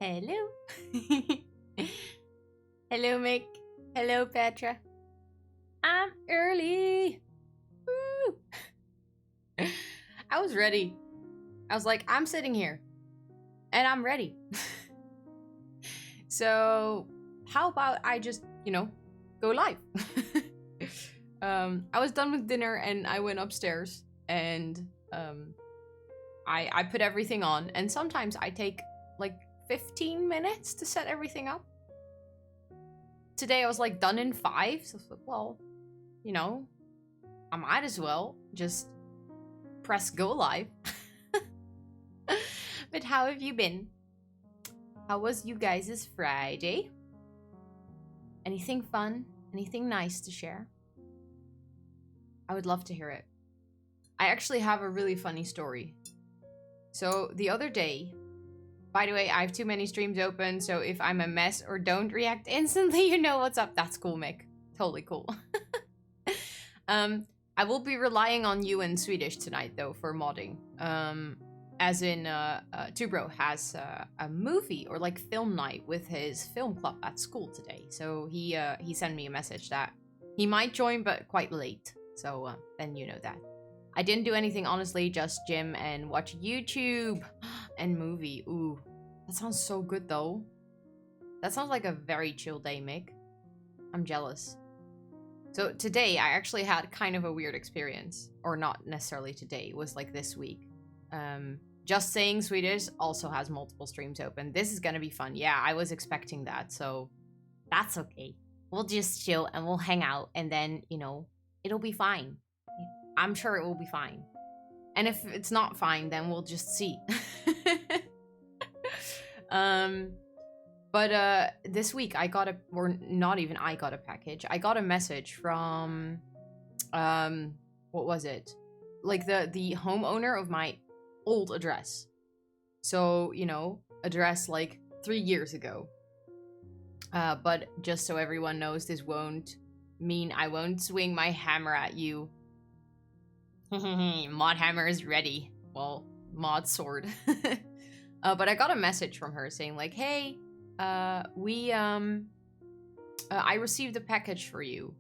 Hello. Hello, Mick. Hello, Petra. I'm early. Woo! I was ready. I was like, I'm sitting here and I'm ready. So, how about I just, go live? I was done with dinner and I went upstairs and I put everything on, and sometimes I take like 15 minutes to set everything up. Today I was like done in 5, so I was like, well, I might as well just press go live. But how have you been? How was you guys' Friday? Anything fun? Anything nice to share? I would love to hear it. I actually have a really funny story. So the other day, by the way, I have too many streams open, so if I'm a mess or don't react instantly, you know what's up. That's cool, Mick. Totally cool. I will be relying on you in Swedish tonight, though, for modding. As in, Tubro has a movie or like film night with his film club at school today. So he sent me a message that he might join, but quite late. So then you know that. I didn't do anything, honestly, just gym and watch YouTube and movie. Ooh, that sounds so good, though. That sounds like a very chill day, Mick. I'm jealous. So today, I actually had kind of a weird experience. Or not necessarily today, it was like this week. Just Saying Swedish also has multiple streams open. This is gonna be fun. Yeah, I was expecting that, so that's okay. We'll just chill and we'll hang out, and then, it'll be fine. I'm sure it will be fine. And if it's not fine, then we'll just see. But this week I got I got a package. I got a message from, what was it? Like the homeowner of my old address. So, address like 3 years ago. But just so everyone knows, this won't mean I won't swing my hammer at you. Mod hammer is ready. Well, mod sword. But I got a message from her saying like, hey, I received a package for you.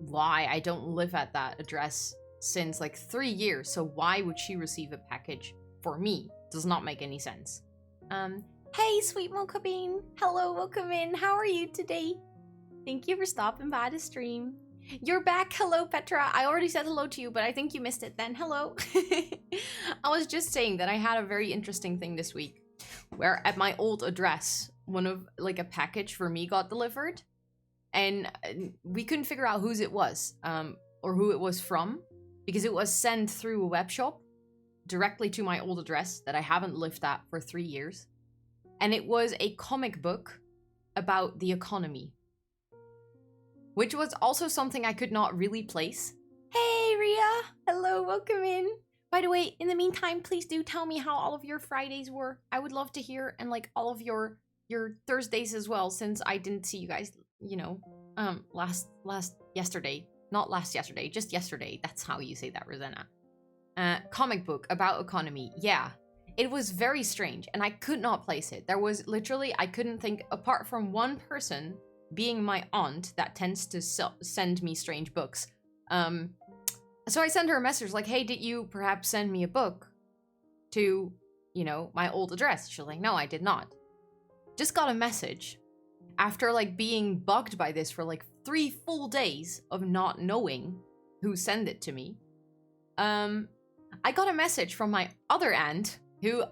Why? I don't live at that address since like 3 years, so why would she receive a package for me? Does not make any sense. Hey, sweet mocha bean. Hello, welcome in. How are you today? Thank you for stopping by the stream. You're back. Hello, Petra. I already said hello to you, but I think you missed it then. Hello. I was just saying that I had a very interesting thing this week where at my old address, a package for me got delivered, and we couldn't figure out whose it was, or who it was from, because it was sent through a web shop directly to my old address that I haven't lived at for 3 years. And it was a comic book about the economy, which was also something I could not really place. Hey, Ria! Hello, welcome in. By the way, in the meantime, please do tell me how all of your Fridays were. I would love to hear, and like all of your Thursdays as well, since I didn't see you guys, yesterday. Not last yesterday, just yesterday. That's how you say that, Rosanna. Comic book about economy. Yeah, it was very strange, and I could not place it. There was literally, I couldn't think, apart from one person being my aunt that tends to send me strange books. So I sent her a message like, hey, did you perhaps send me a book to, my old address? She's like, no, I did not. Just got a message after like being bugged by this for like 3 full days of not knowing who sent it to me. I got a message from my other aunt, who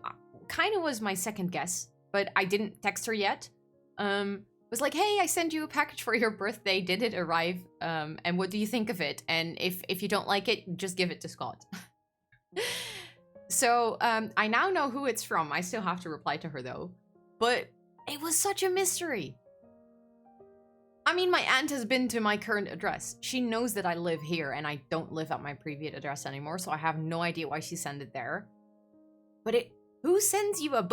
kind of was my second guess, but I didn't text her yet. Was like, hey, I sent you a package for your birthday. Did it arrive? And what do you think of it? And if you don't like it, just give it to Scott. So I now know who it's from. I still have to reply to her though. But it was such a mystery. I mean, my aunt has been to my current address. She knows that I live here and I don't live at my previous address anymore, so I have no idea why she sent it there. But who sends you a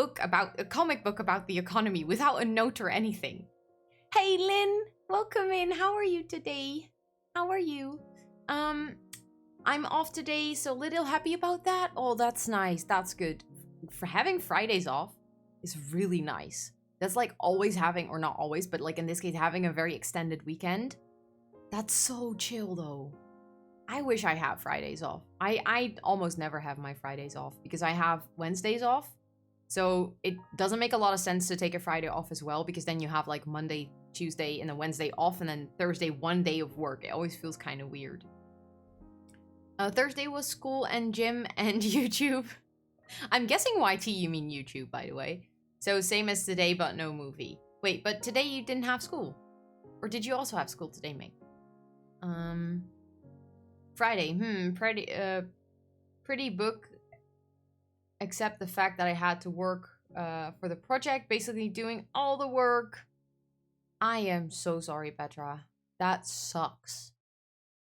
comic book about the economy without a note or anything? Hey, Lynn, welcome in. How are you today? How are you? I'm off today, so little happy about that. Oh, that's nice. That's good. For having Fridays off is really nice. That's like always having, or not always, but like in this case, having a very extended weekend. That's so chill though. I wish I had Fridays off. I almost never have my Fridays off because I have Wednesdays off. So it doesn't make a lot of sense to take a Friday off as well, because then you have like Monday, Tuesday, and then Wednesday off, and then Thursday 1 day of work. It always feels kind of weird. Thursday was school and gym and YouTube. I'm guessing YT you mean YouTube, by the way. So same as today, but no movie. Wait, but today you didn't have school? Or did you also have school today, Meg? Friday, pretty book, except the fact that I had to work for the project, basically doing all the work. I am so sorry, Petra. That sucks.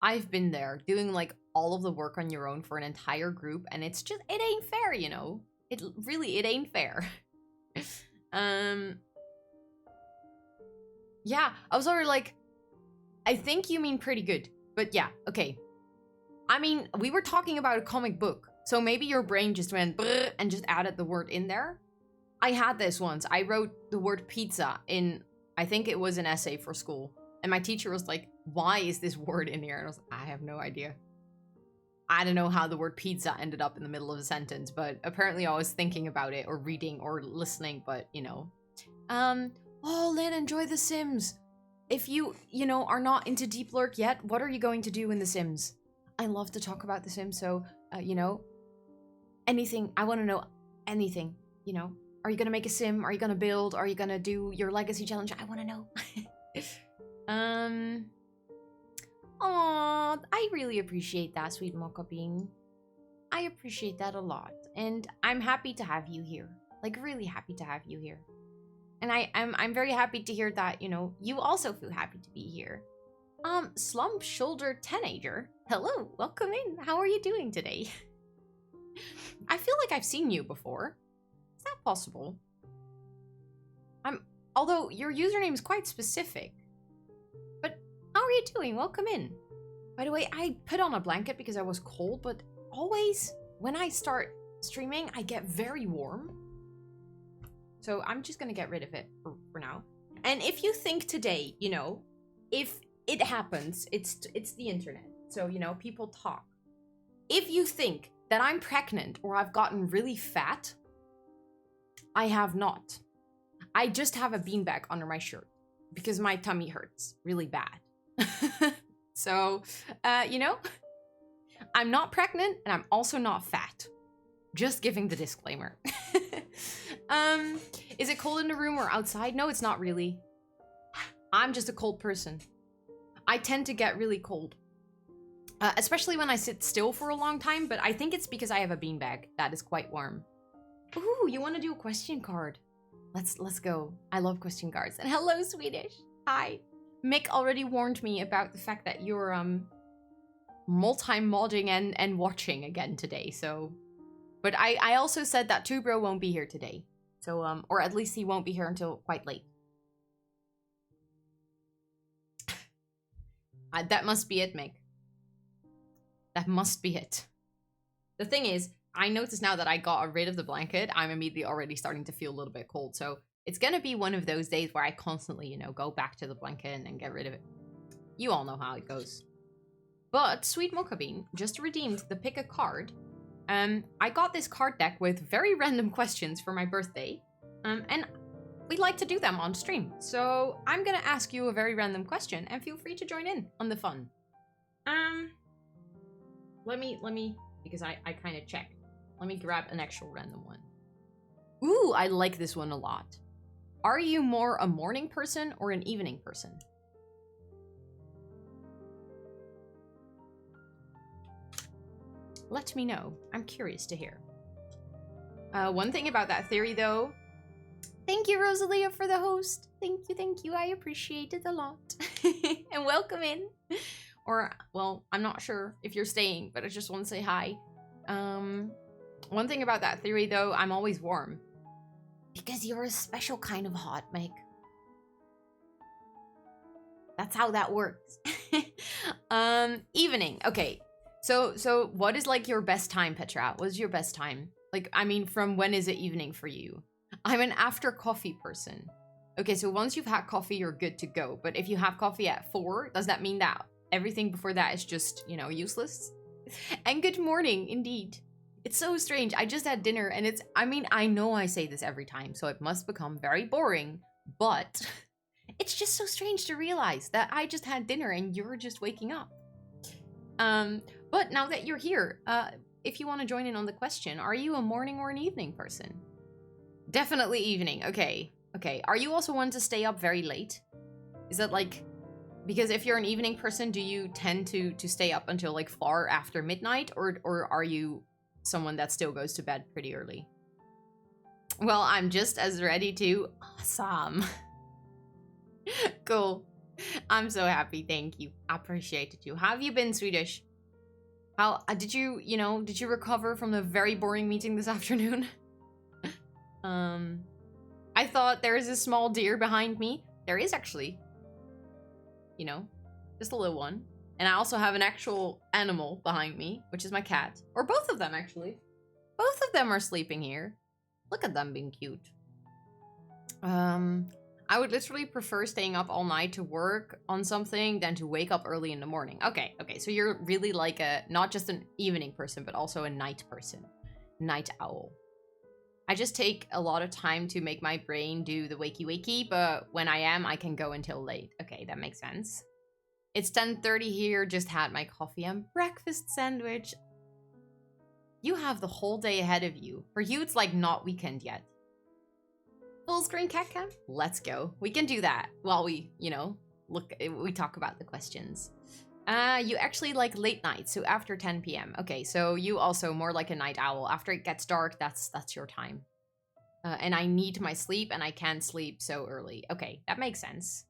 I've been there doing like all of the work on your own for an entire group, and it's just, it ain't fair, you know? It ain't fair. Yeah, I was already like, I think you mean pretty good, but yeah, okay. I mean, we were talking about a comic book, so maybe your brain just went brrr and just added the word in there. I had this once. I wrote the word pizza in, I think it was an essay for school, and my teacher was like, why is this word in here? And I was like, I have no idea. I don't know how the word pizza ended up in the middle of a sentence, but apparently I was thinking about it or reading or listening, but you know. Oh, Lynn, enjoy The Sims. If you know, are not into Deep Lurk yet, what are you going to do in The Sims? I love to talk about The Sims, so, you know, anything. I want to know anything, you know. Are you going to make a sim? Are you going to build? Are you going to do your legacy challenge? I want to know. Aw, I really appreciate that, sweet mocha bean. I appreciate that a lot. And I'm happy to have you here. Like, really happy to have you here. And I'm very happy to hear that, you know, you also feel happy to be here. Slump Shoulder Teenager. Hello, welcome in. How are you doing today? I feel like I've seen you before. Is that possible? Although your username is quite specific. But how are you doing? Welcome in. By the way, I put on a blanket because I was cold, but always when I start streaming, I get very warm. So I'm just gonna get rid of it for now. And if you think today, you know, if it happens, it's the internet. So, you know, people talk. If you think that I'm pregnant or I've gotten really fat, I have not. I just have a beanbag under my shirt because my tummy hurts really bad. So, you know, I'm not pregnant and I'm also not fat. Just giving the disclaimer. Is it cold in the room or outside? No, it's not really. I'm just a cold person. I tend to get really cold. Especially when I sit still for a long time, but I think it's because I have a beanbag that is quite warm. Ooh, you want to do a question card? Let's go. I love question cards. And hello, Swedish. Hi. Mick already warned me about the fact that you're multi-modding and watching again today, so... But I also said that Tubro won't be here today. So, or at least he won't be here until quite late. That must be it, Mick. That must be it. The thing is, I noticed now that I got rid of the blanket, I'm immediately already starting to feel a little bit cold. So it's going to be one of those days where I constantly, you know, go back to the blanket and get rid of it. You all know how it goes. But Sweet Mocha Bean just redeemed the pick a card. I got this card deck with very random questions for my birthday. And we like to do them on stream. So I'm going to ask you a very random question and feel free to join in on the fun. Let me, because I kind of checked. Let me grab an actual random one. Ooh, I like this one a lot. Are you more a morning person or an evening person? Let me know. I'm curious to hear. One thing about that theory, though. Thank you, Rosalia, for the host. Thank you. I appreciate it a lot. And welcome in. Or, well, I'm not sure if you're staying, but I just want to say hi. One thing about that theory, though, I'm always warm. Because you're a special kind of hot, Meg. That's how that works. Evening. Okay. So what is like your best time, Petra? What is your best time? Like, I mean, from when is it evening for you? I'm an after coffee person. Okay, so once you've had coffee, you're good to go. But if you have coffee at 4, does that mean that everything before that is just, you know, useless? And good morning, indeed. It's so strange. I just had dinner and it's, I mean, I know I say this every time, so it must become very boring, but it's just so strange to realize that I just had dinner and you're just waking up. But now that you're here, if you want to join in on the question, are you a morning or an evening person? Definitely evening. Okay. Okay. Are you also one to stay up very late? Is that like, because if you're an evening person, do you tend to stay up until like far after midnight, or are you someone that still goes to bed pretty early? Well, I'm just as ready to. Awesome. Cool. I'm so happy. Thank you. I appreciated you. How have you been, Swedish? How did you recover from the very boring meeting this afternoon? I thought there is a small deer behind me. There is actually. You know, just a little one. And I also have an actual animal behind me, which is my cat. Or both of them, actually. Both of them are sleeping here. Look at them being cute. I would literally prefer staying up all night to work on something than to wake up early in the morning. Okay, so you're really like not just an evening person, but also a night person. Night owl. I just take a lot of time to make my brain do the wakey, but when I can go until late. Okay, that makes sense. It's 10:30 here, just had my coffee and breakfast sandwich. You have the whole day ahead of you. For you, it's like not weekend yet. Full screen cat cam? Let's go. We can do that while we, you know, we talk about the questions. You actually like late nights, so after 10 p.m. Okay, so you also more like a night owl. After it gets dark, that's your time. And I need my sleep, and I can't sleep so early. Okay, that makes sense.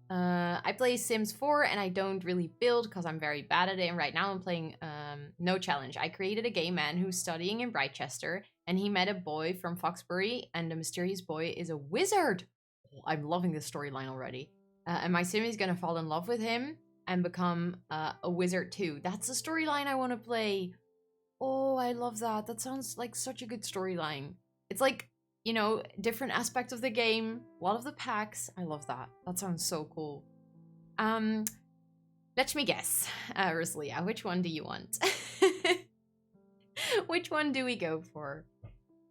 I play Sims 4, and I don't really build because I'm very bad at it. And right now I'm playing No Challenge. I created a gay man who's studying in Brightchester, and he met a boy from Foxbury, and the mysterious boy is a wizard. Oh, I'm loving this storyline already. And my sim is gonna fall in love with him and become a wizard too. That's the storyline I want to play. Oh, I love that. That sounds like such a good storyline. It's like, you know, different aspects of the game, a lot of the packs. I love that. That sounds so cool. Let me guess, Rosalia, which one do you want? Which one do we go for?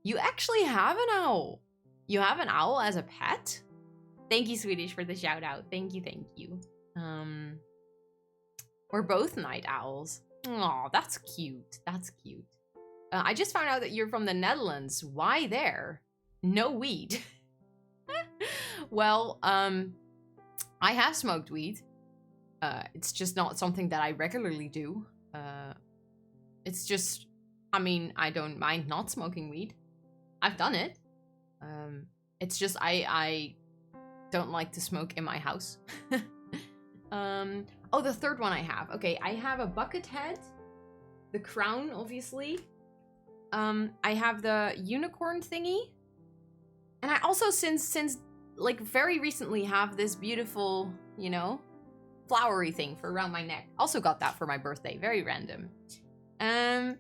You actually have an owl. You have an owl as a pet? Thank you, Swedish, for the shout out. Thank you. We're both night owls. Aw, that's cute. That's cute. I just found out that you're from the Netherlands. Why there? No weed. Well, I have smoked weed. It's just not something that I regularly do. It's just, I mean, I don't mind not smoking weed. I've done it. It's just I don't like to smoke in my house. Oh, the third one I have. Okay, I have a bucket head. The crown, obviously. I have the unicorn thingy. And I also, since like very recently, have this beautiful, you know, flowery thing for around my neck. Also got that for my birthday. Very random. Hey,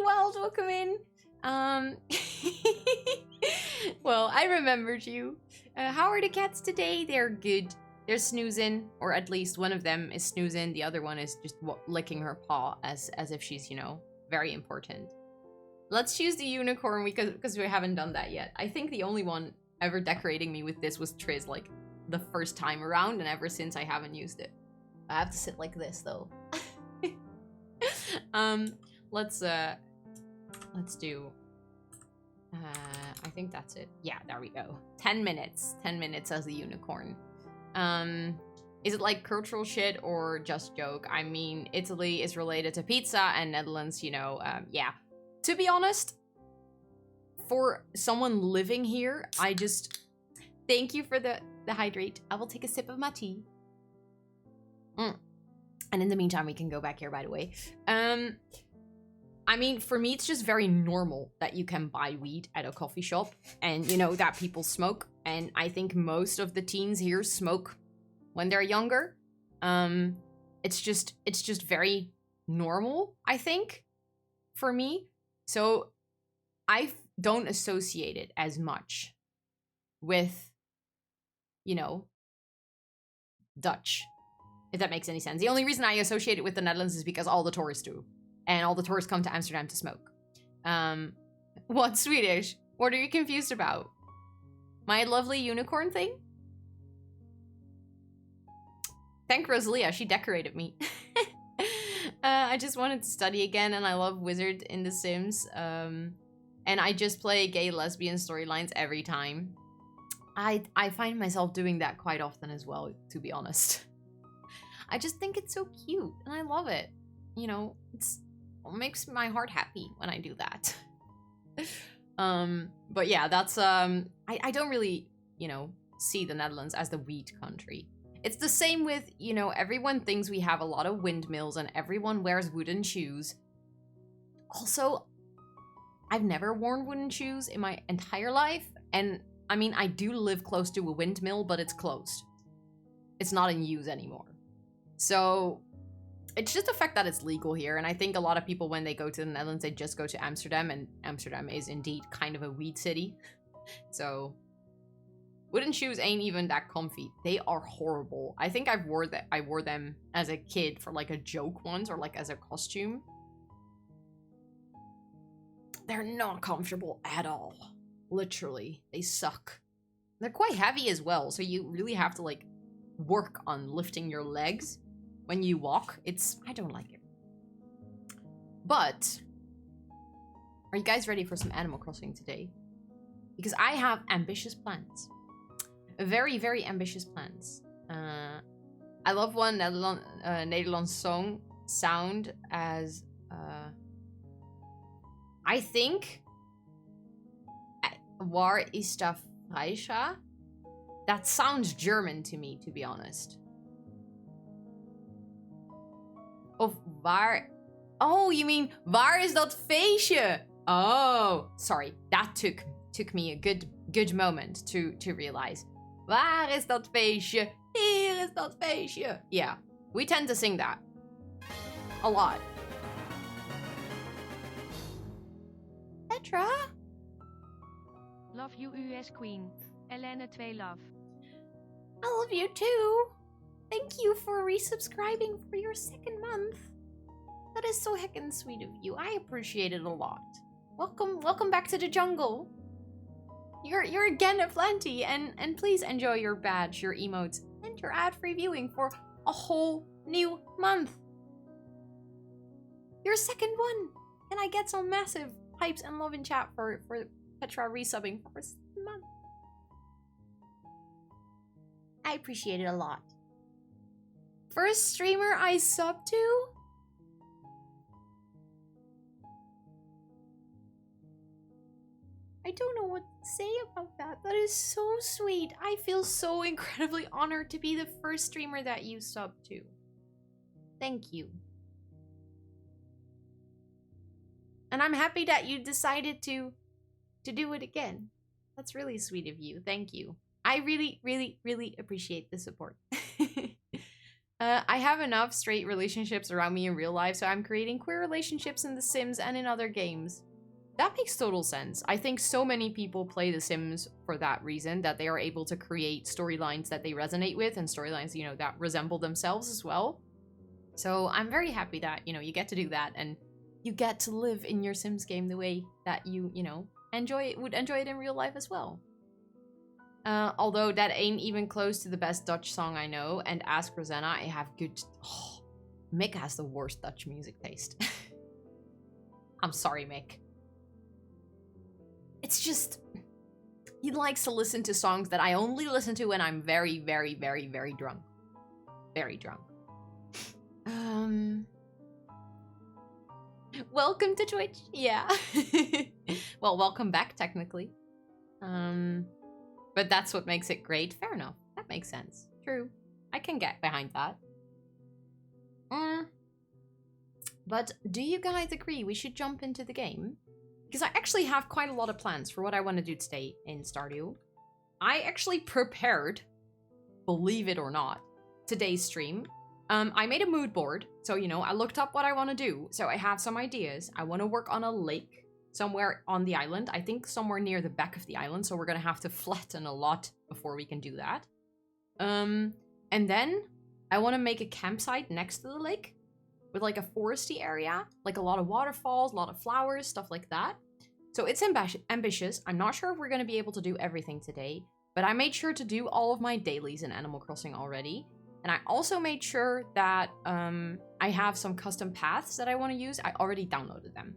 Wild, welcome in. Well, I remembered you. How are the cats today? They're good. They're snoozing, or at least one of them is snoozing. The other one is just licking her paw as if she's, you know, very important. Let's choose the unicorn because we haven't done that yet. I think the only one ever decorating me with this was Triz, like the first time around, and ever since I haven't used it. I have to sit like this though. Let's do. I think that's it. Yeah, there we go. 10 minutes. 10 minutes as a unicorn. Is it like cultural shit or just joke? I mean, Italy is related to pizza and Netherlands, you know, yeah. To be honest, for someone living here, I just... Thank you for the hydrate. I will take a sip of my tea. And in the meantime, we can go back here, by the way. I mean, for me, it's just very normal that you can buy weed at a coffee shop and, you know, that people smoke. And I think most of the teens here smoke when they're younger. It's just very normal, I think, for me. So don't associate it as much with, you know, Dutch, if that makes any sense. The only reason I associate it with the Netherlands is because all the tourists do. And all the tourists come to Amsterdam to smoke. What's Swedish? What are you confused about? My lovely unicorn thing? Thank Rosalia, she decorated me. I just wanted to study again, and I love Wizard in The Sims. And I just play gay lesbian storylines every time. I find myself doing that quite often as well, to be honest. I just think it's so cute, and I love it. You know, it makes my heart happy when I do that. But yeah, that's, I don't really, you know, see the Netherlands as the wheat country. It's the same with, you know, everyone thinks we have a lot of windmills and everyone wears wooden shoes. Also, I've never worn wooden shoes in my entire life. And I mean, I do live close to a windmill, but it's closed. It's not in use anymore. So it's just the fact that it's legal here. And I think a lot of people, when they go to the Netherlands, they just go to Amsterdam, and Amsterdam is indeed kind of a weed city. So wooden shoes ain't even that comfy. They are horrible. I think I wore them as a kid for like a joke once, or like as a costume. They're not comfortable at all. Literally, they suck. They're quite heavy as well, so you really have to like work on lifting your legs when you walk. I don't like it. But are you guys ready for some Animal Crossing today? Because I have ambitious plans. Very, very ambitious plans. I love one Nederlands song sound as I think Waar is dat Freischa? That sounds German to me, to be honest. Of waar... Oh, you mean waar is dat feestje? Oh, sorry. That took me a good moment to realize. Waar is dat feestje? Hier is dat feestje. Yeah, we tend to sing that a lot. Petra? Love you, US Queen. Elena 2 love. I love you too. Thank you for resubscribing for your 2nd month. That is so heckin' sweet of you. I appreciate it a lot. Welcome back to the jungle. You're again at Plenty, and please enjoy your badge, your emotes, and your ad-free viewing for a whole new month. Your 2nd one. And I get some massive hypes and love in chat for Petra resubbing for a 2nd month. I appreciate it a lot. First streamer I sub to? I don't know what to say about that. That is so sweet. I feel so incredibly honored to be the first streamer that you sub to. Thank you. And I'm happy that you decided to do it again. That's really sweet of you. Thank you. I really, really, really appreciate the support. I have enough straight relationships around me in real life, so I'm creating queer relationships in The Sims and in other games. That makes total sense. I think so many people play The Sims for that reason, that they are able to create storylines that they resonate with, and storylines, you know, that resemble themselves as well. So I'm very happy that, you know, you get to do that, and you get to live in your Sims game the way that you know, would enjoy it in real life as well. Although that ain't even close to the best Dutch song I know, and ask Rosanna, I have good... Oh, Mick has the worst Dutch music taste. I'm sorry, Mick. It's just... He likes to listen to songs that I only listen to when I'm very, very, very, very drunk. Very drunk. Welcome to Twitch. Yeah. Well, welcome back, technically. But that's what makes it great. Fair enough. That makes sense. True. I can get behind that. But do you guys agree we should jump into the game? Because I actually have quite a lot of plans for what I want to do today in Stardew. I actually prepared, believe it or not, today's stream. I made a mood board. So, you know, I looked up what I want to do. So I have some ideas. I want to work on a lake. somewhere on the island. I think somewhere near the back of the island, so we're gonna have to flatten a lot before we can do that. And then I want to make a campsite next to the lake with like a foresty area, like a lot of waterfalls, a lot of flowers, stuff like that. So it's ambitious. I'm not sure if we're going to be able to do everything today, but I made sure to do all of my dailies in Animal Crossing already. And I also made sure that I have some custom paths that I want to use. I already downloaded them.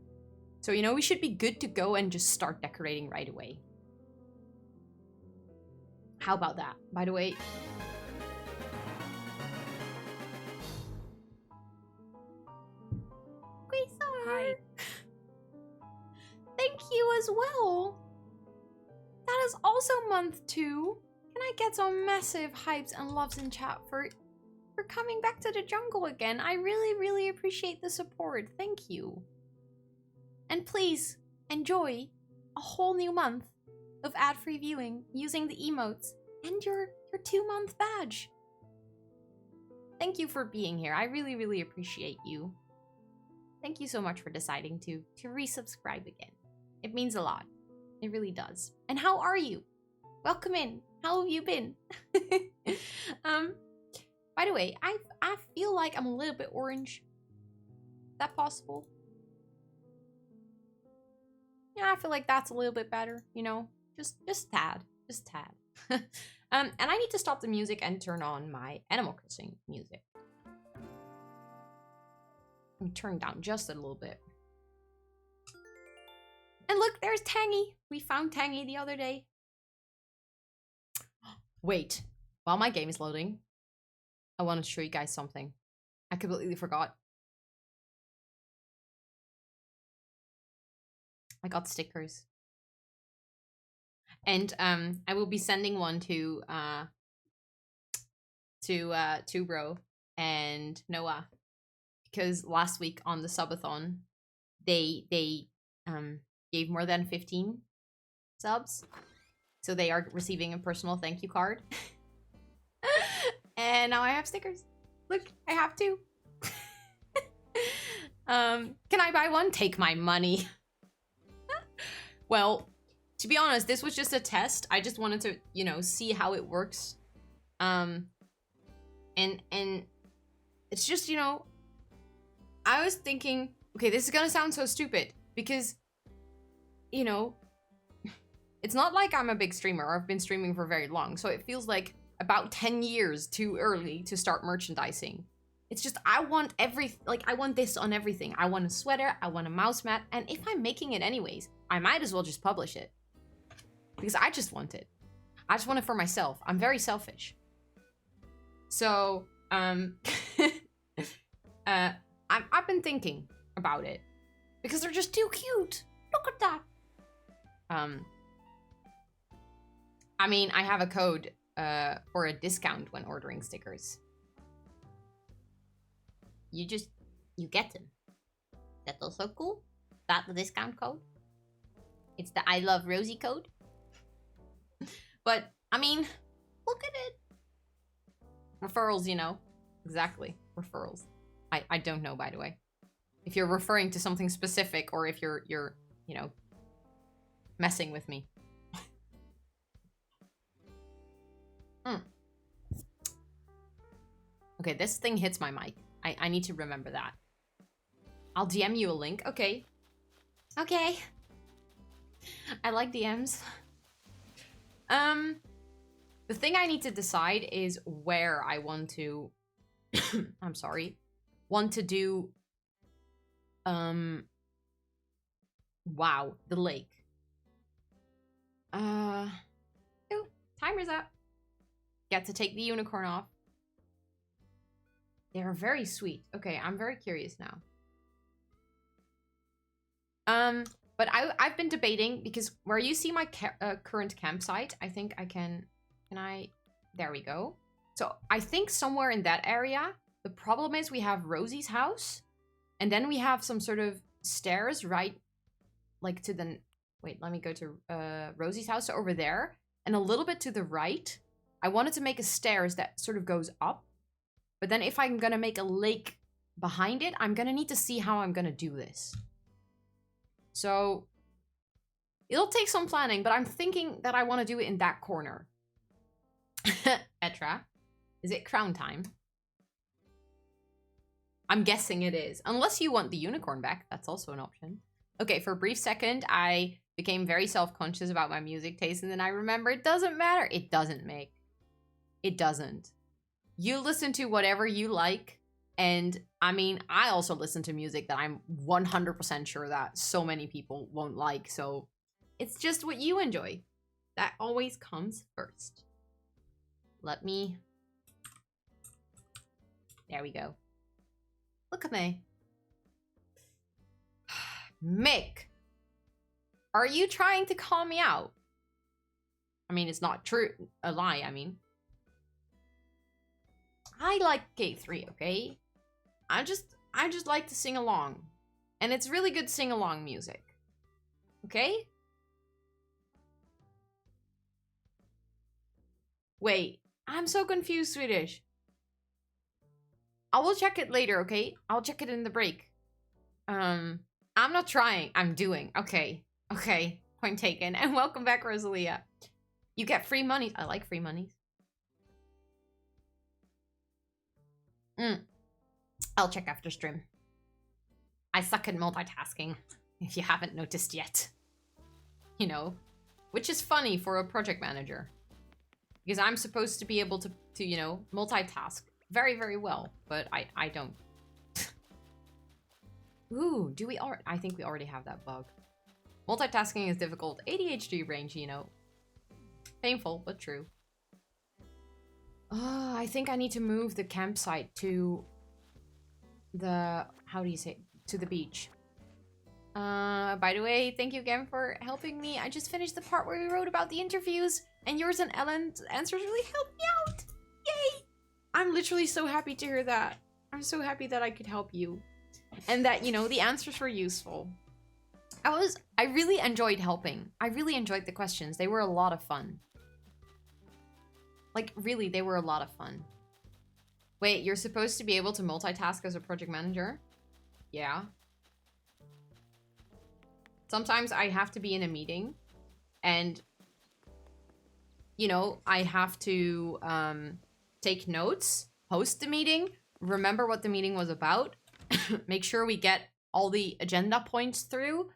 So, you know, we should be good to go and just start decorating right away. How about that? By the way... Hi. Thank you as well. That is also month 2. Can I get some massive hypes and loves in chat for coming back to the jungle again? I really, really appreciate the support. Thank you. And please enjoy a whole new month of ad-free viewing using the emotes and your 2-month badge. Thank you for being here. I really, really appreciate you. Thank you so much for deciding to resubscribe again. It means a lot. It really does. And how are you? Welcome in. How have you been? By the way, I feel like I'm a little bit orange. Is that possible? Yeah, I feel like that's a little bit better, you know? Just tad. Just tad. And I need to stop the music and turn on my Animal Crossing music. Let me turn down just a little bit. And look, there's Tangy. We found Tangy the other day. Wait, while my game is loading, I want to show you guys something. I completely forgot. I got stickers. And I will be sending one to Bro and Noah. Because last week on the subathon, they gave more than 15 subs. So they are receiving a personal thank you card. And now I have stickers. Look, I have 2. Can I buy one? Take my money. Well, to be honest, this was just a test. I just wanted to, you know, see how it works. And it's just, you know, I was thinking, okay, this is gonna sound so stupid because, you know, it's not like I'm a big streamer or I've been streaming for very long. So it feels like about 10 years too early to start merchandising. It's just, I want I want this on everything. I want a sweater, I want a mouse mat. And if I'm making it anyways, I might as well just publish it. Because I just want it. I just want it for myself. I'm very selfish. So, I've been thinking about it because they're just too cute. Look at that. I mean, I have a code for a discount when ordering stickers. You get them. That's also cool. That's the discount code. It's the I love Rosie code. But I mean, look at it. Referrals, you know. Exactly. Referrals. I don't know, by the way. If you're referring to something specific or if you're, you know, messing with me. Okay, this thing hits my mic. I need to remember that. I'll DM you a link. Okay. Okay. I like DMs. The thing I need to decide is where I want to... I'm sorry. Want to do... Wow, the lake. Oh, timer's up. Get to take the unicorn off. They are very sweet. Okay, I'm very curious now. But I've been debating because where you see my current campsite, I think I can I? There we go. So I think somewhere in that area, the problem is we have Rosie's house, and then we have some sort of stairs right, like to the, wait, let me go to Rosie's house over there, and a little bit to the right. I wanted to make a stairs that sort of goes up, but then if I'm gonna make a lake behind it, I'm gonna need to see how I'm gonna do this. So It'll take some planning, but I'm thinking that I want to do it in that corner. Etra, is it crown time? I'm guessing it is. Unless you want the unicorn back, that's also an option. Okay, for a brief second, I became very self-conscious about my music taste, and then I remember it doesn't matter. It doesn't, Mick. It doesn't. You listen to whatever you like, and I mean, I also listen to music that I'm 100% sure that so many people won't like, so it's just what you enjoy. That always comes first. Let me... There we go. Look at me. Mick, are you trying to call me out? I mean, it's not true. A lie, I mean. I like K3, okay? I just like to sing along. And it's really good sing-along music. Okay? Wait, I'm so confused, Swedish. I will check it later, okay? I'll check it in the break. I'm not trying. I'm doing. Okay. Okay. Point taken. And welcome back, Rosalia. You get free money. I like free money. I'll check after stream. I suck at multitasking, if you haven't noticed yet. You know, which is funny for a project manager. Because I'm supposed to be able to you know, multitask very, very well. But I don't. Ooh, do we already? I think we already have that bug. Multitasking is difficult. ADHD range, you know. Painful, but true. I think I need to move the campsite to the... How do you say? To the beach. By the way, thank you again for helping me. I just finished the part where we wrote about the interviews. And yours and Ellen's answers really helped me out. Yay! I'm literally so happy to hear that. I'm so happy that I could help you. And that, you know, the answers were useful. I really enjoyed helping. I really enjoyed the questions. They were a lot of fun. Like, really, they were a lot of fun. Wait, you're supposed to be able to multitask as a project manager? Yeah. Sometimes I have to be in a meeting. And, you know, I have to take notes, host the meeting, remember what the meeting was about, make sure we get all the agenda points through.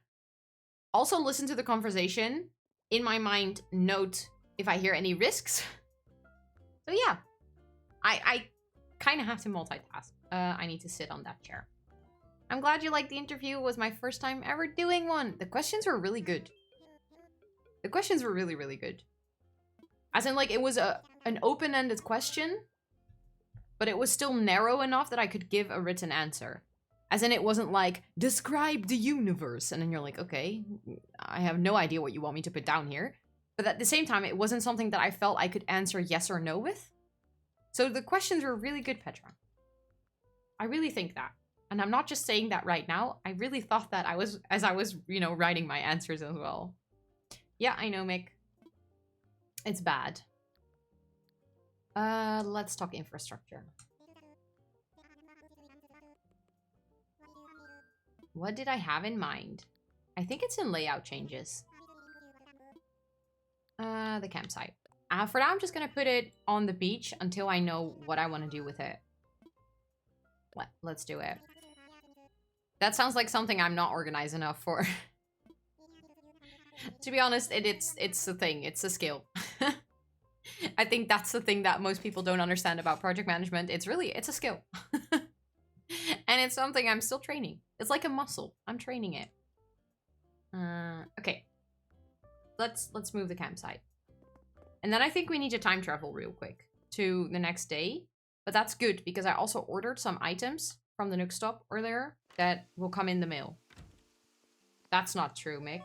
Also listen to the conversation. In my mind, note if I hear any risks. So yeah, I kind of have to multitask. I need to sit on that chair. I'm glad you liked the interview. It was my first time ever doing one. The questions were really good. The questions were really, really good. As in, like, it was an open-ended question, but it was still narrow enough that I could give a written answer. As in, it wasn't like, describe the universe. And then you're like, okay, I have no idea what you want me to put down here. But at the same time, it wasn't something that I felt I could answer yes or no with. So the questions were really good, Petra. I really think that. And I'm not just saying that right now. I really thought that as I was, you know, writing my answers as well. Yeah, I know, Mick. It's bad. Let's talk infrastructure. What did I have in mind? I think it's in layout changes. The campsite. For now, I'm just gonna put it on the beach until I know what I want to do with it. Let's do it. That sounds like something I'm not organized enough for. To be honest, it's a thing. It's a skill. I think that's the thing that most people don't understand about project management. It's a skill. And it's something I'm still training. It's like a muscle. I'm training it. Okay. Let's move the campsite. And then I think we need to time travel real quick to the next day. But that's good because I also ordered some items from the Nook stop earlier that will come in the mail. That's not true, Mick.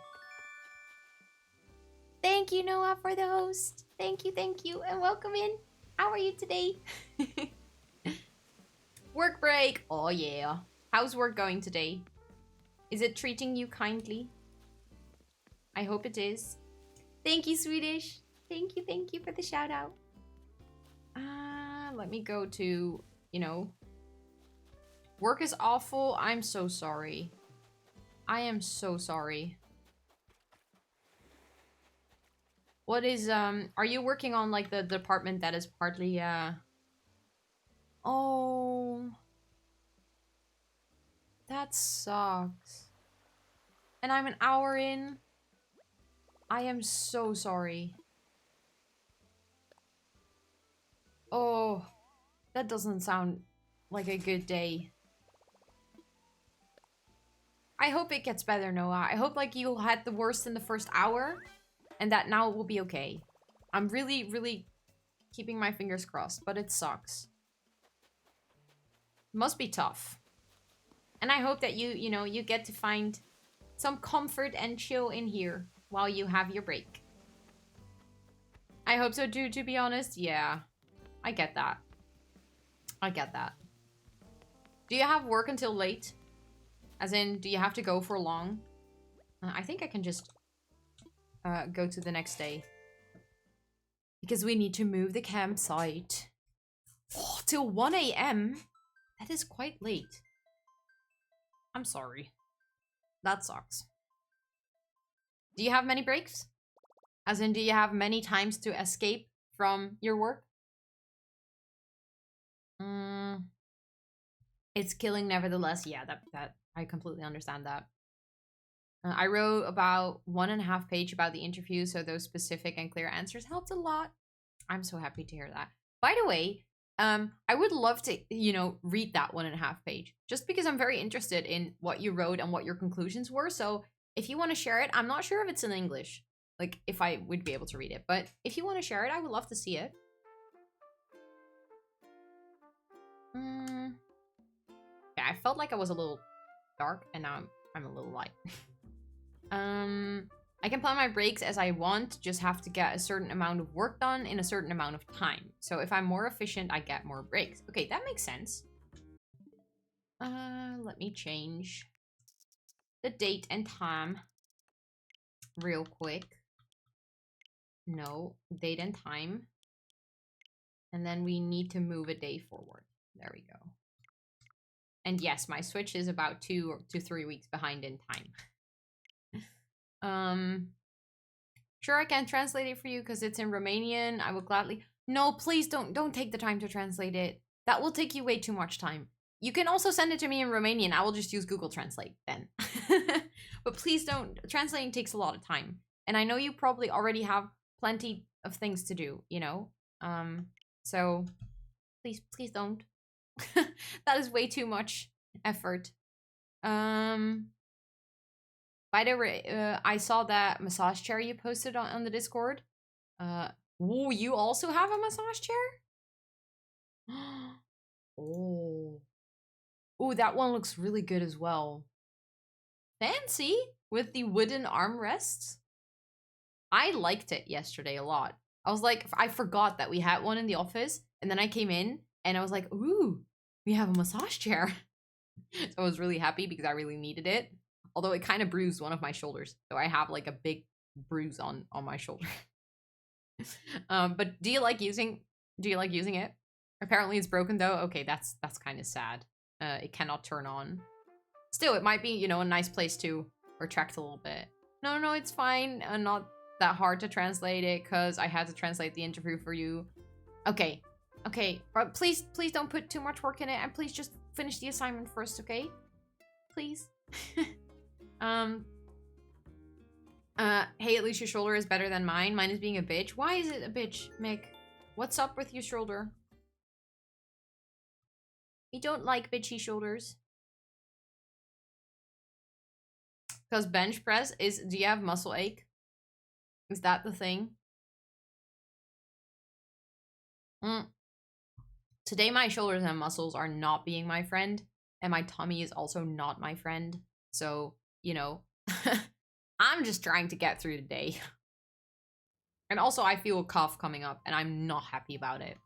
Thank you, Noah, for the host. Thank you, and welcome in. How are you today? Work break. Oh, yeah. How's work going today? Is it treating you kindly? I hope it is. Thank you, Swedish. Thank you for the shout out. Let me go to, you know. Work is awful. I'm so sorry. I am so sorry. What is, are you working on, like, the department that is partly, Oh, that sucks. And I'm an hour in. I am so sorry. Oh, that doesn't sound like a good day. I hope it gets better, Noah. I hope, like, you had the worst in the first hour, and that now it will be okay. I'm really, really keeping my fingers crossed, but it sucks. Must be tough. And I hope that you know, you get to find some comfort and chill in here while you have your break. I hope so too, to be honest. Yeah, I get that. I get that. Do you have work until late? As in, do you have to go for long? I think I can just go to the next day. Because we need to move the campsite. Oh, till 1 a.m.? That is quite late. I'm sorry. That sucks. Do you have many breaks? As in, do you have many times to escape from your work? It's killing nevertheless. Yeah, that I completely understand that. I wrote about 1.5 pages about the interview, so those specific and clear answers helped a lot. I'm so happy to hear that. By the way, I would love to, you know, read that 1.5 page, just because I'm very interested in what you wrote and what your conclusions were. So if you want to share it, I'm not sure if it's in English, like if I would be able to read it, but if you want to share it, I would love to see it. Yeah, I felt like I was a little dark, and now I'm a little light. I can plan my breaks as I want, just have to get a certain amount of work done in a certain amount of time. So if I'm more efficient, I get more breaks. Okay, that makes sense. Let me change the date and time real quick. No, date and time. And then we need to move a day forward. There we go. And yes, my Switch is about 2 to 3 weeks behind in time. Sure, I can translate it for you because it's in Romanian. I will gladly. No, please don't take the time to translate it. That will take you way too much time. You can also send it to me in Romanian. I will just use Google Translate then. But please don't. Translating takes a lot of time. And I know you probably already have plenty of things to do, you know? So please don't. That is way too much effort. By the way, I saw that massage chair you posted on the Discord. Ooh, you also have a massage chair? Oh. Ooh, that one looks really good as well. Fancy with the wooden armrests. I liked it yesterday a lot. I was like, I forgot that we had one in the office, and then I came in and I was like, ooh, we have a massage chair. So I was really happy because I really needed it. Although it kind of bruised one of my shoulders. So I have like a big bruise on my shoulder. But do you like using it? Apparently it's broken though. Okay, that's kind of sad. It cannot turn on. Still, it might be, you know, a nice place to retract a little bit. No, it's fine. Not that hard to translate it because I had to translate the interview for you. Okay. But please don't put too much work in it, and please just finish the assignment first, okay? Please. Hey, at least your shoulder is better than mine. Mine is being a bitch. Why is it a bitch, Mick? What's up with your shoulder? We don't like bitchy shoulders. Because bench press is... Do you have muscle ache? Is that the thing? Today my shoulders and muscles are not being my friend. And my tummy is also not my friend. So, you know... I'm just trying to get through the day. And also I feel a cough coming up. And I'm not happy about it.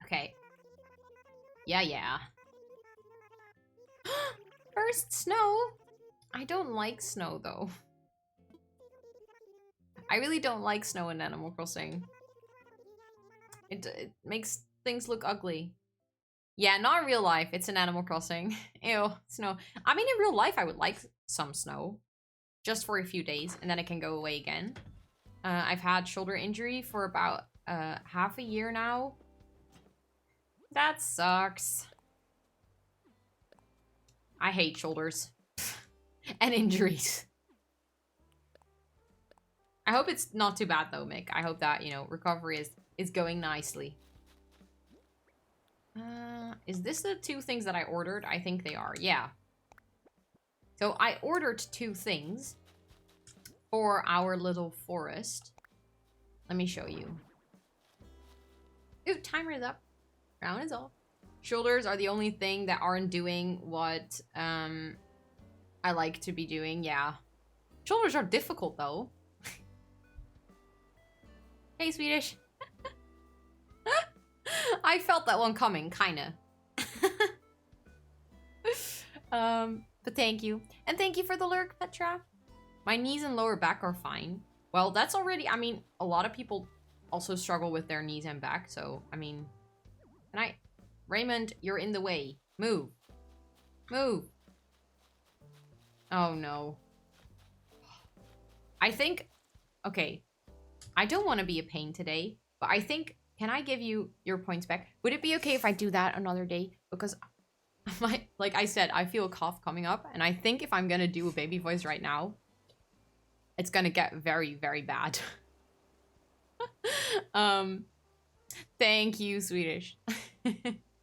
Okay. Yeah. First snow? I don't like snow, though. I really don't like snow in Animal Crossing. It makes things look ugly. Yeah, not in real life. It's an Animal Crossing. Ew, snow. I mean, in real life, I would like some snow. Just for a few days, and then it can go away again. I've had shoulder injury for about half a year now. That sucks. I hate shoulders. And injuries. I hope it's not too bad though, Mick. I hope that, you know, recovery is going nicely. Is this the 2 things that I ordered? I think they are, yeah. So I ordered 2 things for our little forest. Let me show you. Ooh, timer is up. Round is off. Shoulders are the only thing that aren't doing what I like to be doing, yeah. Shoulders are difficult though. Hey, Swedish. I felt that one coming, kinda. But thank you. And thank you for the lurk, Petra. My knees and lower back are fine. Well, that's already, I mean, a lot of people also struggle with their knees and back, so, I mean... Raymond, you're in the way. Move. Move. Oh, no. I think... Okay. I don't want to be a pain today, but I think... Can I give you your points back? Would it be okay if I do that another day? Because, like I said, I feel a cough coming up, and I think if I'm gonna do a baby voice right now, it's gonna get very, very bad. Thank you, Swedish.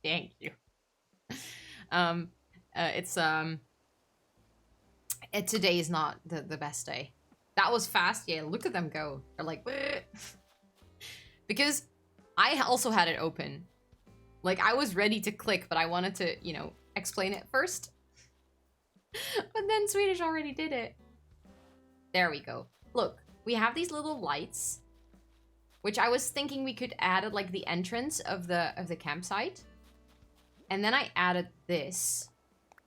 Thank you. Today is not the best day. That was fast. Yeah, look at them go. They're like, bleh. Because I also had it open. Like, I was ready to click, but I wanted to, you know, explain it first. But then Swedish already did it. There we go. Look, we have these little lights, which I was thinking we could add at like the entrance of the campsite. And then I added this,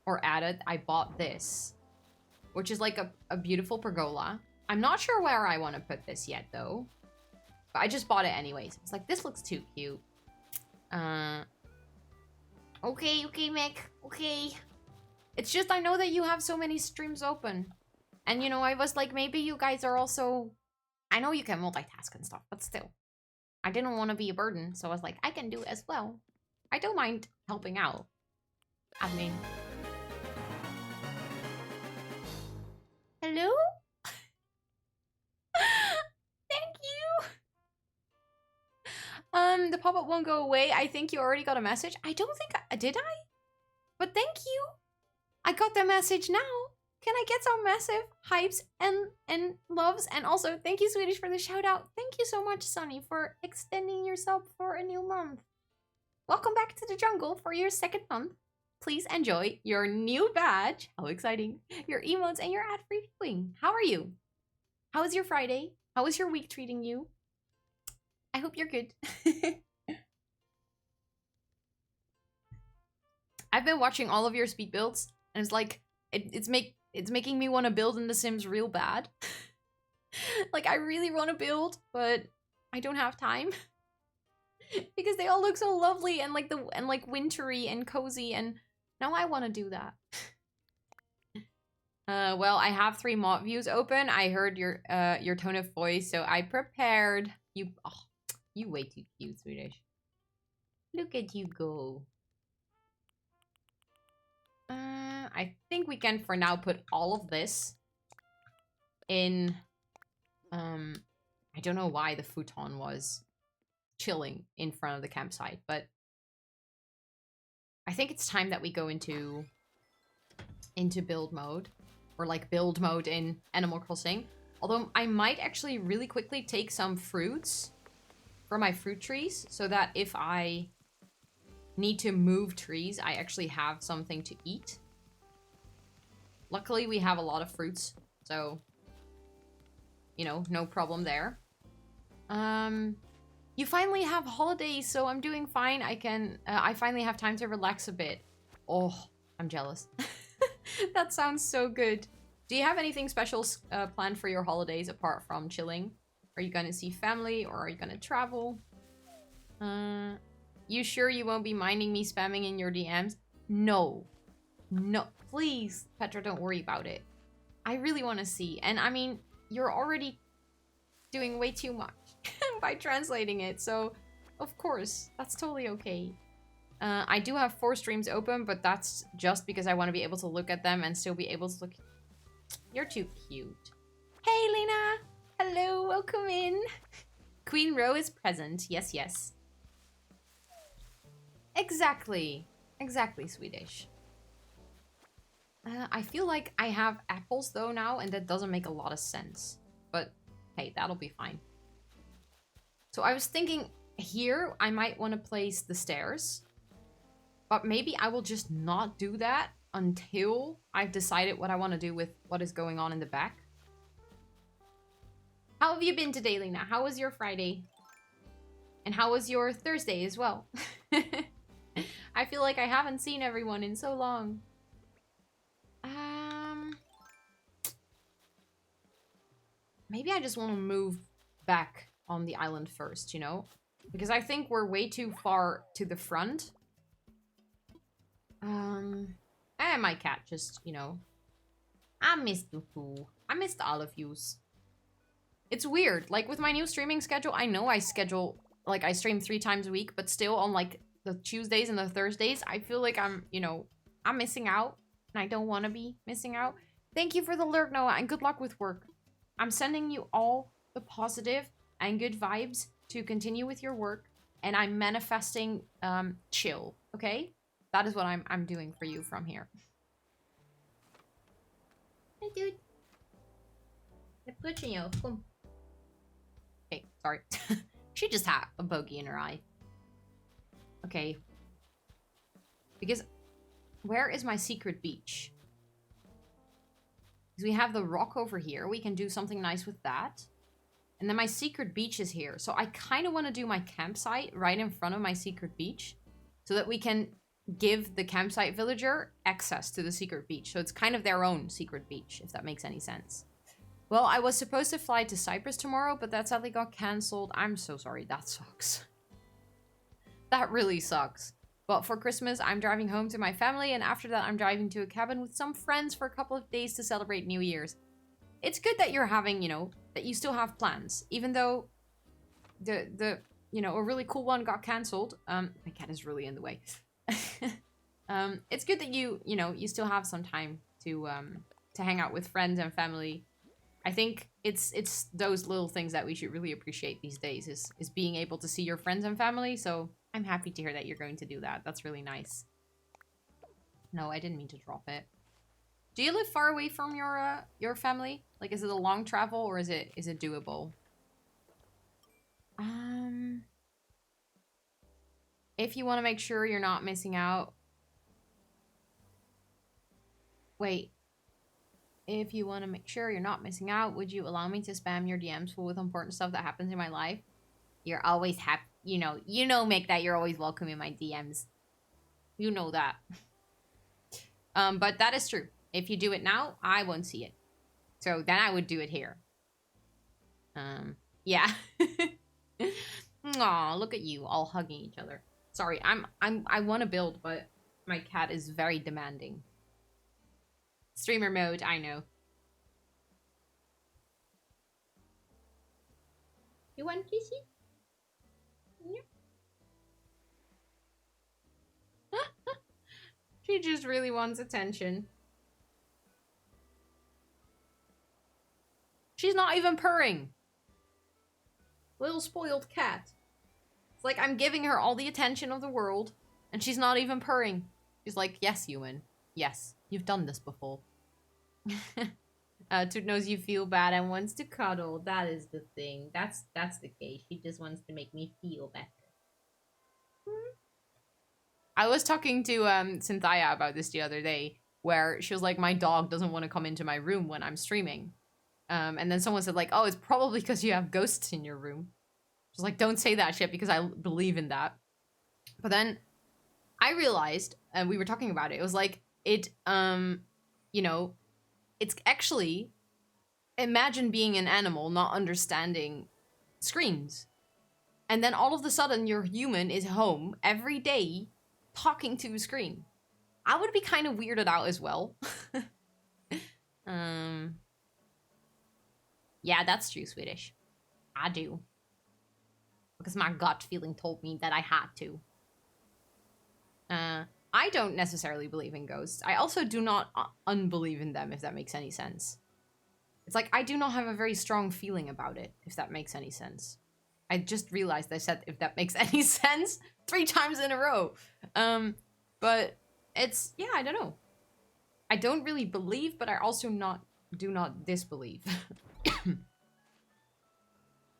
I bought this, which is like a beautiful pergola. I'm not sure where I want to put this yet though, but I just bought it anyways. It's like, this looks too cute. Okay, Mick, okay. It's just, I know that you have so many streams open. And you know, I was like, maybe you guys are also, I know you can multitask and stuff, but still. I didn't want to be a burden, so I was like, I can do it as well. I don't mind helping out. I mean... Hello? Thank you! The pop-up won't go away. I think you already got a message. I don't think did I? But thank you! I got the message now! Can I get some massive hypes and loves? And also, thank you, Swedish, for the shout out. Thank you so much, Sunny, for extending your sub for a new month. Welcome back to the jungle for your 2nd month. Please enjoy your new badge. How exciting. Your emotes and your ad-free viewing. How are you? How was your Friday? How was your week treating you? I hope you're good. I've been watching all of your speed builds, and it's like, it's making me want to build in The Sims real bad. Like, I really want to build, but I don't have time. Because they all look so lovely and like wintry and cozy, and now I want to do that. Well, I have 3 mod views open. I heard your tone of voice, so I prepared. You way too cute, Swedish. Look at you go. I think we can for now put all of this in, I don't know why the futon was chilling in front of the campsite, but I think it's time that we go into build mode, or like build mode in Animal Crossing. Although I might actually really quickly take some fruits from my fruit trees, so that if I need to move trees, I actually have something to eat. Luckily, we have a lot of fruits, so, you know, no problem there. You finally have holidays, so I'm doing fine. I finally have time to relax a bit. Oh, I'm jealous. That sounds so good. Do you have anything special planned for your holidays apart from chilling? Are you gonna see family, or are you gonna travel? You sure you won't be minding me spamming in your DMs? No. No. Please, Petra, don't worry about it. I really want to see. And I mean, you're already doing way too much by translating it. So, of course, that's totally okay. I do have 4 streams open, but that's just because I want to be able to look at them and still be able to look. You're too cute. Hey, Lena. Hello, welcome in. Queen Ro is present. Yes, yes. Exactly. Exactly, Swedish. I feel like I have apples though now, and that doesn't make a lot of sense. But hey, that'll be fine. So I was thinking here I might want to place the stairs. But maybe I will just not do that until I've decided what I want to do with what is going on in the back. How have you been today, Lena? How was your Friday? And how was your Thursday as well? I feel like I haven't seen everyone in so long. Maybe I just want to move back on the island first, you know? Because I think we're way too far to the front. And my cat just, you know. I missed you too. I missed all of yous. It's weird. Like, with my new streaming schedule, I know I schedule, like, I stream 3 times a week, but still on, like, the Tuesdays and the Thursdays, I feel like I'm, you know, I'm missing out. And I don't want to be missing out. Thank you for the lurk, Noah, and good luck with work. I'm sending you all the positive and good vibes to continue with your work. And I'm manifesting chill, okay? That is what I'm doing for you from here. Hey, dude. Okay, sorry. She just had a bogey in her eye. Okay. Because where is my secret beach? Because we have the rock over here. We can do something nice with that. And then my secret beach is here. So I kind of want to do my campsite right in front of my secret beach. So that we can give the campsite villager access to the secret beach. So it's kind of their own secret beach, if that makes any sense. Well, I was supposed to fly to Cyprus tomorrow, but that sadly got cancelled. I'm so sorry. That sucks. That really sucks. But for Christmas, I'm driving home to my family, and after that, I'm driving to a cabin with some friends for a couple of days to celebrate New Year's. It's good that you're having, you know, that you still have plans, even though the you know, a really cool one got cancelled. My cat is really in the way. It's good that you know, you still have some time to hang out with friends and family. I think it's those little things that we should really appreciate these days is being able to see your friends and family. So I'm happy to hear that you're going to do that. That's really nice. No, I didn't mean to drop it. Do you live far away from your family? Like, is it a long travel or is it doable? If you want to make sure you're not missing out. Wait. If you want to make sure you're not missing out, would you allow me to spam your DMs full with important stuff that happens in my life? You're always happy. You know, Mick, that you're always welcome in my DMs. You know that. But that is true. If you do it now, I won't see it. So then I would do it here. Yeah. Aw, look at you all hugging each other. Sorry, I want to build, but my cat is very demanding. Streamer mode, I know. You want kissy? Yeah. She just really wants attention. She's not even purring. Little spoiled cat. It's like I'm giving her all the attention of the world, and she's not even purring. She's like, yes, human. Yes, you've done this before. Toot knows you feel bad and wants to cuddle. That is the thing. That's the case. She just wants to make me feel better. I was talking to Cynthia about this the other day, where she was like, my dog doesn't want to come into my room when I'm streaming. And then someone said like, oh, it's probably because you have ghosts in your room. She was like, don't say that shit because I believe in that. But then I realized, and we were talking about it, it was like, it, you know, it's actually, imagine being an animal not understanding screens. And then all of a sudden your human is home every day talking to a screen. I would be kind of weirded out as well. Yeah, that's true, Swedish. I do. Because my gut feeling told me that I had to. I don't necessarily believe in ghosts. I also do not unbelieve in them, if that makes any sense. It's like, I do not have a very strong feeling about it, if that makes any sense. I just realized I said, if that makes any sense, 3 times in a row. But it's, yeah, I don't know. I don't really believe, but I also do not disbelieve.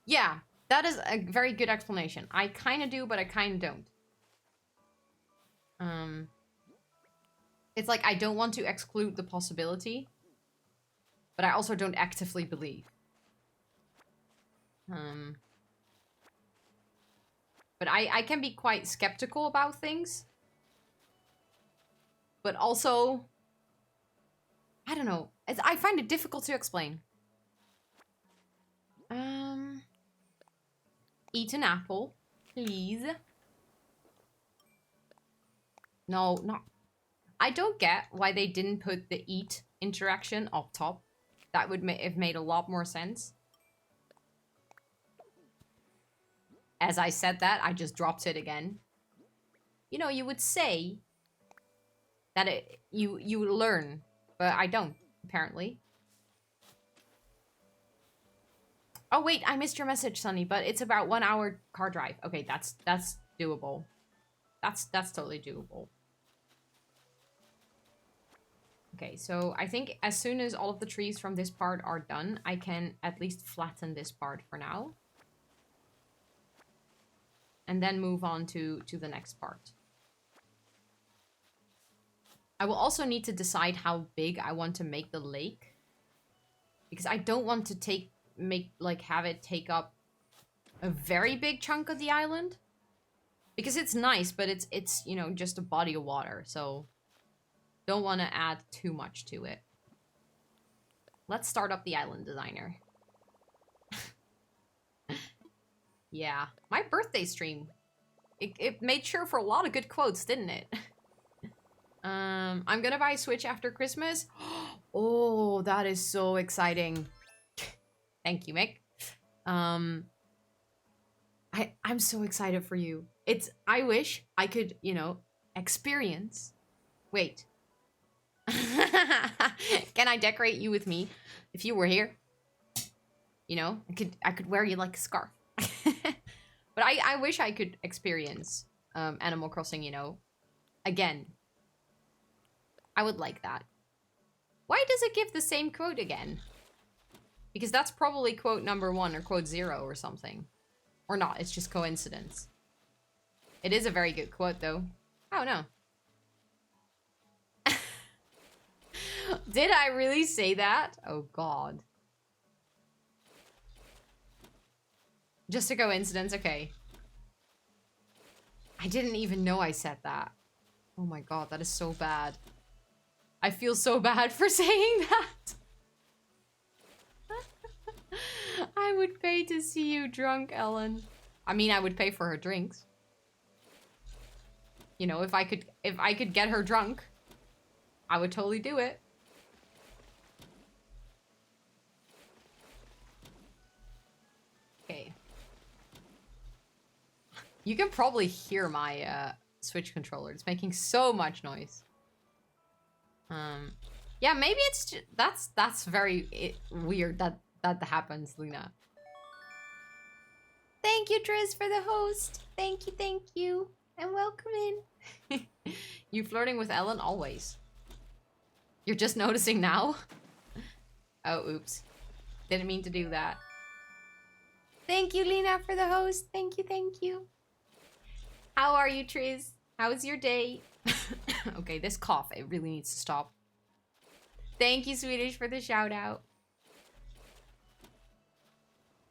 Yeah, that is a very good explanation. I kind of do, but I kind of don't. It's like I don't want to exclude the possibility, but I also don't actively believe. But I can be quite skeptical about things. But also, I don't know. I find it difficult to explain. Eat an apple, please. No, not. I don't get why they didn't put the eat interaction up top. That would have made a lot more sense. As I said that, I just dropped it again. You know, you would say that you would learn, but I don't, apparently. Oh wait, I missed your message, Sunny, but it's about 1 hour car drive. Okay, that's doable. That's totally doable. Okay, so I think as soon as all of the trees from this part are done, I can at least flatten this part for now. And then move on to the next part. I will also need to decide how big I want to make the lake. Because I don't want to have it take up a very big chunk of the island. Because it's nice, but it's you know, just a body of water, so don't want to add too much to it. Let's start up the island designer. Yeah, my birthday stream. It made sure for a lot of good quotes, didn't it? I'm gonna buy a Switch after Christmas. Oh, that is so exciting. Thank you, Mick. I'm so excited for you. I wish I could, you know, experience. Wait. Can I decorate you with me if you were here? You know, I could wear you like a scarf. But I wish I could experience Animal Crossing, you know, again. I would like that. Why does it give the same quote again? Because that's probably quote number 1 or quote 0 or something. Or not, it's just coincidence. It is a very good quote, though. Oh, no. Did I really say that? Oh, God. Just a coincidence? Okay. I didn't even know I said that. Oh my God, that is so bad. I feel so bad for saying that. I would pay to see you drunk, Ellen. I mean, I would pay for her drinks. You know, if I could get her drunk, I would totally do it. Okay. You can probably hear my Switch controller. It's making so much noise. Yeah, maybe it's just, that's very weird that happens, Luna. Thank you, Triz, for the host. Thank you. And welcome in. You flirting with Ellen? Always. You're just noticing now? Oh, oops. Didn't mean to do that. Thank you, Lena, for the host. Thank you. How are you, Triz? How was your day? Okay, this cough, it really needs to stop. Thank you, Swedish, for the shout out.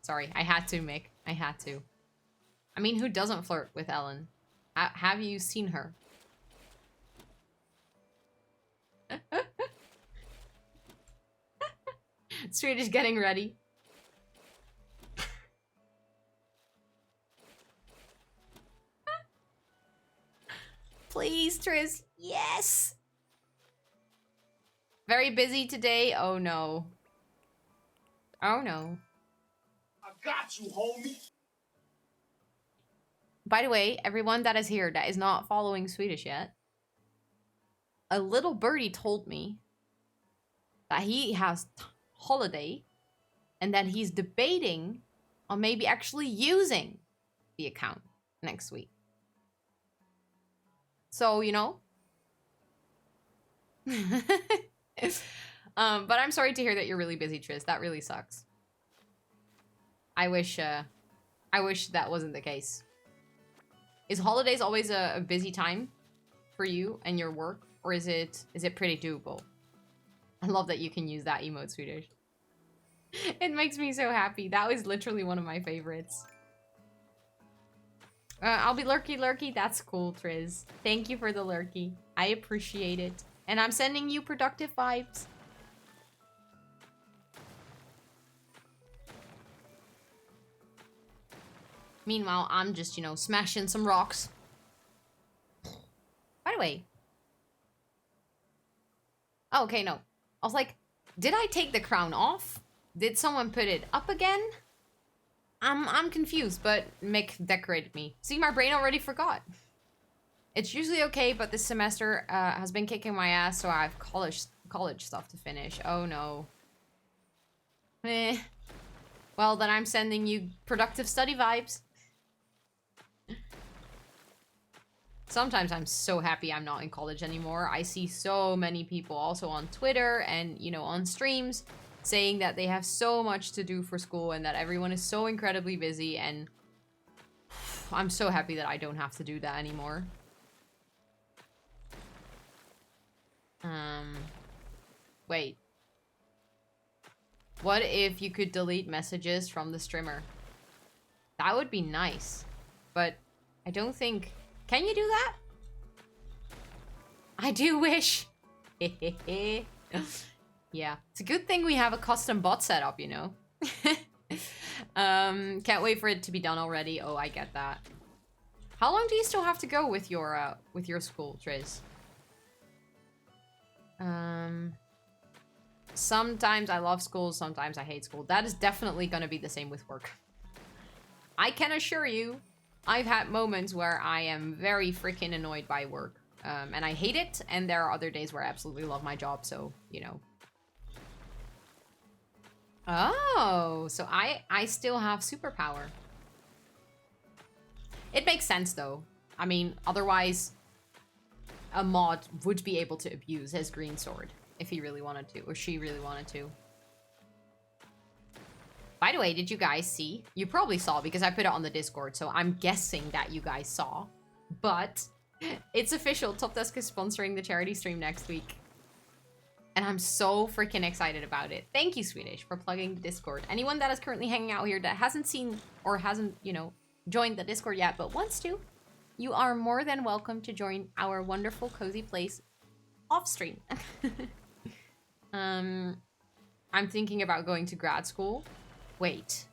Sorry, I had to, Mick. I had to. I mean, who doesn't flirt with Ellen? Have you seen her? Swedish getting ready. Please, Tris. Yes. Very busy today. Oh no. Oh no. I got you, homie. By the way, everyone that is here that is not following Swedish yet, a little birdie told me that he has holiday and that he's debating on maybe actually using the account next week. So, you know. But I'm sorry to hear that you're really busy, Tris. That really sucks. I wish that wasn't the case. Is holidays always a busy time for you and your work, or is it pretty doable? I love that you can use that emote, Swedish. It makes me so happy. That was literally one of my favorites. I'll be lurky. That's cool, Triz. Thank you for the lurky. I appreciate it. And I'm sending you productive vibes. Meanwhile, I'm just, you know, smashing some rocks. By the way. Oh, okay, no. I was like, did I take the crown off? Did someone put it up again? I'm confused, but Mick decorated me. See, my brain already forgot. It's usually okay, but this semester has been kicking my ass, so I have college stuff to finish. Oh no. Eh. Well, then I'm sending you productive study vibes. Sometimes I'm so happy I'm not in college anymore. I see so many people also on Twitter and, you know, on streams saying that they have so much to do for school and that everyone is so incredibly busy, and I'm so happy that I don't have to do that anymore. Wait. What if you could delete messages from the streamer? That would be nice. But I don't think... Can you do that? I do wish. Yeah. It's a good thing we have a custom bot set up, you know? Can't wait for it to be done already. Oh, I get that. How long do you still have to go with your school, Triz? Sometimes I love school, sometimes I hate school. That is definitely gonna be the same with work. I can assure you, I've had moments where I am very freaking annoyed by work. And I hate it, and there are other days where I absolutely love my job, so, you know. Oh, so I still have superpower. It makes sense, though. I mean, otherwise, a mod would be able to abuse his green sword if he really wanted to, or she really wanted to. By the way, did you guys see? You probably saw because I put it on the Discord, so I'm guessing that you guys saw. But it's official. Top Desk is sponsoring the charity stream next week. And I'm so freaking excited about it. Thank you, Swedish, for plugging the Discord. Anyone that is currently hanging out here that hasn't seen or hasn't, you know, joined the Discord yet but wants to, you are more than welcome to join our wonderful cozy place off stream. I'm thinking about going to grad school. Wait.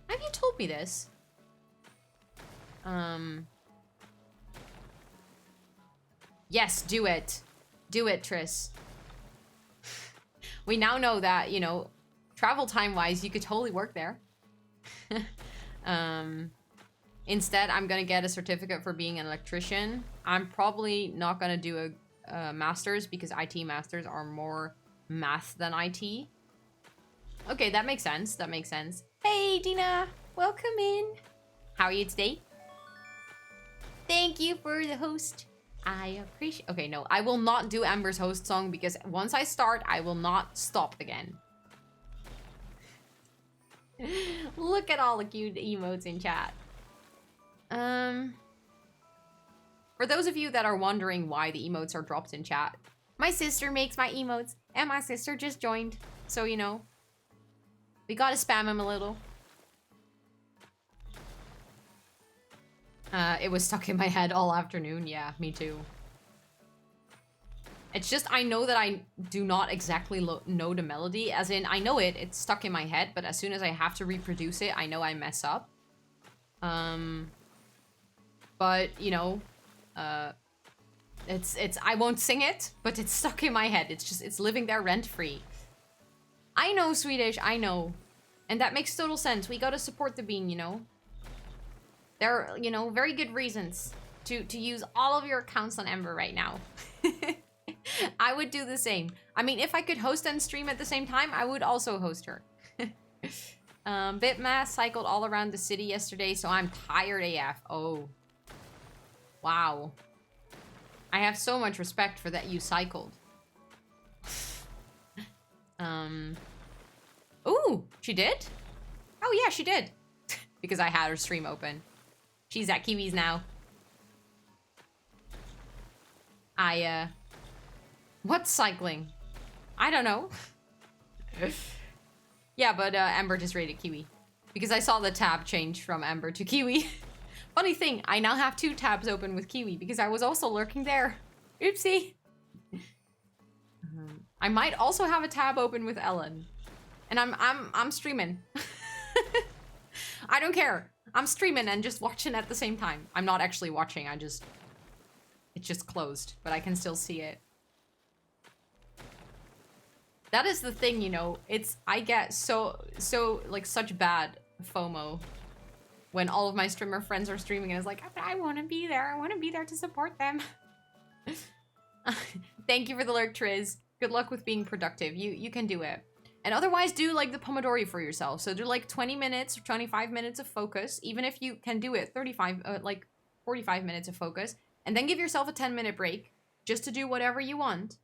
Have you told me this? Yes, do it. Do it, Tris. We now know that, you know, travel time-wise, you could totally work there. Instead, I'm gonna get a certificate for being an electrician. I'm probably not gonna do a master's because IT masters are more math than IT. Okay, that makes sense. That makes sense. Hey, Dina. Welcome in. How are you today? Thank you for the host. I appreciate... Okay, no. I will not do Amber's host song because once I start, I will not stop again. Look at all the cute emotes in chat. For those of you that are wondering why the emotes are dropped in chat, my sister makes my emotes, and my sister just joined. So, you know, we gotta spam him a little. It was stuck in my head all afternoon. Yeah, me too. It's just, I know that I do not exactly know the melody. As in, I know it, it's stuck in my head, but as soon as I have to reproduce it, I know I mess up. But, you know, I won't sing it, but it's stuck in my head. It's living there rent-free. I know, Swedish, I know. And that makes total sense. We gotta support the bean, you know? There are, you know, very good reasons to use all of your accounts on Ember right now. I would do the same. I mean, if I could host and stream at the same time, I would also host her. Bitmass cycled all around the city yesterday, so I'm tired AF. Oh. Wow. I have so much respect for that you cycled. Ooh, she did? Oh yeah, she did. Because I had her stream open. She's at Kiwi's now. What's cycling? I don't know. Yeah, but Ember just raided Kiwi. Because I saw the tab change from Ember to Kiwi. Funny thing, I now have 2 tabs open with Kiwi because I was also lurking there. Oopsie. I might also have a tab open with Ellen. And I'm streaming. I don't care. I'm streaming and just watching at the same time. I'm not actually watching, it's just closed, but I can still see it. That is the thing, you know, I get so like such bad FOMO when all of my streamer friends are streaming and it's like, I want to be there. I want to be there to support them. Thank you for the lurk, Triz. Good luck with being productive. You can do it. And otherwise do like the Pomodori for yourself. So do like 20 minutes or 25 minutes of focus, even if you can do it 45 minutes of focus, and then give yourself a 10-minute break just to do whatever you want.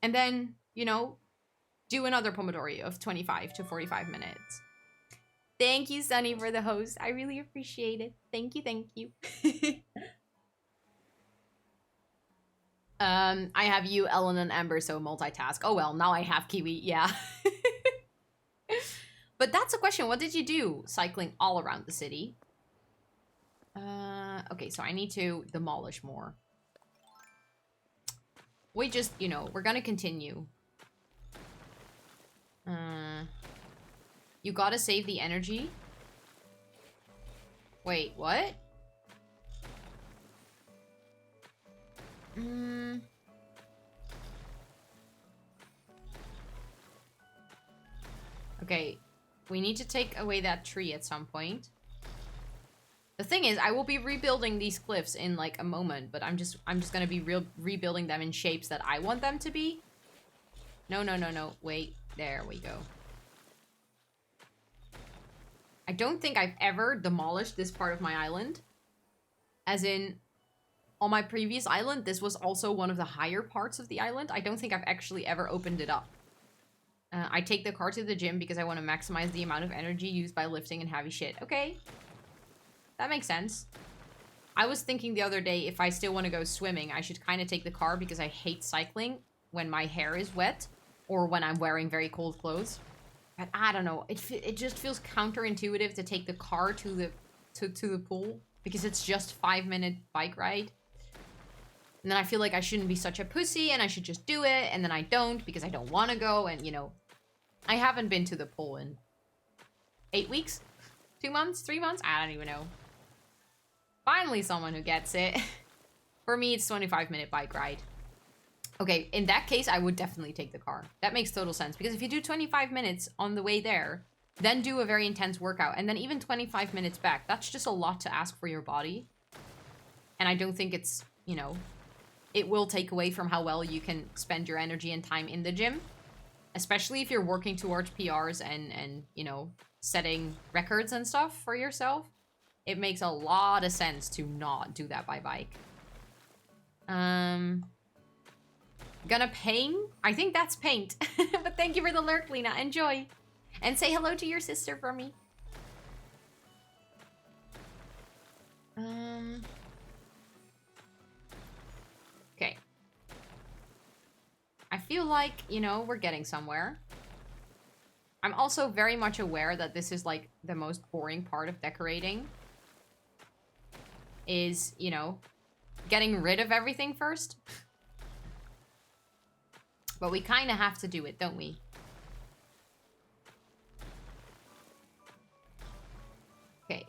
And then, you know, do another Pomodori of 25 to 45 minutes. Thank you, Sunny, for the host. I really appreciate it. Thank you, thank you. I have you, Ellen, and Ember, so multitask. Oh well, now I have Kiwi, yeah. But that's a question. What did you do cycling all around the city? Okay, so I need to demolish more. We just, you know, we're gonna continue. You gotta save the energy. Wait, what? Okay, we need to take away that tree at some point. The thing is, I will be rebuilding these cliffs in like a moment, but I'm just gonna be rebuilding them in shapes that I want them to be. No. Wait, there we go. I don't think I've ever demolished this part of my island. As in, on my previous island, this was also one of the higher parts of the island. I don't think I've actually ever opened it up. I take the car to the gym because I want to maximize the amount of energy used by lifting and heavy shit. Okay. That makes sense. I was thinking the other day, if I still want to go swimming, I should kind of take the car because I hate cycling when my hair is wet or when I'm wearing very cold clothes. But I don't know. It just feels counterintuitive to take the car to the pool because it's just 5-minute bike ride. And then I feel like I shouldn't be such a pussy and I should just do it. And then I don't because I don't want to go. And, you know, I haven't been to the pool in 8 weeks, 2 months, 3 months. I don't even know. Finally, someone who gets it. For me, it's 25-minute bike ride. Okay, in that case, I would definitely take the car. That makes total sense. Because if you do 25 minutes on the way there, then do a very intense workout, and then even 25 minutes back, that's just a lot to ask for your body. And I don't think it's, you know, it will take away from how well you can spend your energy and time in the gym. Especially if you're working towards PRs and you know, setting records and stuff for yourself. It makes a lot of sense to not do that by bike. Gonna paint? I think that's paint. But thank you for the lurk, Lena. Enjoy. And say hello to your sister for me. Okay. I feel like, you know, we're getting somewhere. I'm also very much aware that this is like the most boring part of decorating. Is, you know, getting rid of everything first. But we kind of have to do it, don't we? Okay.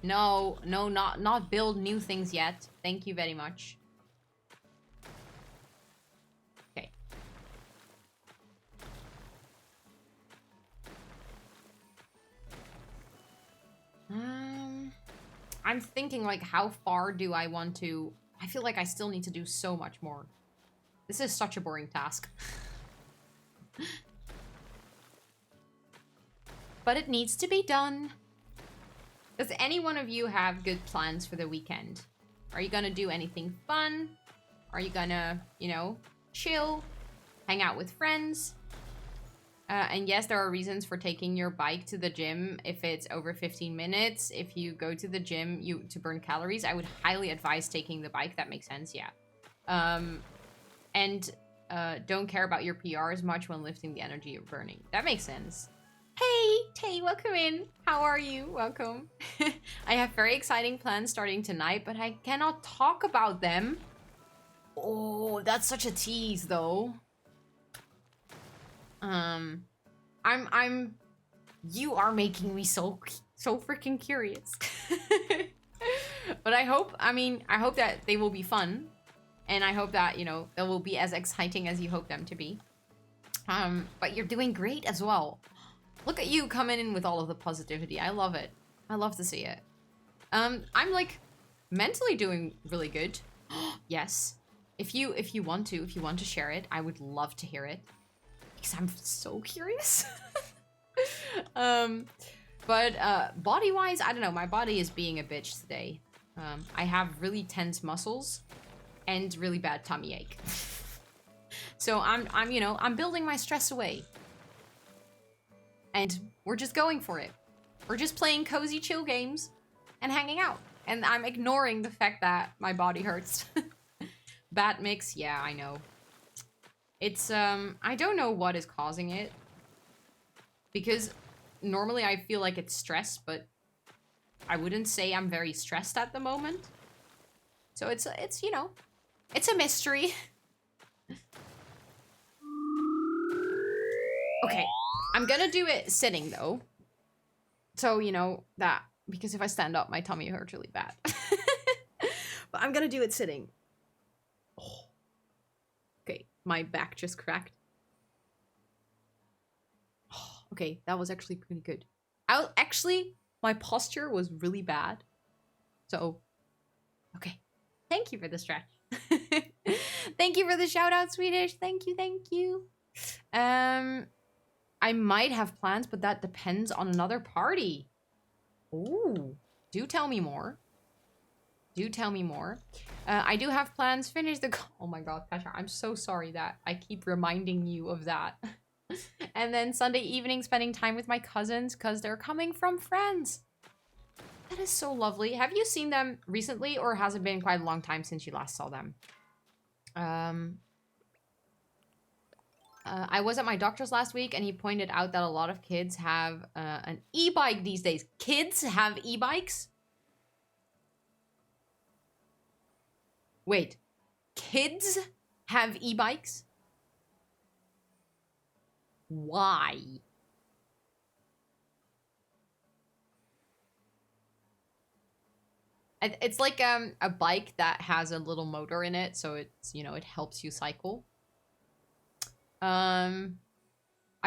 No, not build new things yet. Thank you very much. I'm thinking, like, how far do I want to... I feel like I still need to do so much more. This is such a boring task. But it needs to be done. Does any one of you have good plans for the weekend? Are you gonna do anything fun? Are you gonna, you know, chill? Hang out with friends? And yes, there are reasons for taking your bike to the gym if it's over 15 minutes. If you go to the gym to burn calories, I would highly advise taking the bike. That makes sense, yeah. And don't care about your PR as much when lifting the energy you're burning. That makes sense. Hey, Tay, welcome in. How are you? Welcome. I have very exciting plans starting tonight, but I cannot talk about them. Oh, that's such a tease, though. You are making me so freaking curious. But I hope that they will be fun. And I hope that, you know, they will be as exciting as you hope them to be. But you're doing great as well. Look at you coming in with all of the positivity. I love it. I love to see it. I'm like mentally doing really good. Yes. If you want to share it, I would love to hear it. Because I'm so curious. But body-wise, I don't know. My body is being a bitch today. I have really tense muscles and really bad tummy ache. So I'm building my stress away. And we're just going for it. We're just playing cozy chill games and hanging out. And I'm ignoring the fact that my body hurts. Bad mix, yeah, I know. It's, I don't know what is causing it. Because normally I feel like it's stress, but I wouldn't say I'm very stressed at the moment. So it's you know, it's a mystery. Okay, I'm gonna do it sitting though. So, you know, that, because if I stand up, my tummy hurts really bad. But I'm gonna do it sitting. Oh. Okay, my back just cracked. Oh, okay, that was actually pretty good. My posture was really bad. So, okay. Thank you for the stretch. Thank you for the shout out, Swedish. Thank you. I might have plans, but that depends on another party. Ooh, do tell me more. I do have plans. Finish the... Oh my god, Petra, I'm so sorry that I keep reminding you of that. And then Sunday evening, spending time with my cousins because they're coming from France. That is so lovely. Have you seen them recently, or has it been quite a long time since you last saw them? I was at my doctor's last week, and he pointed out that a lot of kids have an e-bike these days. Kids have e-bikes? Wait. Kids have e-bikes? Why? It's like a bike that has a little motor in it, so it's, you know, it helps you cycle. I've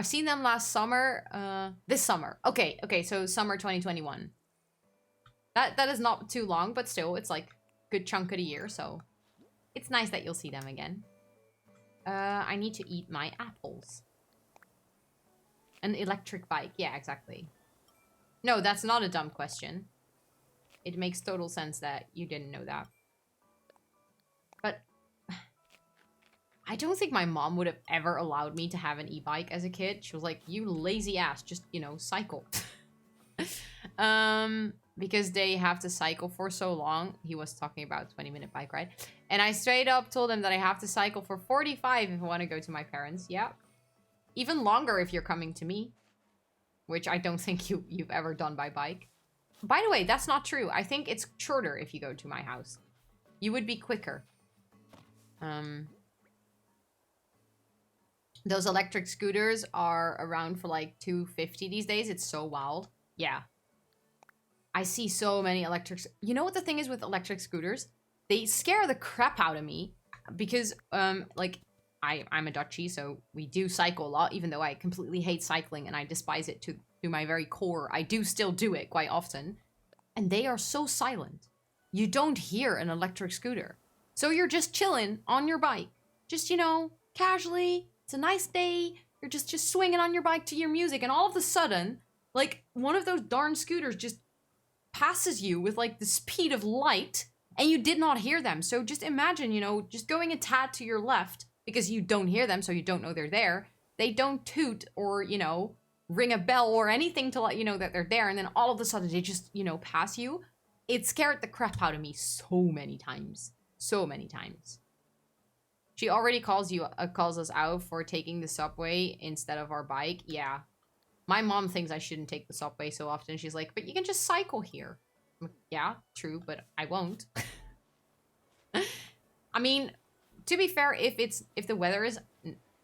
seen them last summer, this summer. Okay, so summer 2021. That is not too long, but still, it's like a good chunk of the year, so it's nice that you'll see them again. I need to eat my apples. An electric bike, yeah, exactly. No, that's not a dumb question. It makes total sense that you didn't know that. But I don't think my mom would have ever allowed me to have an e-bike as a kid. She was like, you lazy ass, just, you know, cycle. Because they have to cycle for so long. He was talking about 20-minute bike ride. And I straight up told him that I have to cycle for 45 if I want to go to my parents. Yeah. Even longer if you're coming to me. Which I don't think you've ever done by bike. By the way, that's not true. I think it's shorter if you go to my house. You would be quicker. Those electric scooters are around for like $250 these days. It's so wild. Yeah. I see so many electric... You know what the thing is with electric scooters? They scare the crap out of me. Because, like, I'm a Dutchie, so we do cycle a lot. Even though I completely hate cycling and I despise it to my very core. I do still do it quite often. And they are so silent. You don't hear an electric scooter. So you're just chilling on your bike. Just, you know, casually. It's a nice day. You're just swinging on your bike to your music. And all of a sudden, like, one of those darn scooters just passes you with, like, the speed of light. And you did not hear them. So just imagine, you know, just going a tad to your left. Because you don't hear them, so you don't know they're there. They don't toot or, you know, ring a bell or anything to let you know that they're there. And then all of a sudden, they just, you know, pass you. It scared the crap out of me so many times. So many times. She already calls us out for taking the subway instead of our bike. Yeah. My mom thinks I shouldn't take the subway so often. She's like, but you can just cycle here. I'm like, yeah, true, but I won't. I mean, to be fair, if the weather is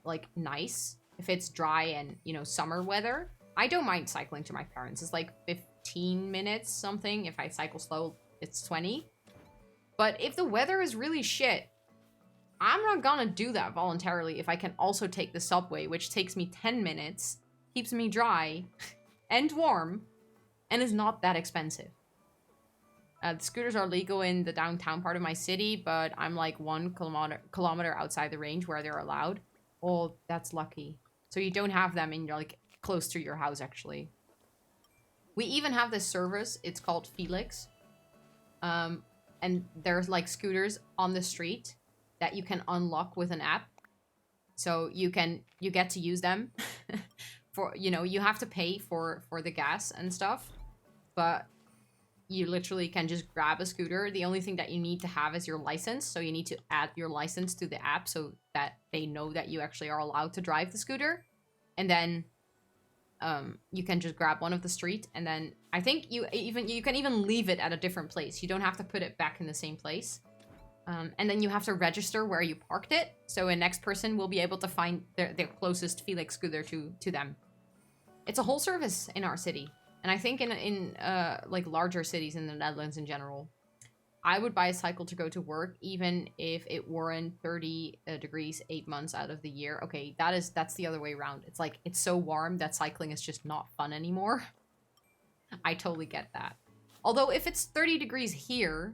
like nice, if it's dry and, you know, summer weather, I don't mind cycling to my parents. It's like 15 minutes something. If I cycle slow, it's 20. But if the weather is really shit, I'm not gonna do that voluntarily if I can also take the subway, which takes me 10 minutes, keeps me dry and warm, and is not that expensive. The scooters are legal in the downtown part of my city, but I'm like 1 kilometer outside the range where they're allowed. Oh, that's lucky. So you don't have them in your, like, close to your house, actually. We even have this service. It's called Felix. And there's, like, scooters on the street that you can unlock with an app. So you get to use them. For, you know, you have to pay for the gas and stuff. But you literally can just grab a scooter. The only thing that you need to have is your license. So you need to add your license to the app so that they know that you actually are allowed to drive the scooter. And then you can just grab one of the street. And then I think you can even leave it at a different place. You don't have to put it back in the same place. And then you have to register where you parked it. So a next person will be able to find their closest Felix scooter to them. It's a whole service in our city. And I think in like larger cities in the Netherlands in general, I would buy a cycle to go to work, even if it weren't 30 degrees 8 months out of the year. Okay, that's the other way around. It's like, it's so warm that cycling is just not fun anymore. I totally get that. Although if it's 30 degrees here,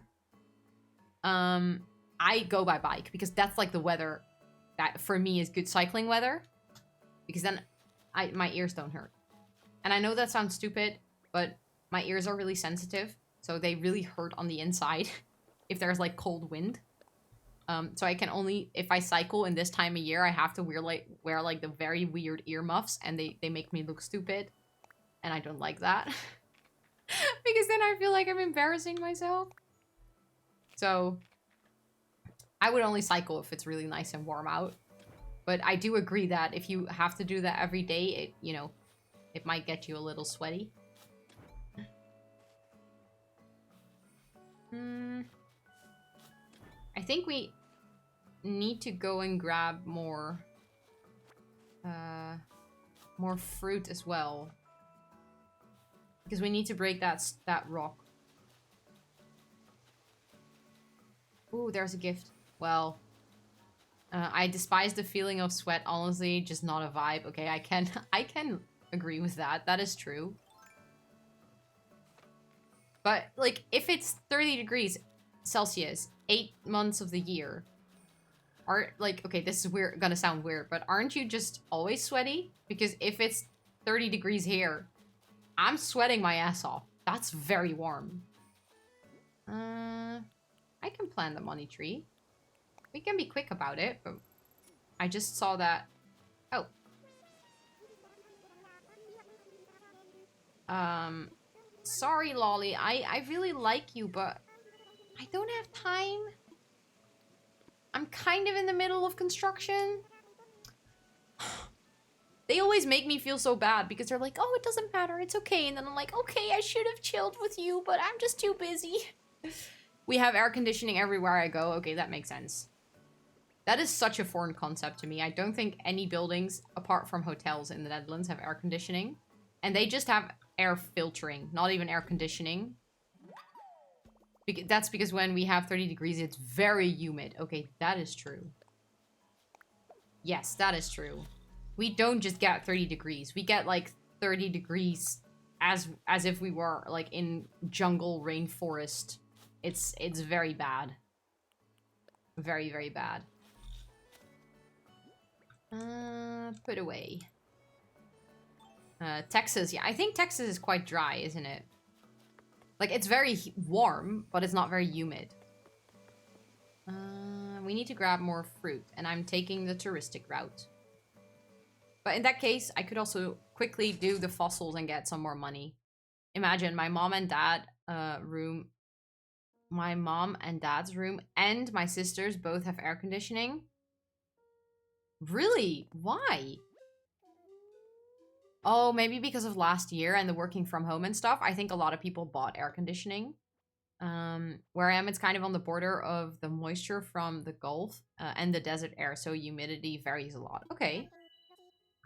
I go by bike because that's like the weather that for me is good cycling weather. Because then my ears don't hurt. And I know that sounds stupid, but my ears are really sensitive. So they really hurt on the inside if there's like cold wind. So I can only, if I cycle in this time of year, I have to wear like the very weird earmuffs and they make me look stupid. And I don't like that. Because then I feel like I'm embarrassing myself. So I would only cycle if it's really nice and warm out. But I do agree that if you have to do that every day, it might get you a little sweaty. I think we need to go and grab more fruit as well. Because we need to break that rock. Ooh, there's a gift. Well, I despise the feeling of sweat, honestly, just not a vibe. Okay, I can agree with that. That is true. But, like, if it's 30 degrees Celsius, 8 months of the year, okay, this is weird, gonna sound weird, but aren't you just always sweaty? Because if it's 30 degrees here, I'm sweating my ass off. That's very warm. I can plant the money tree. We can be quick about it, but I just saw that. Oh. Sorry, Lolly. I really like you, but I don't have time. I'm kind of in the middle of construction. They always make me feel so bad because they're like, oh, it doesn't matter. It's okay. And then I'm like, okay, I should have chilled with you, but I'm just too busy. We have air conditioning everywhere I go. Okay, that makes sense. That is such a foreign concept to me. I don't think any buildings, apart from hotels in the Netherlands, have air conditioning. And they just have air filtering, not even air conditioning. That's because when we have 30 degrees, it's very humid. Okay, that is true. Yes, that is true. We don't just get 30 degrees. We get like 30 degrees as if we were like in jungle rainforest. It's very bad. Very, very bad. Put away. Texas, yeah, I think Texas is quite dry, isn't it? Like, it's very warm, but it's not very humid. We need to grab more fruit, and I'm taking the touristic route. But in that case, I could also quickly do the fossils and get some more money. Imagine my mom and dad room. My mom and dad's room and my sister's both have air conditioning. Really? Why? Oh, maybe because of last year and the working from home and stuff. I think a lot of people bought air conditioning. Where I am, it's kind of on the border of the moisture from the Gulf and the desert air, so humidity varies a lot. Okay.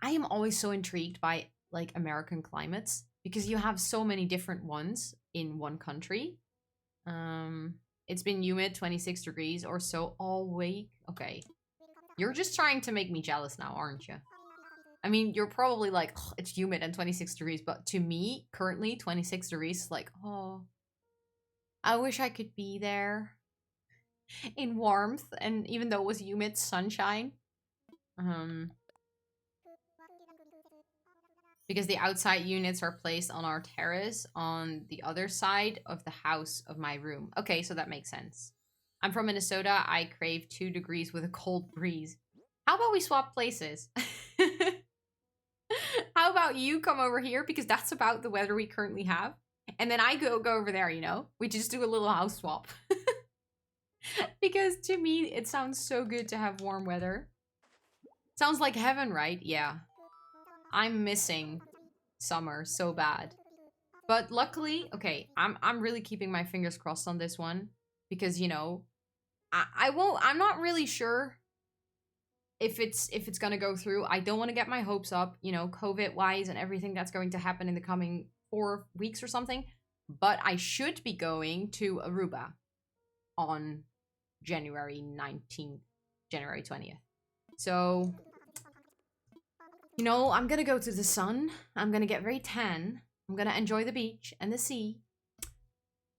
I am always so intrigued by, like, American climates because you have so many different ones in one country. It's been humid, 26 degrees or so all week. Okay. You're just trying to make me jealous now, aren't you? I mean, you're probably like, oh, it's humid and 26 degrees, but to me, currently, 26 degrees is like, oh, I wish I could be there in warmth, and even though it was humid, sunshine. Because the outside units are placed on our terrace on the other side of the house of my room. Okay, so that makes sense. I'm from Minnesota. I crave 2 degrees with a cold breeze. How about we swap places? How about you come over here? Because that's about the weather we currently have. And then I go over there, you know? We just do a little house swap. Because to me, it sounds so good to have warm weather. Sounds like heaven, right? Yeah. I'm missing summer so bad. But luckily, okay, I'm really keeping my fingers crossed on this one. Because, you know, I'm not really sure if it's gonna go through. I don't want to get my hopes up, you know, COVID-wise and everything that's going to happen in the coming 4 weeks or something. But I should be going to Aruba on January 19th, January 20th. So, you know, I'm gonna go to the sun. I'm gonna get very tan. I'm gonna enjoy the beach and the sea.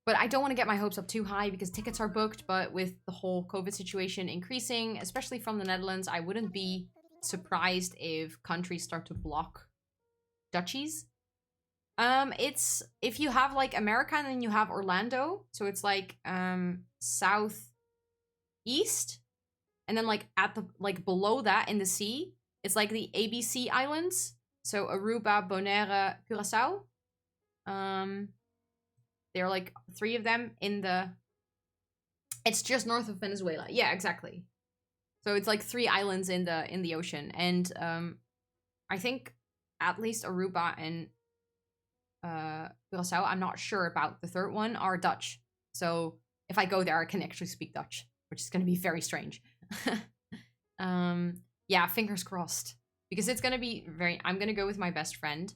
But I don't want to get my hopes up too high because tickets are booked. But with the whole COVID situation increasing, especially from the Netherlands, I wouldn't be surprised if countries start to block duchies. It's if you have like America and then you have Orlando, so it's like southeast, and then like at the like below that in the sea, it's like the ABC Islands. So Aruba, Bonaire, Curaçao. There are like 3 of them in the... It's just north of Venezuela. Yeah, exactly. So it's like 3 islands in the ocean. And I think at least Aruba and Curaçao, I'm not sure about the 3rd one, are Dutch. So if I go there, I can actually speak Dutch, which is going to be very strange. Yeah, fingers crossed. Because it's going to be very... I'm going to go with my best friend.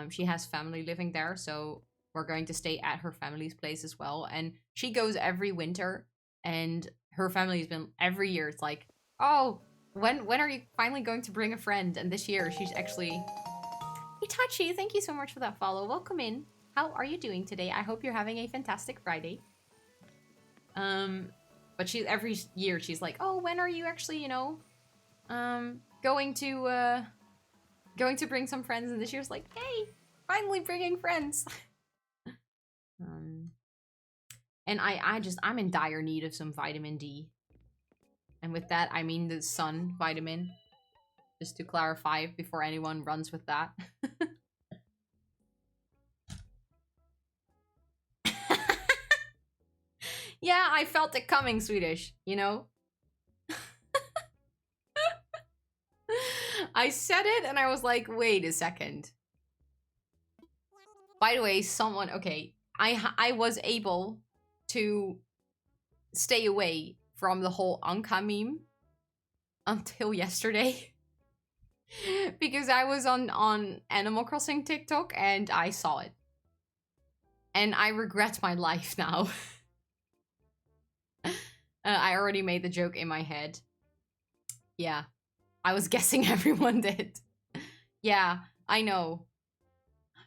She has family living there, so... We're going to stay at her family's place as well. And she goes every winter. And her family's been every year. It's like, oh, when are you finally going to bring a friend? And this year she's actually... Itachi, thank you so much for that follow. Welcome in. How are you doing today? I hope you're having a fantastic Friday. But she every year she's like, oh, when are you actually, you know, going to bring some friends? And this year's like, hey, finally bringing friends. And I'm in dire need of some vitamin D. And with that, I mean the sun vitamin. Just to clarify before anyone runs with that. Yeah, I felt it coming, Swedish, you know? I said it and I was like, wait a second. By the way, someone, okay, I was able to stay away from the whole Anka meme until yesterday. Because I was on Animal Crossing TikTok and I saw it. And I regret my life now. I already made the joke in my head. Yeah. I was guessing everyone did. Yeah, I know.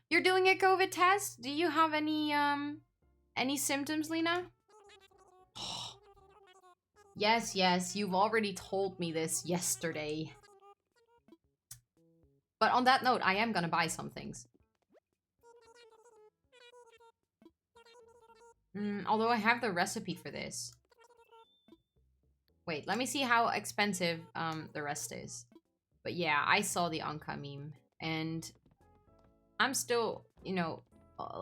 You're doing a COVID test? Do you have any symptoms, Lena? Yes, yes, you've already told me this yesterday. But on that note, I am gonna buy some things. Although I have the recipe for this. Wait, let me see how expensive the rest is. But yeah, I saw the Anka meme, and I'm still, you know,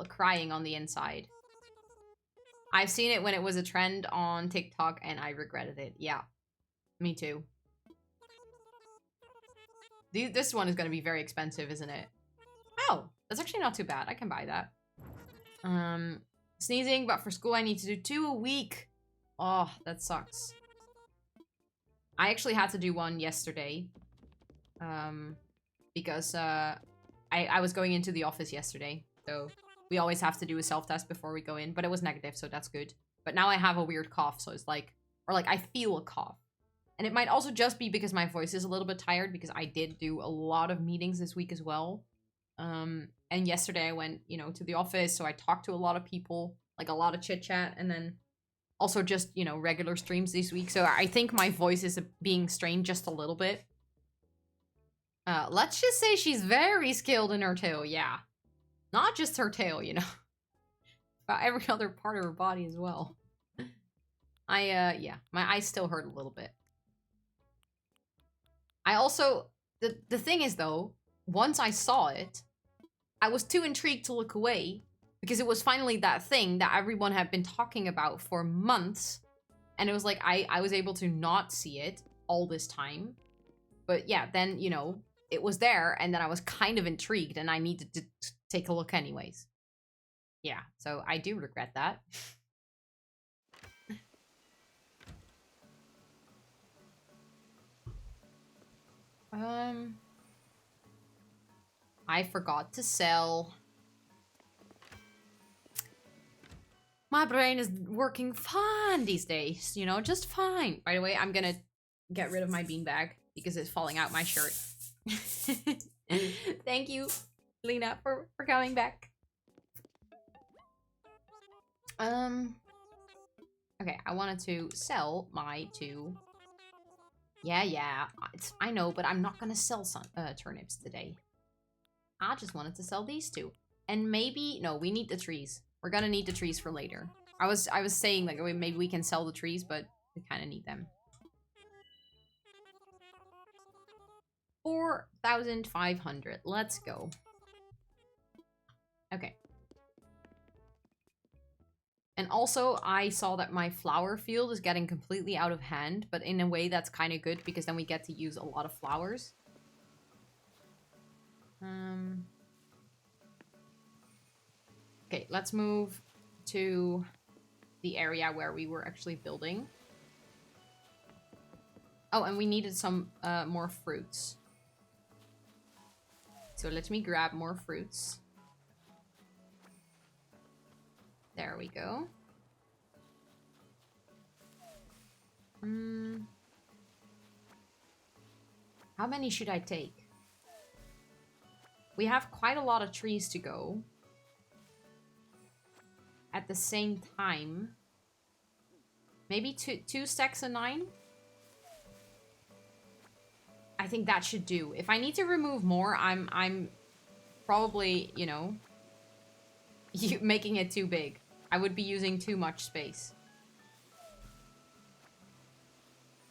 crying on the inside. I've seen it when it was a trend on TikTok, and I regretted it. Yeah, me too. This one is going to be very expensive, isn't it? Oh, that's actually not too bad. I can buy that. Sneezing, but for school I need to do 2 a week. Oh, that sucks. I actually had to do one yesterday. Because I was going into the office yesterday. So we always have to do a self-test before we go in. But it was negative, so that's good. But now I have a weird cough, so it's like... Or like, I feel a cough. And it might also just be because my voice is a little bit tired, because I did do a lot of meetings this week as well. And yesterday I went, you know, to the office, so I talked to a lot of people, like a lot of chit-chat, and then also just, you know, regular streams this week. So I think my voice is being strained just a little bit. Let's just say she's very skilled in her tail, yeah. Not just her tail, you know. But every other part of her body as well. Yeah, my eyes still hurt a little bit. I also, the thing is though, once I saw it, I was too intrigued to look away, because it was finally that thing that everyone had been talking about for months, and it was like, I was able to not see it all this time. But yeah, then, you know, it was there, and then I was kind of intrigued, and I needed to take a look anyways. Yeah, so I do regret that. I forgot to sell. My brain is working fine these days, you know, just fine. By the way, I'm gonna get rid of my beanbag because it's falling out my shirt. Thank you, Lena, for coming back. Okay, I wanted to sell my 2. Yeah, I know, but I'm not gonna sell some turnips today. I just wanted to sell these 2. And maybe, no, we need the trees. We're gonna need the trees for later. I was saying, like, maybe we can sell the trees, but we kind of need them. 4,500. Let's go. Okay. And also, I saw that my flower field is getting completely out of hand, but in a way that's kind of good, because then we get to use a lot of flowers. Okay, let's move to the area where we were actually building. Oh, and we needed some more fruits. So let me grab more fruits. There we go. How many should I take? We have quite a lot of trees to go. At the same time. Maybe two stacks of 9? I think that should do. If I need to remove more, I'm probably, you know, making it too big. I would be using too much space.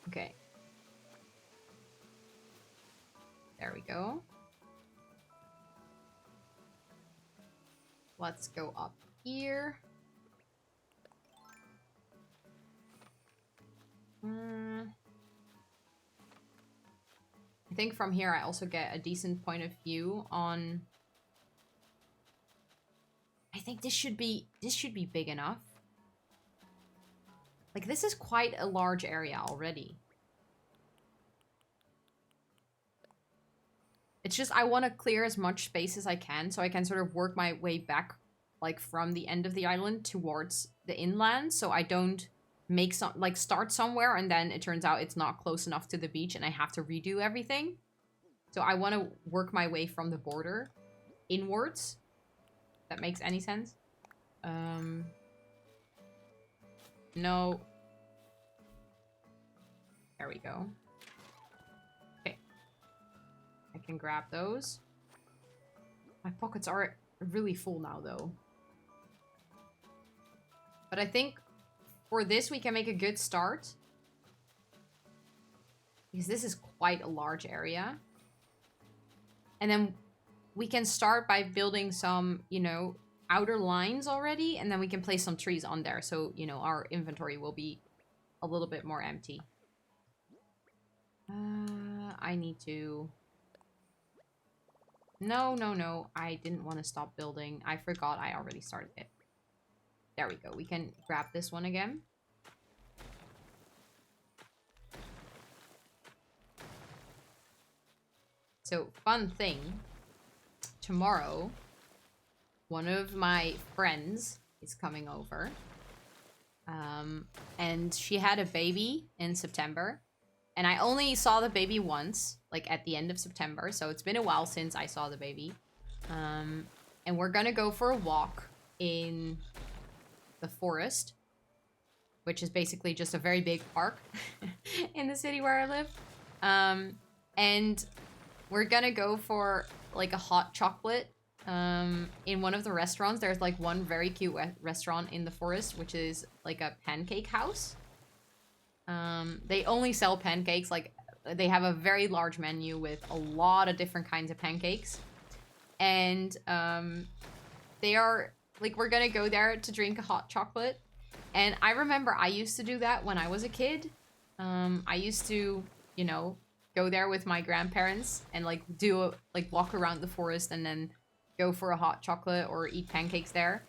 Okay. There we go. Let's go up here. I think from here I also get a decent point of view on... I think this should be big enough. Like, this is quite a large area already. It's just I want to clear as much space as I can, so I can sort of work my way back, like, from the end of the island towards the inland, so I don't make some, like, start somewhere and then it turns out it's not close enough to the beach and I have to redo everything. So I want to work my way from the border inwards. that makes any sense. No. There we go. Okay. I can grab those. My pockets are really full now, though. But I think for this, we can make a good start. Because this is quite a large area. And then we can start by building some, you know, outer lines already. And then we can place some trees on there. So, you know, our inventory will be a little bit more empty. I need to... No. I didn't want to stop building. I forgot I already started it. There we go. We can grab this one again. So, fun thing. Tomorrow, one of my friends is coming over. And she had a baby in September. And I only saw the baby once, like at the end of September. So it's been a while since I saw the baby. And we're gonna go for a walk in the forest. Which is basically just a very big park in the city where I live. And we're gonna go for like a hot chocolate in one of the restaurants. There's like one very cute restaurant in the forest, which is like a pancake house. They only sell pancakes. Like, they have a very large menu with a lot of different kinds of pancakes. And they are like, we're gonna go there to drink a hot chocolate. And I remember I used to do that when I was a kid. I used to, you know, go there with my grandparents and like walk around the forest and then go for a hot chocolate or eat pancakes there.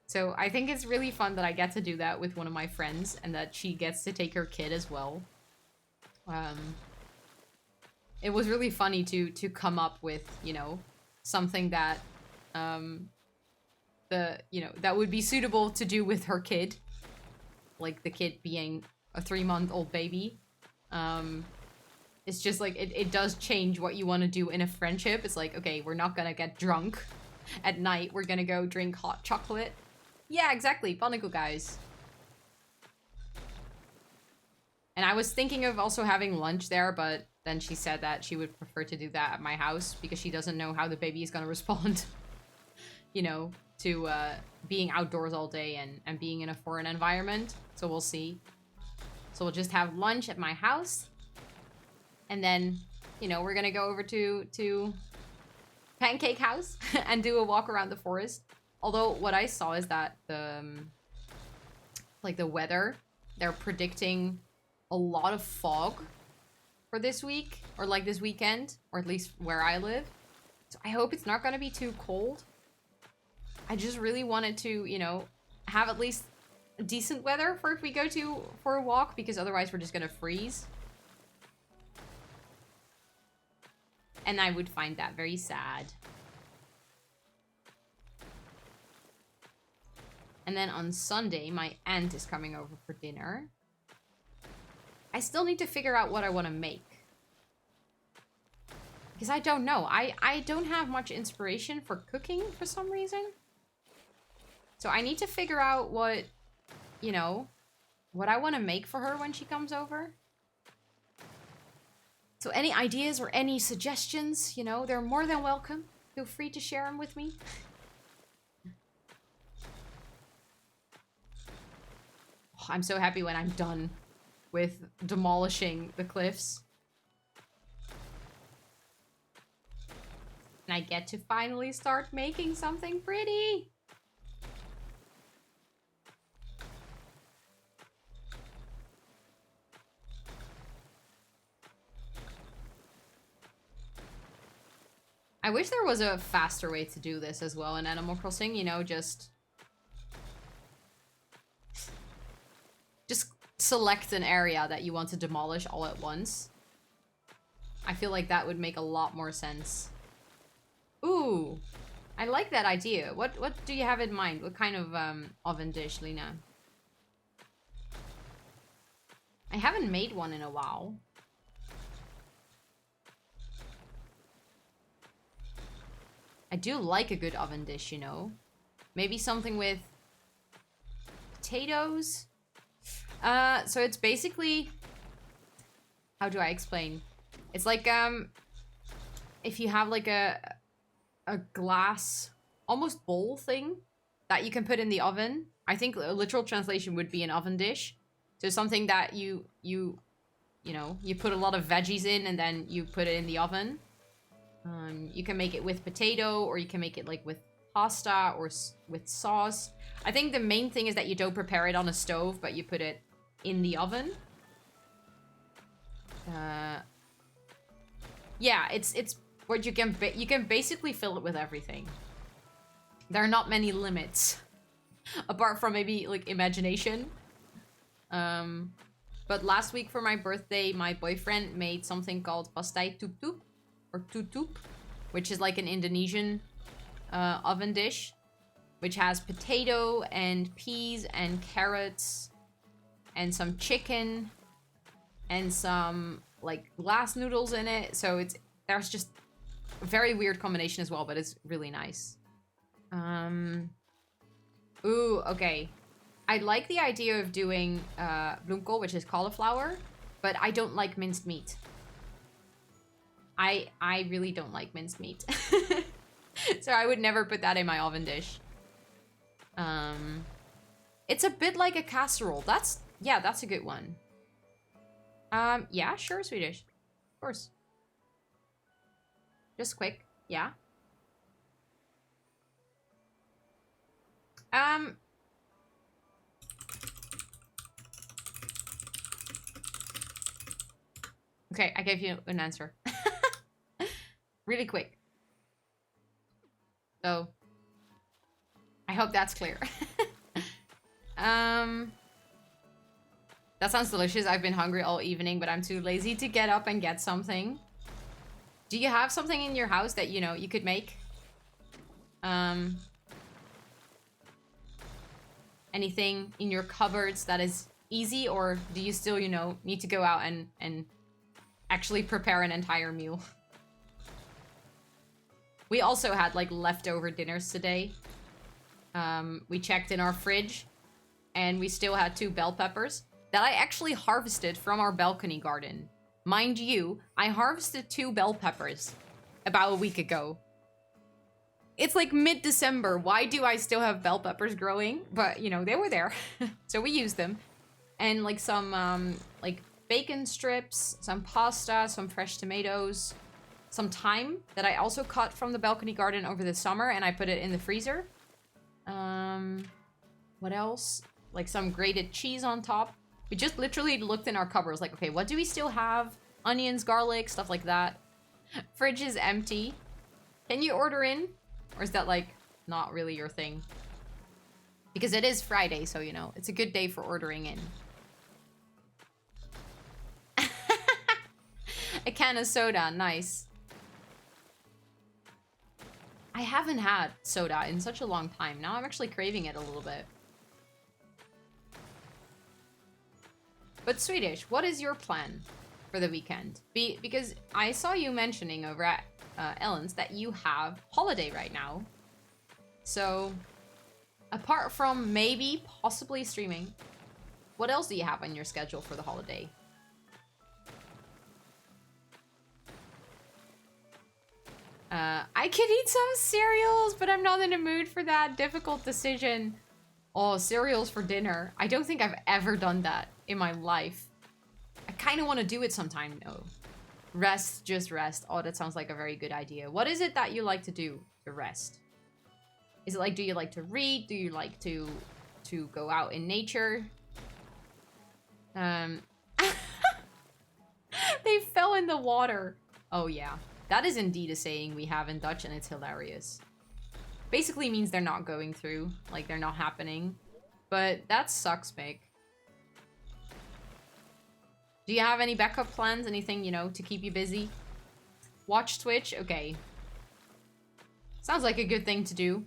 So I think it's really fun that I get to do that with one of my friends and that she gets to take her kid as well. It was really funny to come up with, you know, something that that would be suitable to do with her kid. Like the kid being a 3-month-old baby. It's just like, it does change what you want to do in a friendship. It's like, okay, we're not gonna get drunk at night. We're gonna go drink hot chocolate. Yeah, exactly. Panico, guys. And I was thinking of also having lunch there, but then she said that she would prefer to do that at my house because she doesn't know how the baby is gonna respond, you know, to being outdoors all day and being in a foreign environment. So we'll see. So we'll just have lunch at my house. And then, you know, we're gonna go over to Pancake House and do a walk around the forest. Although what I saw is that the weather, they're predicting a lot of fog for this week or like this weekend, or at least where I live. So I hope it's not going to be too cold. I just really wanted to, you know, have at least decent weather for if we go for a walk, because otherwise we're just going to freeze. And I would find that very sad. And then on Sunday, my aunt is coming over for dinner. I still need to figure out what I want to make. Because I don't know. I don't have much inspiration for cooking for some reason. So I need to figure out what, you know, what I want to make for her when she comes over. So any ideas or any suggestions, you know, they're more than welcome. Feel free to share them with me. I'm so happy when I'm done with demolishing the cliffs. And I get to finally start making something pretty. I wish there was a faster way to do this as well in Animal Crossing, you know, just select an area that you want to demolish all at once. I feel like that would make a lot more sense. Ooh, I like that idea. What do you have in mind? What kind of oven dish, Lena? I haven't made one in a while. I do like a good oven dish, you know. Maybe something with potatoes. So it's basically, how do I explain? It's like if you have like a glass almost bowl thing that you can put in the oven. I think a literal translation would be an oven dish. So something that you know, you put a lot of veggies in and then you put it in the oven. You can make it with potato, or you can make it like with pasta or with sauce. I think the main thing is that you don't prepare it on a stove, but you put it in the oven. Yeah, it's what you can basically fill it with everything. There are not many limits, apart from maybe like imagination. But last week for my birthday, my boyfriend made something called pastai tutup, or tutup, which is like an Indonesian oven dish, which has potato and peas and carrots and some chicken and some like glass noodles in it. So there's just a very weird combination as well, but it's really nice. Ooh, okay. I like the idea of doing bloemkool, which is cauliflower, but I don't like minced meat. I really don't like minced meat. So I would never put that in my oven dish. It's a bit like a casserole. That's a good one. Yeah, sure, Swedish. Of course. Just quick. Yeah. Okay, I gave you an answer. Really quick. So, I hope that's clear. That sounds delicious. I've been hungry all evening, but I'm too lazy to get up and get something. Do you have something in your house that, you know, you could make? Anything in your cupboards that is easy, or do you still, you know, need to go out and actually prepare an entire meal? We also had like leftover dinners today. We checked in our fridge and we still had 2 bell peppers that I actually harvested from our balcony garden. Mind you, I harvested 2 bell peppers about a week ago. It's like mid-December. Why do I still have bell peppers growing? But, you know, they were there. So we used them. And like some like bacon strips, some pasta, some fresh tomatoes, some thyme that I also cut from the balcony garden over the summer, and I put it in the freezer. What else? Like some grated cheese on top. We just literally looked in our cupboards like, okay, what do we still have? Onions, garlic, stuff like that. Fridge is empty. Can you order in? Or is that like not really your thing? Because it is Friday, so you know, it's a good day for ordering in. A can of soda, nice. I haven't had soda in such a long time. Now I'm actually craving it a little bit. But Swedish, what is your plan for the weekend? Because I saw you mentioning over at Ellen's that you have holiday right now. So, apart from maybe, possibly streaming, what else do you have on your schedule for the holiday? I could eat some cereals, but I'm not in the mood for that difficult decision. Oh, cereals for dinner. I don't think I've ever done that in my life. I kind of want to do it sometime, though. Rest, just rest. Oh, that sounds like a very good idea. What is it that you like to do to rest? Is it like, do you like to read? Do you like to go out in nature? They fell in the water. Oh, yeah. That is indeed a saying we have in Dutch, and it's hilarious. Basically means they're not going through. Like, they're not happening. But that sucks, Mick. Do you have any backup plans? Anything, you know, to keep you busy? Watch Twitch? Okay. Sounds like a good thing to do.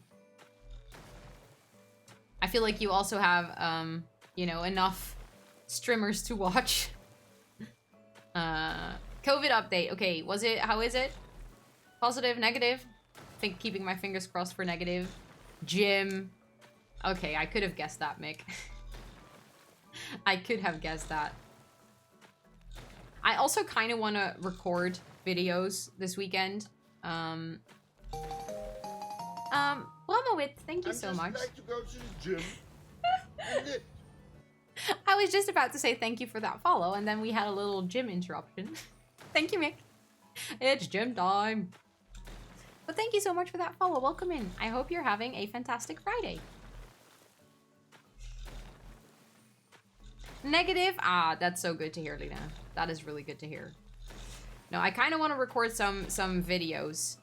I feel like you also have, you know, enough streamers to watch. COVID update. Okay, was it? How is it? Positive, negative? I think keeping my fingers crossed for negative. Gym. Okay, I could have guessed that, Mick. I could have guessed that. I also kind of want to record videos this weekend. Blumowitz, thank you so much. Like to go to the gym. And it. I was just about to say thank you for that follow, and then we had a little gym interruption. Thank you, Mick. It's gym time. But thank you so much for that follow. Welcome in. I hope you're having a fantastic Friday. Negative? Ah, that's so good to hear, Lena. That is really good to hear. No, I kind of want to record some videos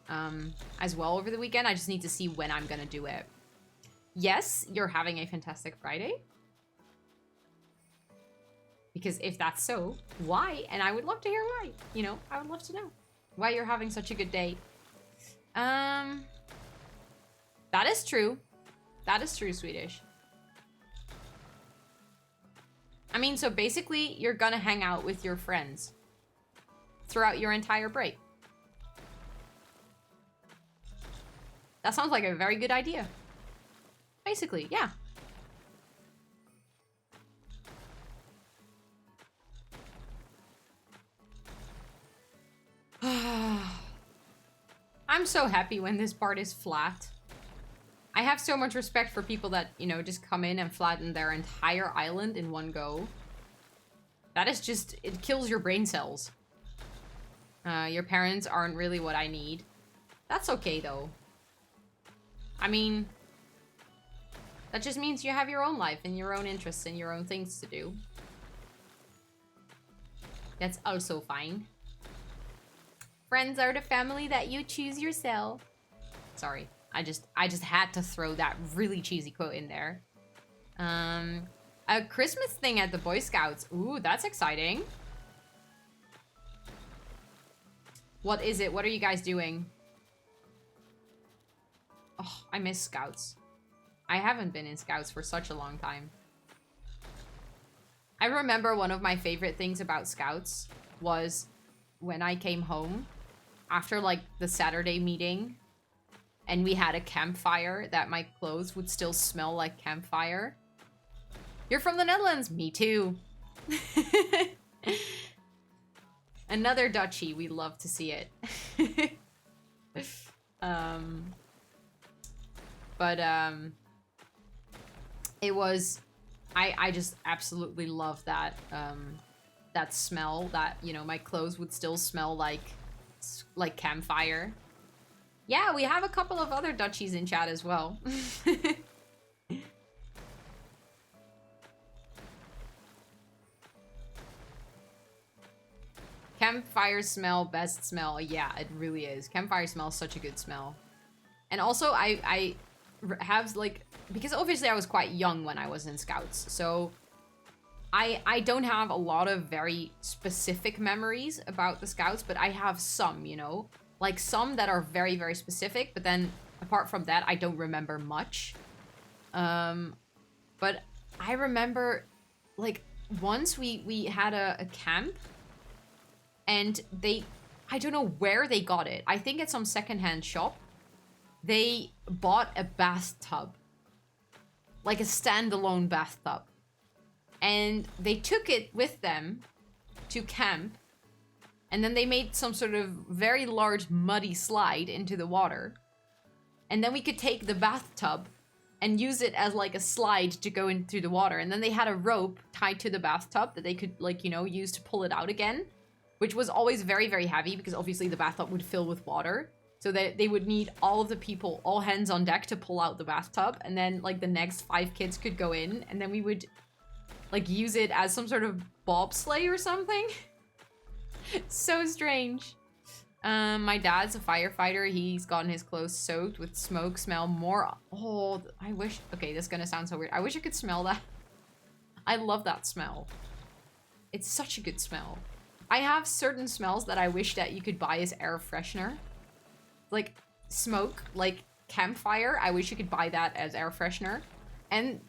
as well over the weekend. I just need to see when I'm going to do it. Yes, you're having a fantastic Friday. Because if that's so, why? And I would love to hear why. You know, I would love to know why you're having such a good day. That is true. That is true, Swedish. I mean, so basically, you're gonna hang out with your friends throughout your entire break. That sounds like a very good idea. Basically, yeah. I'm so happy when this part is flat. I have so much respect for people that, you know, just come in and flatten their entire island in one go. That is just, it kills your brain cells. Your parents aren't really what I need. That's okay, though. I mean, that just means you have your own life and your own interests and your own things to do. That's also fine. Friends are the family that you choose yourself. Sorry, I just had to throw that really cheesy quote in there. A Christmas thing at the Boy Scouts. Ooh, that's exciting. What is it? What are you guys doing? Oh, I miss Scouts. I haven't been in Scouts for such a long time. I remember one of my favorite things about Scouts was when I came home after like the Saturday meeting and we had a campfire that my clothes would still smell like campfire. You're from the Netherlands? Me too. Another Dutchie. We love to see it. It was, I just absolutely love that, that smell that, you know, my clothes would still smell like campfire. Yeah, we have a couple of other Dutchies in chat as well. Campfire smell, best smell. Yeah, it really is. Campfire smell is such a good smell. And also, I have, like, because obviously I was quite young when I was in Scouts, so I don't have a lot of very specific memories about the Scouts, but I have some, you know? Like, some that are very, very specific, but then, apart from that, I don't remember much. But I remember, like, once we had a camp, and I don't know where they got it. I think it's some secondhand shop. They bought a bathtub. Like a standalone bathtub. And they took it with them to camp. And then they made some sort of very large muddy slide into the water. And then we could take the bathtub and use it as like a slide to go into the water. And then they had a rope tied to the bathtub that they could, like, you know, use to pull it out again. Which was always very, very heavy because obviously the bathtub would fill with water. So that they would need all of the people, all hands on deck to pull out the bathtub. And then like the next 5 kids could go in. And then we would like use it as some sort of bobsleigh or something. So strange. My dad's a firefighter. He's gotten his clothes soaked with smoke smell more. Oh, I wish. Okay, this is going to sound so weird. I wish I could smell that. I love that smell. It's such a good smell. I have certain smells that I wish that you could buy as air freshener. Like smoke, like campfire. I wish you could buy that as air freshener. And,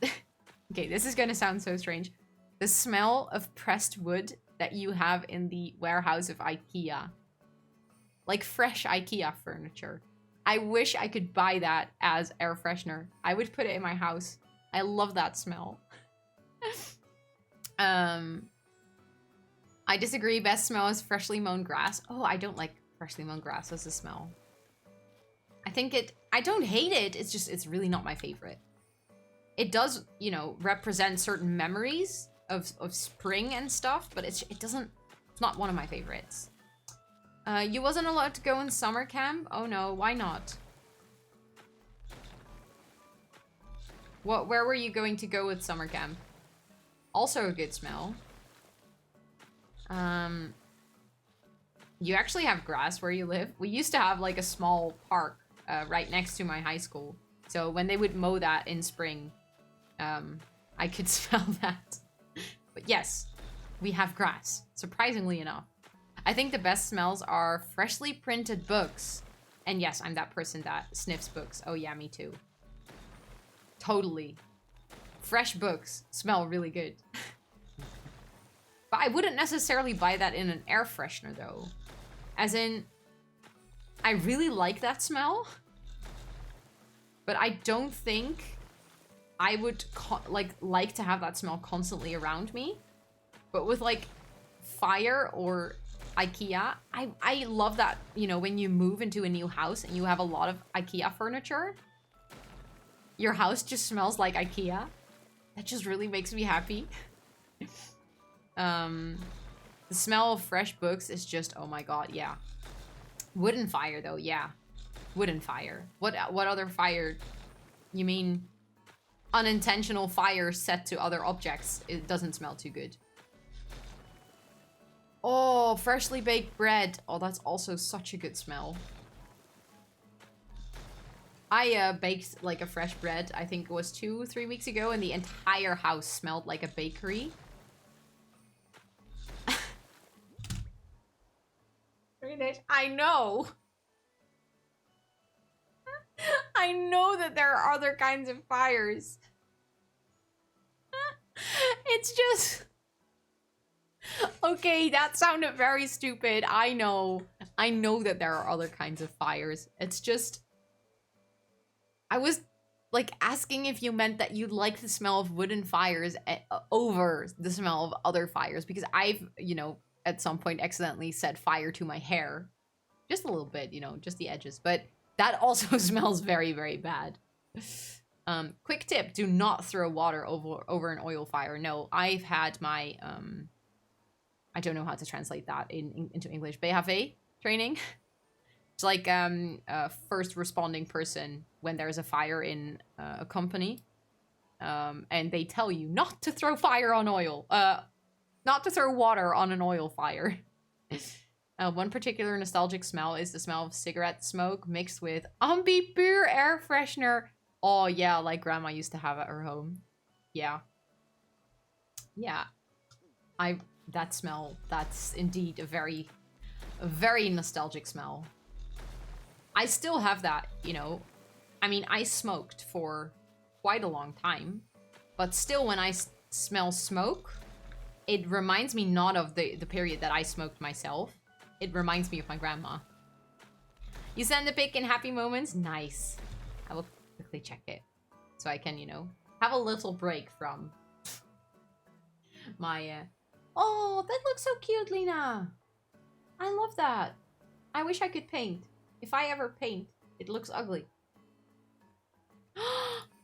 okay, this is gonna sound so strange. The smell of pressed wood that you have in the warehouse of IKEA. Like fresh IKEA furniture. I wish I could buy that as air freshener. I would put it in my house I love that smell. I disagree. Best smell is freshly mown grass. Oh, I don't like freshly mown grass as a smell. I don't hate it. It's just, it's really not my favorite. It does, you know, represent certain memories of spring and stuff, but it's not one of my favorites. You wasn't allowed to go in summer camp? Oh no, why not? Where were you going to go with summer camp? Also a good smell. You actually have grass where you live? We used to have like a small park right next to my high school. So when they would mow that in spring, I could smell that. But yes, we have grass, surprisingly enough. I think the best smells are freshly printed books. And yes, I'm that person that sniffs books. Oh yeah, me too. Totally. Fresh books smell really good. But I wouldn't necessarily buy that in an air freshener though. As in, I really like that smell. But I don't think I would like to have that smell constantly around me. But with like fire or IKEA, I love that, you know, when you move into a new house and you have a lot of IKEA furniture, your house just smells like IKEA. That just really makes me happy. The smell of fresh books is just, oh my god, yeah. Wooden fire though, yeah. Wooden fire. What other fire? You mean unintentional fire set to other objects? It doesn't smell too good. Oh, freshly baked bread. Oh, that's also such a good smell. I baked like a fresh bread, I think it was 2-3 weeks ago, and the entire house smelled like a bakery. Very nice. I know. I know that there are other kinds of fires. It's just... Okay, that sounded very stupid. I know. I know that there are other kinds of fires. It's just... I was, like, asking if you meant that you like the smell of wooden fires over the smell of other fires. Because I've, you know, at some point accidentally set fire to my hair. Just a little bit, you know, just the edges. But that also smells very, very bad. Quick tip, do not throw water over an oil fire. No, I've had my, I don't know how to translate that into English, BHV training. It's like a first responding person when there's a fire in a company. And they tell you not to throw fire on oil. Not to throw water on an oil fire. One particular nostalgic smell is the smell of cigarette smoke mixed with Ambi Pure air freshener. Oh yeah, like grandma used to have at her home. Yeah. Yeah. That smell, that's indeed a very nostalgic smell. I still have that, you know. I mean, I smoked for quite a long time, but still when I smell smoke, it reminds me not of the period that I smoked myself. It reminds me of my grandma. You send the pic in happy moments? Nice. I will quickly check it so I can, you know, have a little break from my, Oh, that looks so cute, Lena. I love that. I wish I could paint. If I ever paint, it looks ugly.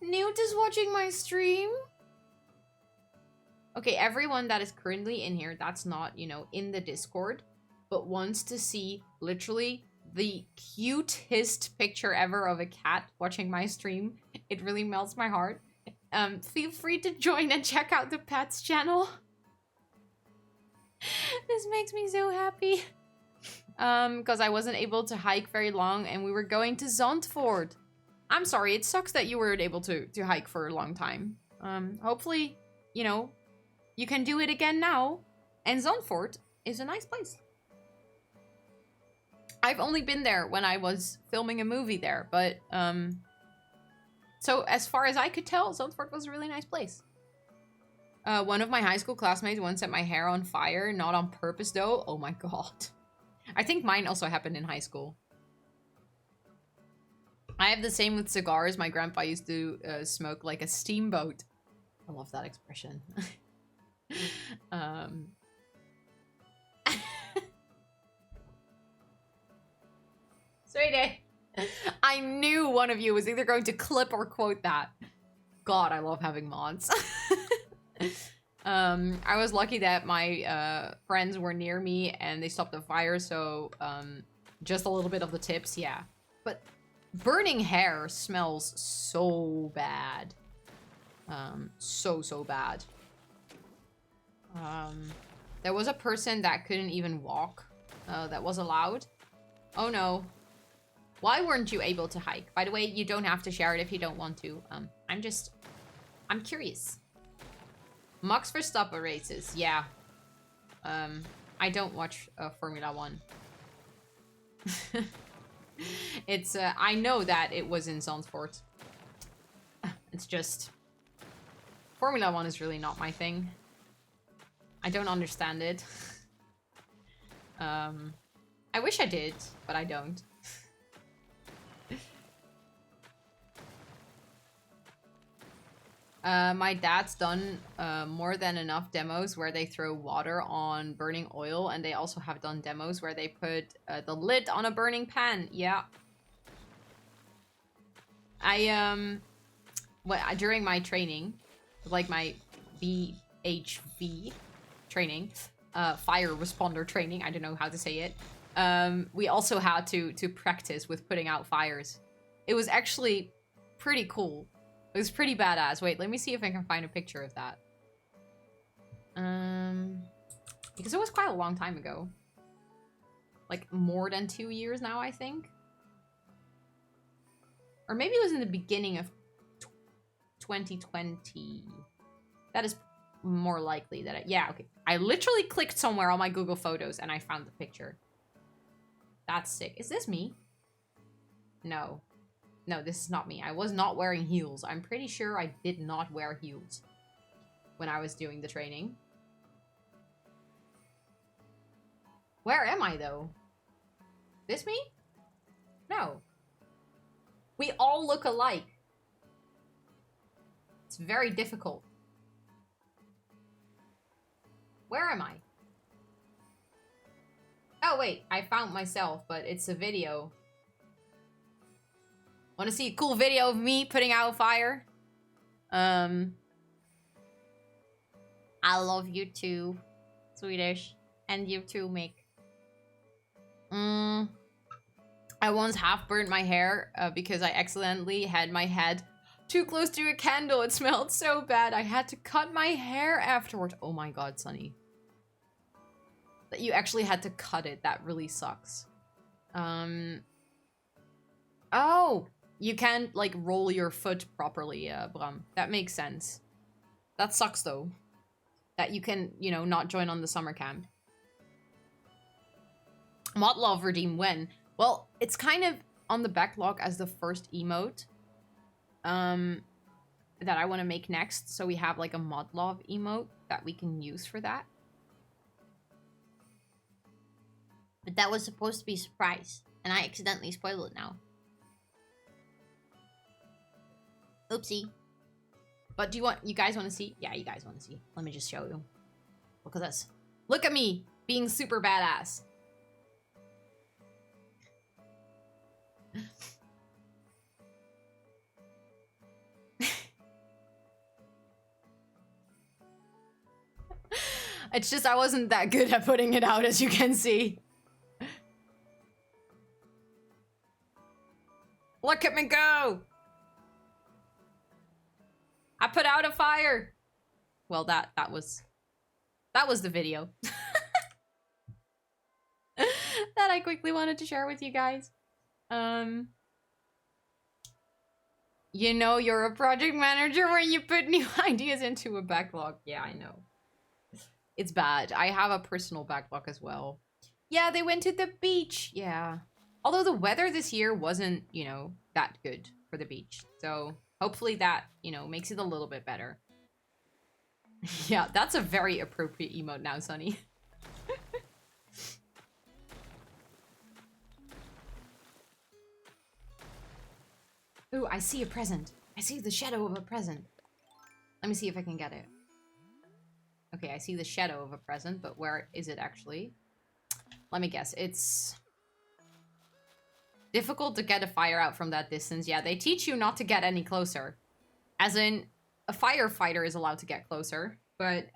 Newt is watching my stream? Okay, everyone that is currently in here, that's not, you know, in the Discord, but wants to see literally the cutest picture ever of a cat watching my stream. It really melts my heart. Feel free to join and check out the pets channel. This makes me so happy. Because I wasn't able to hike very long and we were going to Zandvoort. I'm sorry, it sucks that you weren't able to hike for a long time. Hopefully, you know, you can do it again now. And Zandvoort is a nice place. I've only been there when I was filming a movie there, but, so as far as I could tell, Zandvoort was a really nice place. One of my high school classmates once set my hair on fire, not on purpose though. Oh my god. I think mine also happened in high school. I have the same with cigars. My grandpa used to smoke like a steamboat. I love that expression. Sweetie. I knew one of you was either going to clip or quote that. God, I love having mods. I was lucky that my friends were near me and they stopped the fire, so just a little bit of the tips, yeah. But burning hair smells so bad. So bad. There was a person that couldn't even walk that was allowed. Oh no. Why weren't you able to hike? By the way, you don't have to share it if you don't want to. I'm curious. Max Verstappen races, yeah. I don't watch Formula 1. It's, I know that it was in Zandvoort. It's just... Formula 1 is really not my thing. I don't understand it. I wish I did, but I don't. My dad's done more than enough demos where they throw water on burning oil, and they also have done demos where they put the lid on a burning pan. Yeah. During my training, like my BHV training, fire responder training, I don't know how to say it, we also had to practice with putting out fires. It was actually pretty cool. It was pretty badass. Wait, let me see if I can find a picture of that. Because it was quite a long time ago. Like, more than 2 years now, I think. Or maybe it was in the beginning of 2020. That is more likely that yeah, okay. I literally clicked somewhere on my Google Photos and I found the picture. That's sick. Is this me? No. No, this is not me. I was not wearing heels. I'm pretty sure I did not wear heels when I was doing the training. Where am I, though? This me? No. We all look alike. It's very difficult. Where am I? Oh, wait. I found myself, but it's a video. Want to see a cool video of me putting out a fire? I love you too, Swedish. And you too, Mick. I once half burnt my hair because I accidentally had my head too close to a candle. It smelled so bad. I had to cut my hair afterwards. Oh my god, Sunny. That you actually had to cut it. That really sucks. Oh! You can't, like, roll your foot properly, Bram. That makes sense. That sucks, though. That you can, you know, not join on the summer camp. Mod Love redeem when? Well, it's kind of on the backlog as the first emote. That I want to make next. So we have, like, a Mod Love emote that we can use for that. But that was supposed to be a surprise. And I accidentally spoiled it now. Oopsie. But do you guys want to see? Yeah, you guys want to see. Let me just show you. Look at this. Look at me being super badass. It's just I wasn't that good at putting it out, as you can see. Look at me go! I put out a fire. Well, that was the video that I quickly wanted to share with you guys. You know, you're a project manager when you put new ideas into a backlog. Yeah, I know. It's bad. I have a personal backlog as well. Yeah, they went to the beach. Yeah. Although the weather this year wasn't, you know, that good for the beach. So hopefully that, you know, makes it a little bit better. Yeah, that's a very appropriate emote now, Sunny. Ooh, I see a present. I see the shadow of a present. Let me see if I can get it. Okay, I see the shadow of a present, but where is it actually? Let me guess. It's difficult to get a fire out from that distance. Yeah, they teach you not to get any closer. As in, a firefighter is allowed to get closer, but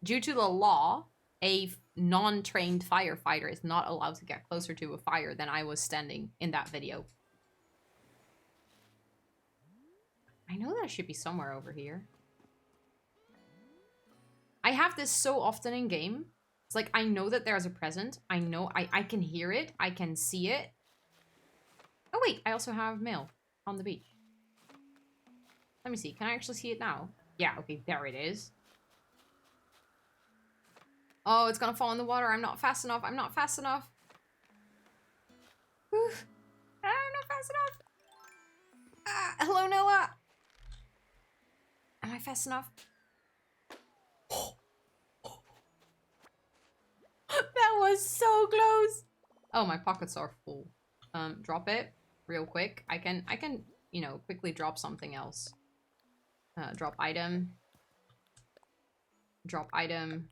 due to the law, a non-trained firefighter is not allowed to get closer to a fire than I was standing in that video. I know that should be somewhere over here. I have this so often in game. It's like, I know that there's a present. I know, I can hear it. I can see it. Oh wait, I also have mail on the beach. Let me see, can I actually see it now? Yeah, okay, there it is. Oh, it's gonna fall in the water. I'm not fast enough. I'm not fast enough. Whew. I'm not fast enough. Hello, Noah. Am I fast enough? That was so close. Oh, my pockets are full. Drop it real quick. I can, you know, quickly drop something else. Drop item. Drop item.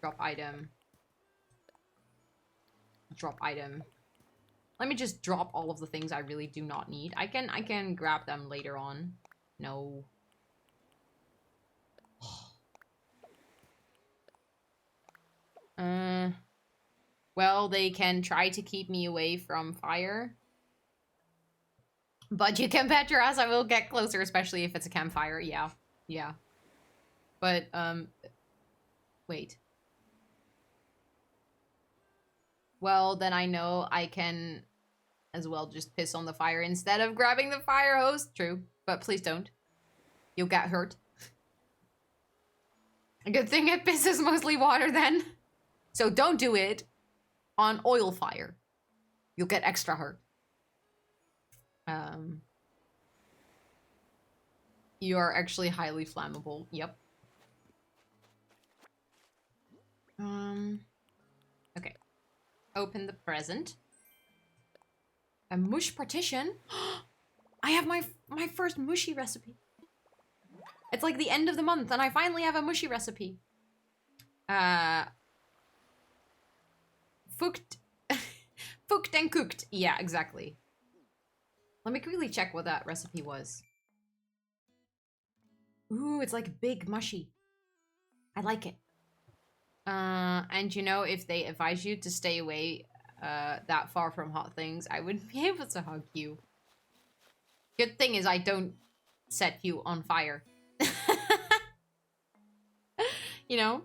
Drop item. Drop item. Let me just drop all of the things I really do not need. I can grab them later on. No. Well, they can try to keep me away from fire. But you can bet your ass I will get closer, especially if it's a campfire. Yeah. Yeah. But, wait. Well, then I know I can as well just piss on the fire instead of grabbing the fire hose. True, but please don't. You'll get hurt. A good thing it pisses mostly water then. So don't do it on oil fire. You'll get extra hurt. You are actually highly flammable. Yep. Okay. Open the present. A mush partition? I have my first mushy recipe. It's like the end of the month and I finally have a mushy recipe. Cooked. Cooked and cooked. Yeah, exactly. Let me quickly check what that recipe was. Ooh, it's like big mushy. I like it. And you know, if they advise you to stay away that far from hot things, I would be able to hug you. Good thing is I don't set you on fire. You know?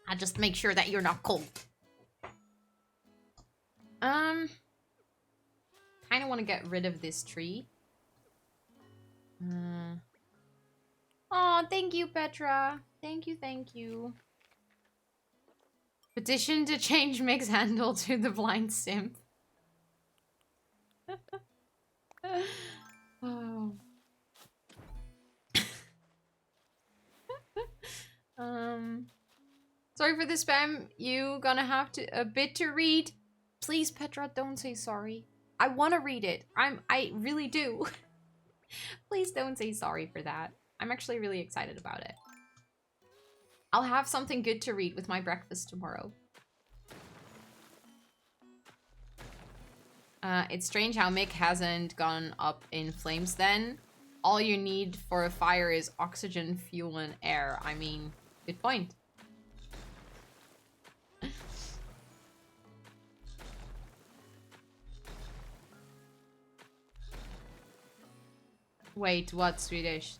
I just make sure that you're not cold. Kind of want to get rid of this tree. Oh, thank you, Petra. Thank you, thank you. Petition to change Mick's handle to the blind simp. Oh. Sorry for the spam. You gonna have to a bit to read. Please, Petra, don't say sorry. I want to read it. I really do. Please don't say sorry for that. I'm actually really excited about it. I'll have something good to read with my breakfast tomorrow. It's strange how Mick hasn't gone up in flames then. All you need for a fire is oxygen, fuel, and air. I mean, good point. Wait, what Swedish?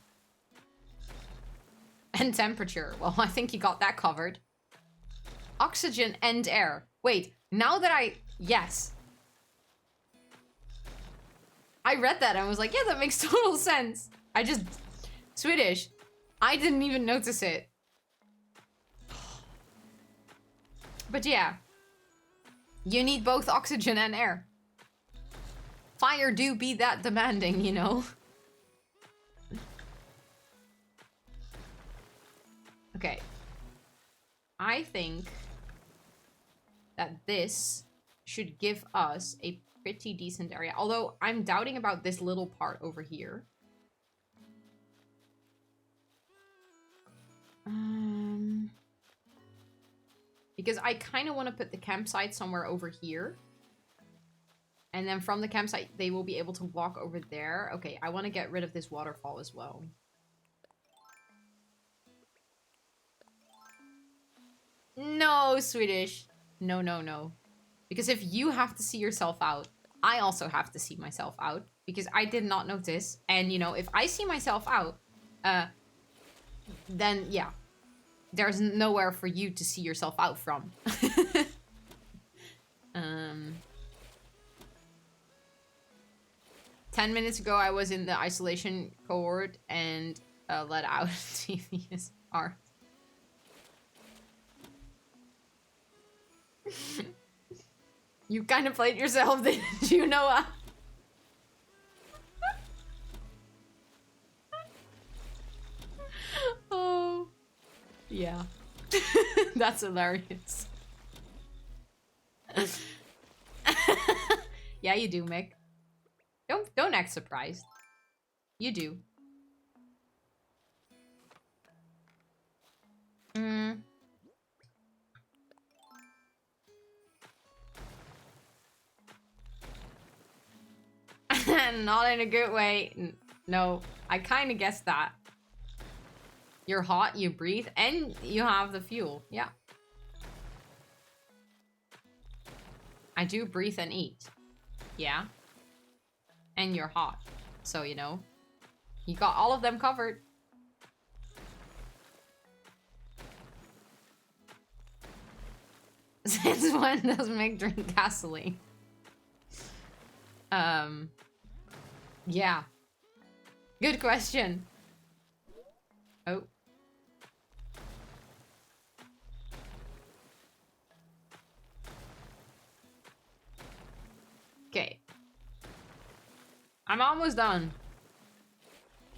And temperature. Well, I think you got that covered. Oxygen and air. Wait, now that yes. I read that and was like, yeah, that makes total sense. Swedish. I didn't even notice it. But yeah. You need both oxygen and air. Fire do be that demanding, you know? Okay. I think that this should give us a pretty decent area. Although, I'm doubting about this little part over here. Because I kind of want to put the campsite somewhere over here. And then from the campsite, they will be able to walk over there. Okay, I want to get rid of this waterfall as well. No, Swedish. No, no, no. Because if you have to see yourself out, I also have to see myself out. Because I did not notice. And, you know, if I see myself out, then, yeah. There's nowhere for you to see yourself out from. 10 minutes ago, I was in the isolation cohort and let out devious art. You kind of played yourself, didn't you, Noah? Oh, yeah. That's hilarious. Yeah, you do, Mick. Don't act surprised. You do. Not in a good way. No, I kind of guessed that. You're hot, you breathe, and you have the fuel. Yeah. I do breathe and eat. Yeah. And you're hot. So, you know. You got all of them covered. Since when does Mick drink gasoline? Yeah. Good question. Oh. Okay. I'm almost done.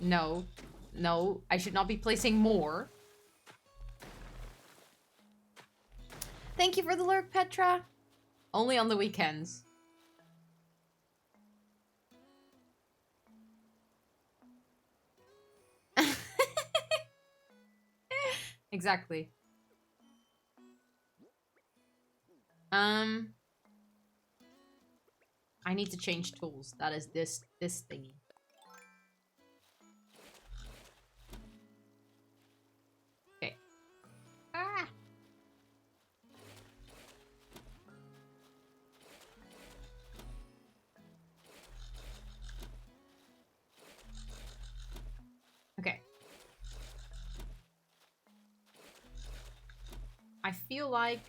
No. No, I should not be placing more. Thank you for the lurk, Petra. Only on the weekends. Exactly. I need to change tools. That is this thingy. Okay. Ah. Okay. I feel like...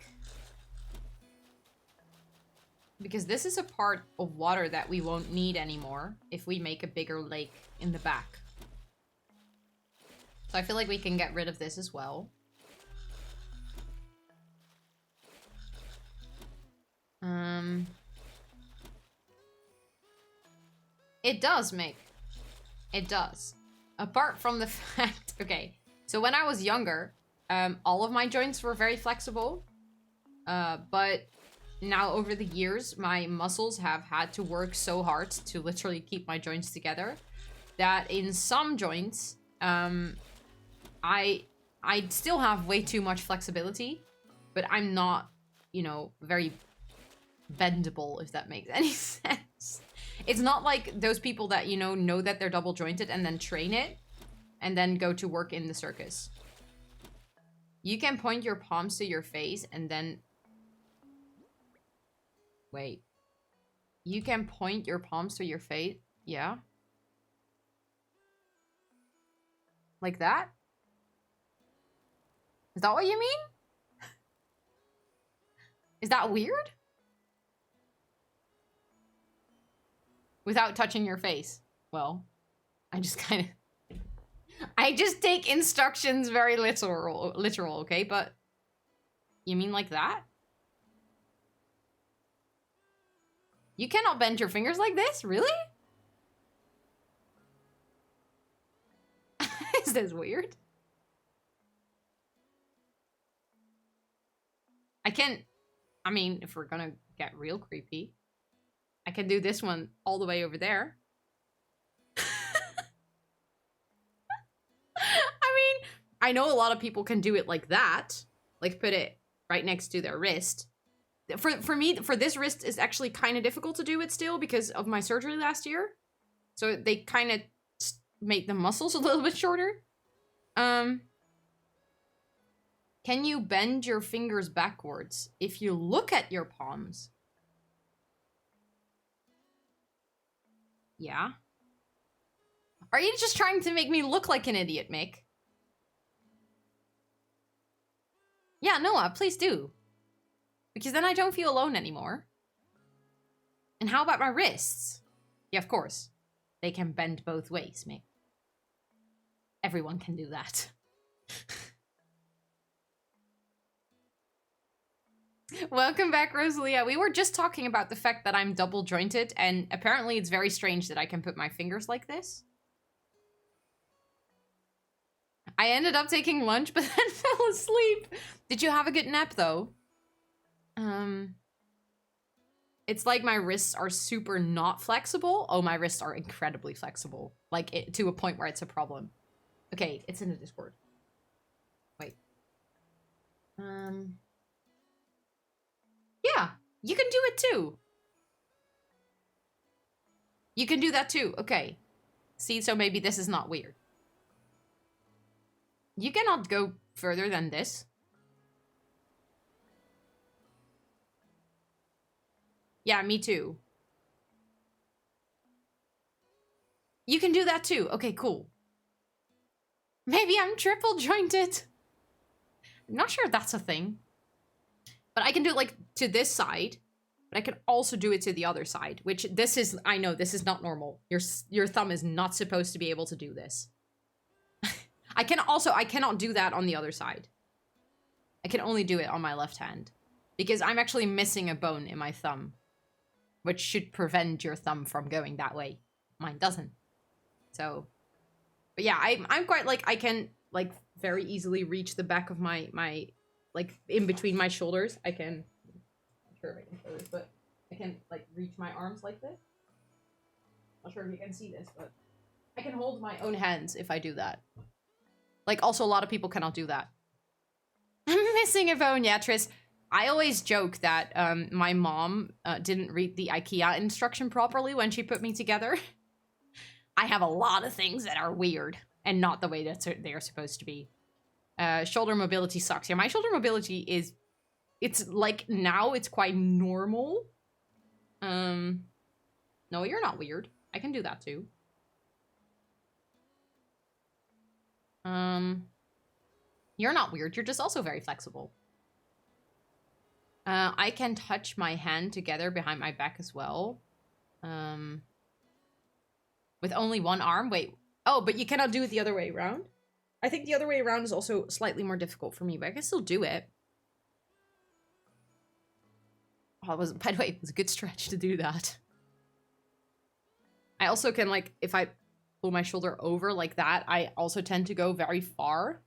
Because this is a part of water that we won't need anymore if we make a bigger lake in the back. So I feel like we can get rid of this as well. It does make... It does. Apart from the fact... Okay, so when I was younger, all of my joints were very flexible. But... Now, over the years, my muscles have had to work so hard to literally keep my joints together that in some joints, I still have way too much flexibility, but I'm not, you know, very bendable, if that makes any sense. It's not like those people that, you know that they're double jointed and then train it and then go to work in the circus. You can point your palms to your face and then... Wait. You can point your palms to your face? Yeah. Like that? Is that what you mean? Is that weird? Without touching your face. Well, I just kind of... I just take instructions very literal, okay? But you mean like that? You cannot bend your fingers like this? Really? Is this weird? I can... I mean, if we're gonna get real creepy, I can do this one all the way over there. I mean, I know a lot of people can do it like that. Like, put it right next to their wrist. For me, for this wrist, is actually kind of difficult to do it still because of my surgery last year. So they kind of make the muscles a little bit shorter. Can you bend your fingers backwards if you look at your palms? Yeah. Are you just trying to make me look like an idiot, Mick? Yeah, Noah, please do. Because then I don't feel alone anymore. And how about my wrists? Yeah, of course. They can bend both ways, Mick. Everyone can do that. Welcome back, Rosalia. We were just talking about the fact that I'm double jointed, and apparently it's very strange that I can put my fingers like this. I ended up taking lunch, but then fell asleep. Did you have a good nap, though? It's like my wrists are super not flexible. Oh, my wrists are incredibly flexible. Like, to a point where it's a problem. Okay, it's in the Discord. Wait. Yeah, you can do it too. You can do that too. Okay. See, so maybe this is not weird. You cannot go further than this. Yeah, me too. You can do that too. Okay, cool. Maybe I'm triple jointed. I'm not sure if that's a thing. But I can do it like to this side. But I can also do it to the other side. Which this is, I know, this is not normal. Your thumb is not supposed to be able to do this. I cannot do that on the other side. I can only do it on my left hand. Because I'm actually missing a bone in my thumb. Which should prevent your thumb from going that way. Mine doesn't. So, but yeah, I'm quite like, I can like very easily reach the back of my like in between my shoulders. I can, I'm sure if I can show this, but I can like reach my arms like this. Not sure if you can see this, but I can hold my own hands if I do that. Like, also a lot of people cannot do that. I'm missing a bone, yeah, Tris. I always joke that my mom didn't read the IKEA instruction properly when she put me together. I have a lot of things that are weird and not the way that they are supposed to be. Shoulder mobility sucks. Yeah, my shoulder mobility is, it's like now it's quite normal. No, you're not weird. I can do that too. You're not weird. You're just also very flexible. I can touch my hand together behind my back as well. With only one arm? Wait. Oh, but you cannot do it the other way around? I think the other way around is also slightly more difficult for me, but I can still do it. Oh, it was, by the way, it was a good stretch to do that. I also can, like, if I pull my shoulder over like that, I also tend to go very far.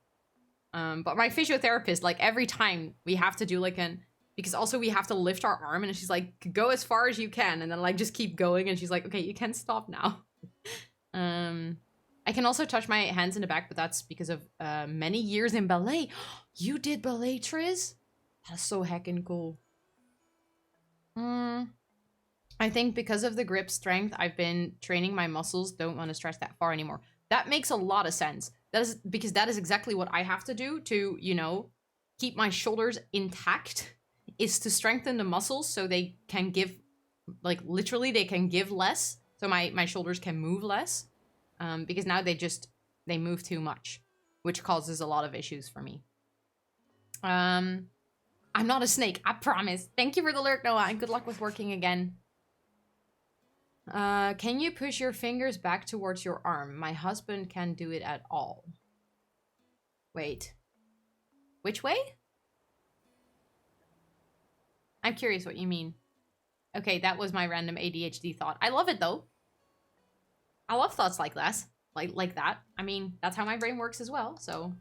But my physiotherapist, like, every time we have to do, like, because also we have to lift our arm, and she's like, go as far as you can, and then, like, just keep going, and she's like, okay, you can stop now. I can also touch my hands in the back, but that's because of many years in ballet. You did ballet, Triz? That's so heckin' cool. I think because of the grip strength, I've been training my muscles, don't want to stretch that far anymore. That makes a lot of sense. That is because that is exactly what I have to do to, you know, keep my shoulders intact, is to strengthen the muscles so they can give, like, literally they can give less. So my shoulders can move less. Because now they move too much, which causes a lot of issues for me. I'm not a snake, I promise. Thank you for the lurk, Noah, and good luck with working again. Can you push your fingers back towards your arm? My husband can't do it at all. Wait. Which way? I'm curious what you mean. Okay, that was my random ADHD thought. I love it, though. I love thoughts like that. Like that. I mean, that's how my brain works as well, so.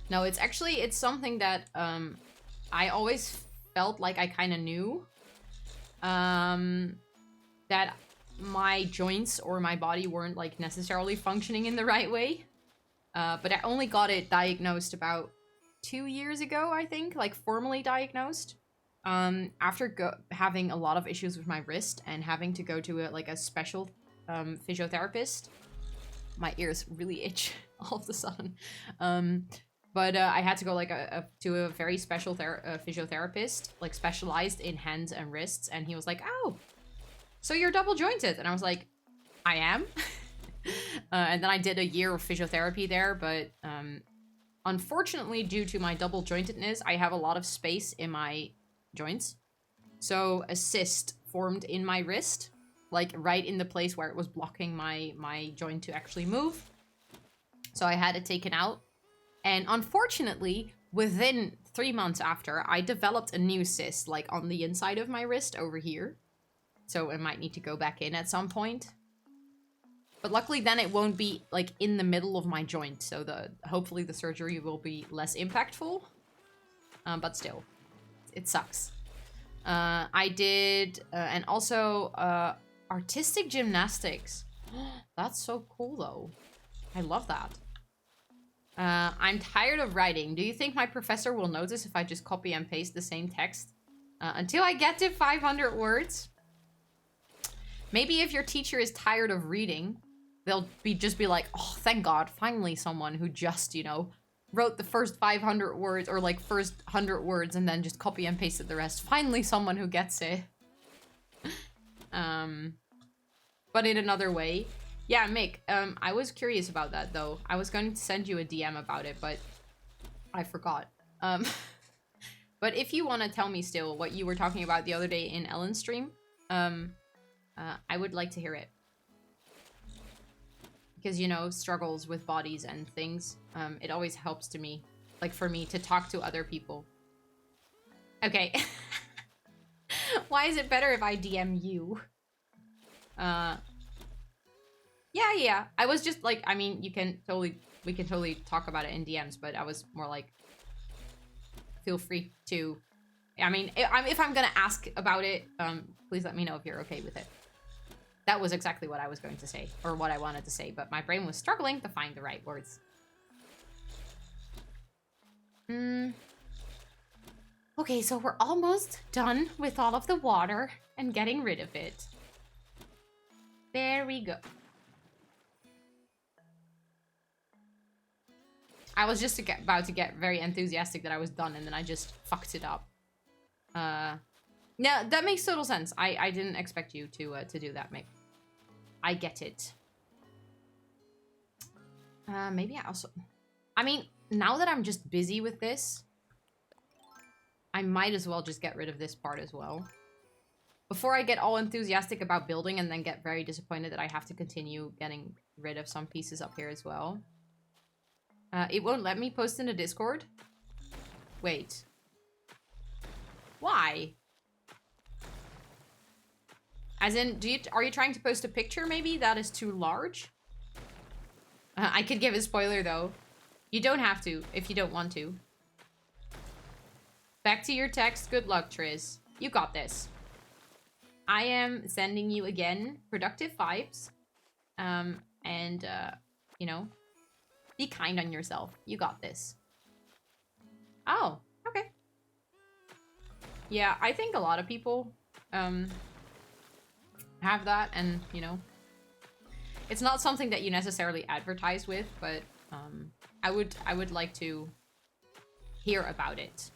No, it's something that I always felt like I kind of knew. That my joints or my body weren't like necessarily functioning in the right way. But I only got it diagnosed about 2 years ago, I think, like formally diagnosed. After having a lot of issues with my wrist and having to go to a special physiotherapist. My ears really itch all of a sudden. But I had to go like to a very special physiotherapist, like specialized in hands and wrists, and he was like, "Oh, so you're double jointed," and I was like, "I am." And then I did a year of physiotherapy there, but unfortunately, due to my double jointedness, I have a lot of space in my joints. So a cyst formed in my wrist, like right in the place where it was blocking my joint to actually move. So I had it taken out. And unfortunately, within 3 months after, I developed a new cyst, like on the inside of my wrist over here. So I might need to go back in at some point. But luckily then it won't be like in the middle of my joint. So hopefully the surgery will be less impactful. But still, it sucks. I did, and also artistic gymnastics. That's so cool though. I love that. I'm tired of writing. Do you think my professor will notice if I just copy and paste the same text? Until I get to 500 words? Maybe if your teacher is tired of reading, they'll just be like, oh, thank God, finally someone who just, you know, wrote the first 500 words or like first 100 words and then just copy and pasted the rest. Finally someone who gets it. But in another way. Yeah, Mick, I was curious about that though. I was going to send you a DM about it, but I forgot. But if you want to tell me still what you were talking about the other day in Ellen's stream, I would like to hear it. Because, you know, struggles with bodies and things, it always helps to me, like for me to talk to other people. Okay. Why is it better if I DM you? Yeah. I was just like, I mean, we can totally talk about it in DMs, but I was more like, feel free to, I mean, if I'm gonna ask about it, please let me know if you're okay with it. That was exactly what I was going to say, or what I wanted to say, but my brain was struggling to find the right words. Okay, so we're almost done with all of the water and getting rid of it. There we go. I was just about to get very enthusiastic that I was done, and then I just fucked it up. No, that makes total sense. I didn't expect you to do that, Mick. I get it. Maybe I also... I mean, now that I'm just busy with this, I might as well just get rid of this part as well. Before I get all enthusiastic about building and then get very disappointed that I have to continue getting rid of some pieces up here as well. It won't let me post in the Discord? Wait. Why? As in, are you trying to post a picture maybe? That is too large? I could give a spoiler though. You don't have to, if you don't want to. Back to your text. Good luck, Triz. You got this. I am sending you again productive vibes. You know, be kind on yourself. You got this. Oh, okay. Yeah, I think a lot of people have that, and you know, it's not something that you necessarily advertise with, but I would like to hear about it.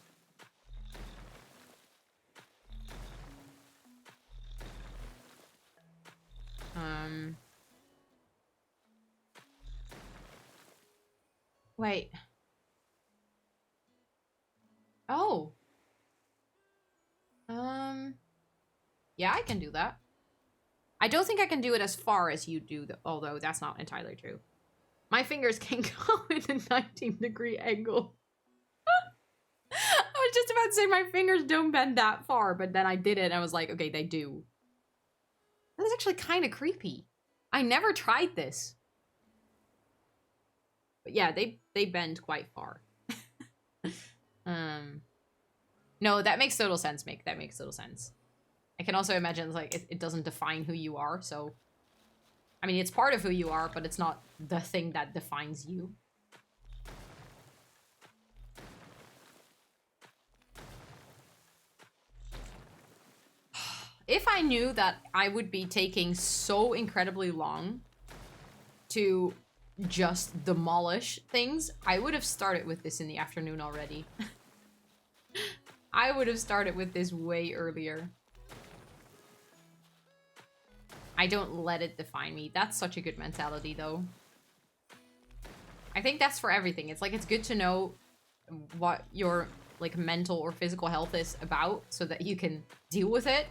Wait. Oh. Yeah, I can do that. I don't think I can do it as far as you do, although that's not entirely true. My fingers can go in a 19-degree angle. I was just about to say my fingers don't bend that far, but then I did it and I was like, okay, they do. That is actually kind of creepy. I never tried this. But yeah, they bend quite far. No, that makes total sense, Mick. That makes total sense. I can also imagine, like, it doesn't define who you are, so... I mean, it's part of who you are, but it's not the thing that defines you. If I knew that I would be taking so incredibly long to just demolish things, I would have started with this in the afternoon already. I would have started with this way earlier. I don't let it define me. That's such a good mentality, though. I think that's for everything. It's like, it's good to know what your, like, mental or physical health is about so that you can deal with it.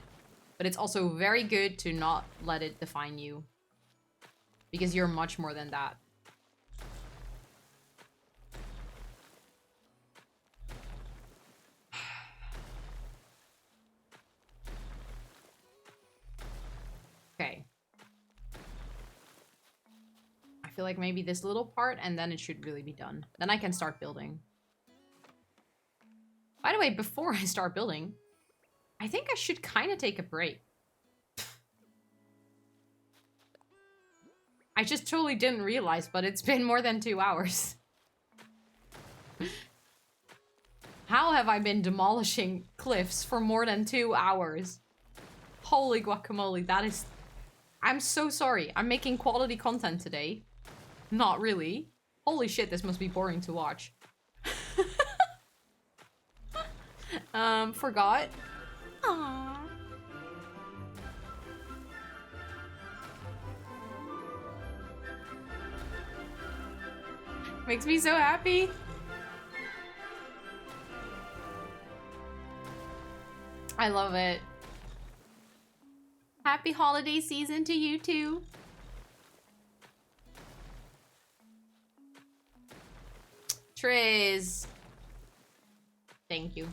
But it's also very good to not let it define you. Because you're much more than that. Okay. I feel like maybe this little part, and then it should really be done. Then I can start building. By the way, before I start building, I think I should kind of take a break. I just totally didn't realize, but it's been more than 2 hours. How have I been demolishing cliffs for more than 2 hours? Holy guacamole, that is... I'm so sorry. I'm making quality content today. Not really. Holy shit, this must be boring to watch. Forgot. Aww. Makes me so happy. I love it. Happy holiday season to you too. Triz. Thank you.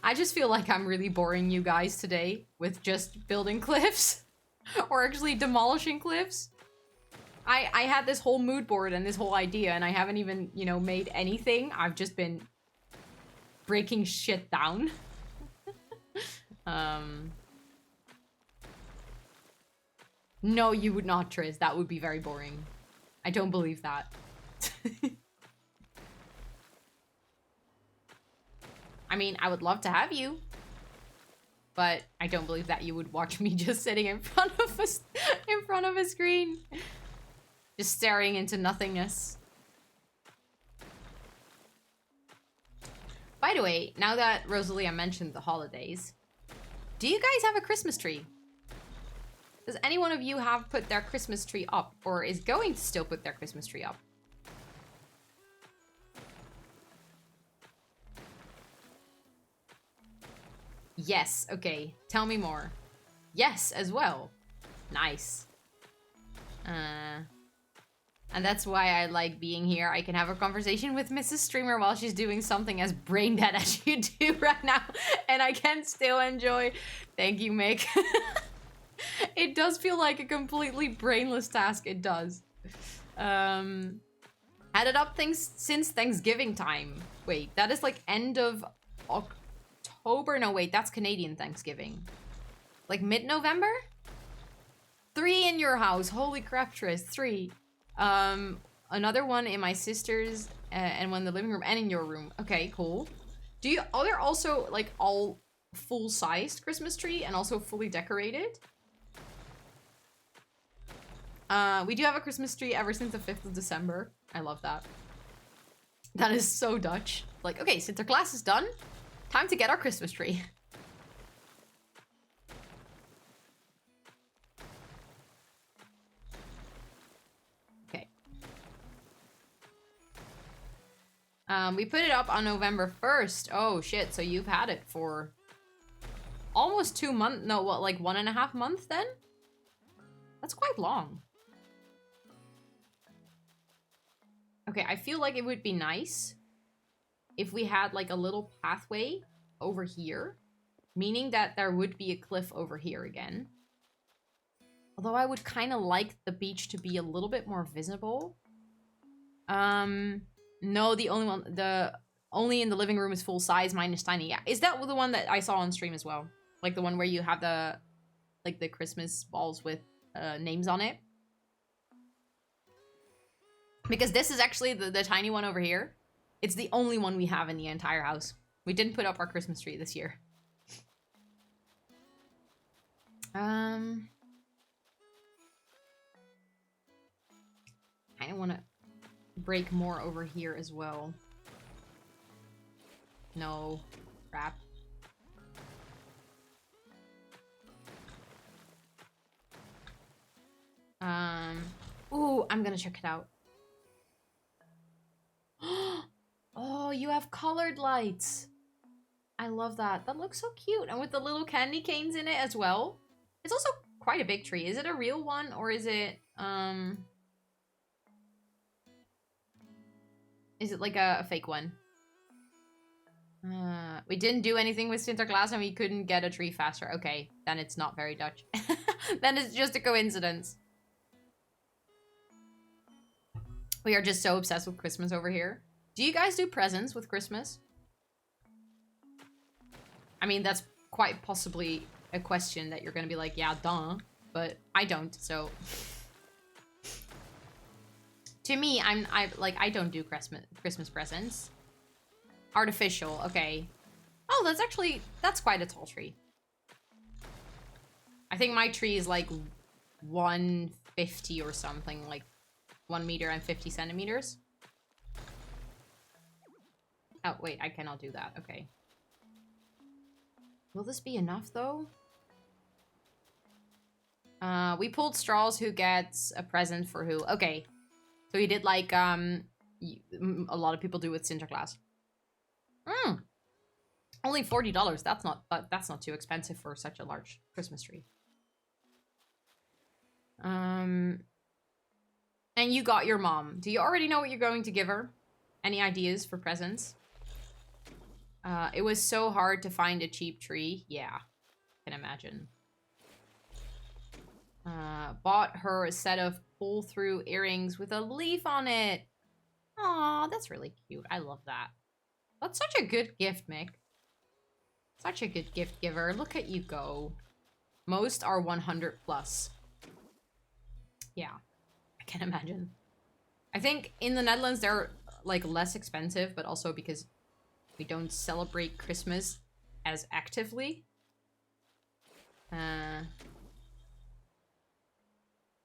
I just feel like I'm really boring you guys today with just building cliffs. Or actually demolishing cliffs. I had this whole mood board and this whole idea and I haven't even, you know, made anything. I've just been breaking shit down. No, you would not, Triz. That would be very boring. I don't believe that. I mean, I would love to have you. But I don't believe that you would watch me just sitting in front of a screen. Just staring into nothingness. By the way, now that Rosalia mentioned the holidays, do you guys have a Christmas tree? Does any one of you have put their Christmas tree up or is going to still put their Christmas tree up? Yes, okay. Tell me more. Yes, as well. Nice. And that's why I like being here. I can have a conversation with Mrs. Streamer while she's doing something as brain dead as you do right now. And I can still enjoy. Thank you, Mick. It does feel like a completely brainless task. It does. Had it up things since Thanksgiving time. Wait, that is like end of October? No, wait, that's Canadian Thanksgiving. Like mid-November? 3 in your house. Holy crap, Tris. 3. Another one in my sister's and one in the living room and in your room. Okay, cool. Are there also like all full-sized Christmas tree and also fully decorated? We do have a Christmas tree ever since the 5th of December. I love that. That is so Dutch. Like, okay, Sinterklaas is done. Time to get our Christmas tree. Okay. We put it up on November 1st. Oh, shit. So you've had it for almost 2 months. No, what, like 1.5 months then? That's quite long. Okay, I feel like it would be nice if we had like a little pathway over here, meaning that there would be a cliff over here again. Although I would kind of like the beach to be a little bit more visible. No, the only in the living room is full size, mine is tiny. Yeah, is that the one that I saw on stream as well? Like the one where you have the Christmas balls with names on it? Because this is actually the tiny one over here. It's the only one we have in the entire house. We didn't put up our Christmas tree this year. I kind of want to break more over here as well. No. Crap. Ooh, I'm gonna check it out. Oh, you have colored lights. I love that. That looks so cute. And with the little candy canes in it as well. It's also quite a big tree. Is it a real one or is it like a fake one? We didn't do anything with Sinterklaas and we couldn't get a tree faster. Okay, then it's not very Dutch. Then it's just a coincidence. We are just so obsessed with Christmas over here. Do you guys do presents with Christmas? I mean, that's quite possibly a question that you're gonna be like, yeah, duh. But I don't, so... To me, I don't do Christmas presents. Artificial, okay. Oh, that's quite a tall tree. I think my tree is like 150 or something, like 1 meter and 50 centimeters. Oh, wait, I cannot do that, okay. Will this be enough, though? We pulled straws. Who gets a present for who? Okay. So we did like, a lot of people do with Sinterklaas. Only $40. That's not too expensive for such a large Christmas tree. And you got your mom. Do you already know what you're going to give her? Any ideas for presents? It was so hard to find a cheap tree. Yeah, I can imagine. Bought her a set of pull-through earrings with a leaf on it. Aw, that's really cute. I love that. That's such a good gift, Mick. Such a good gift giver. Look at you go. Most are 100 plus. Yeah, I can imagine. I think in the Netherlands they're like less expensive, but also because we don't celebrate Christmas as actively.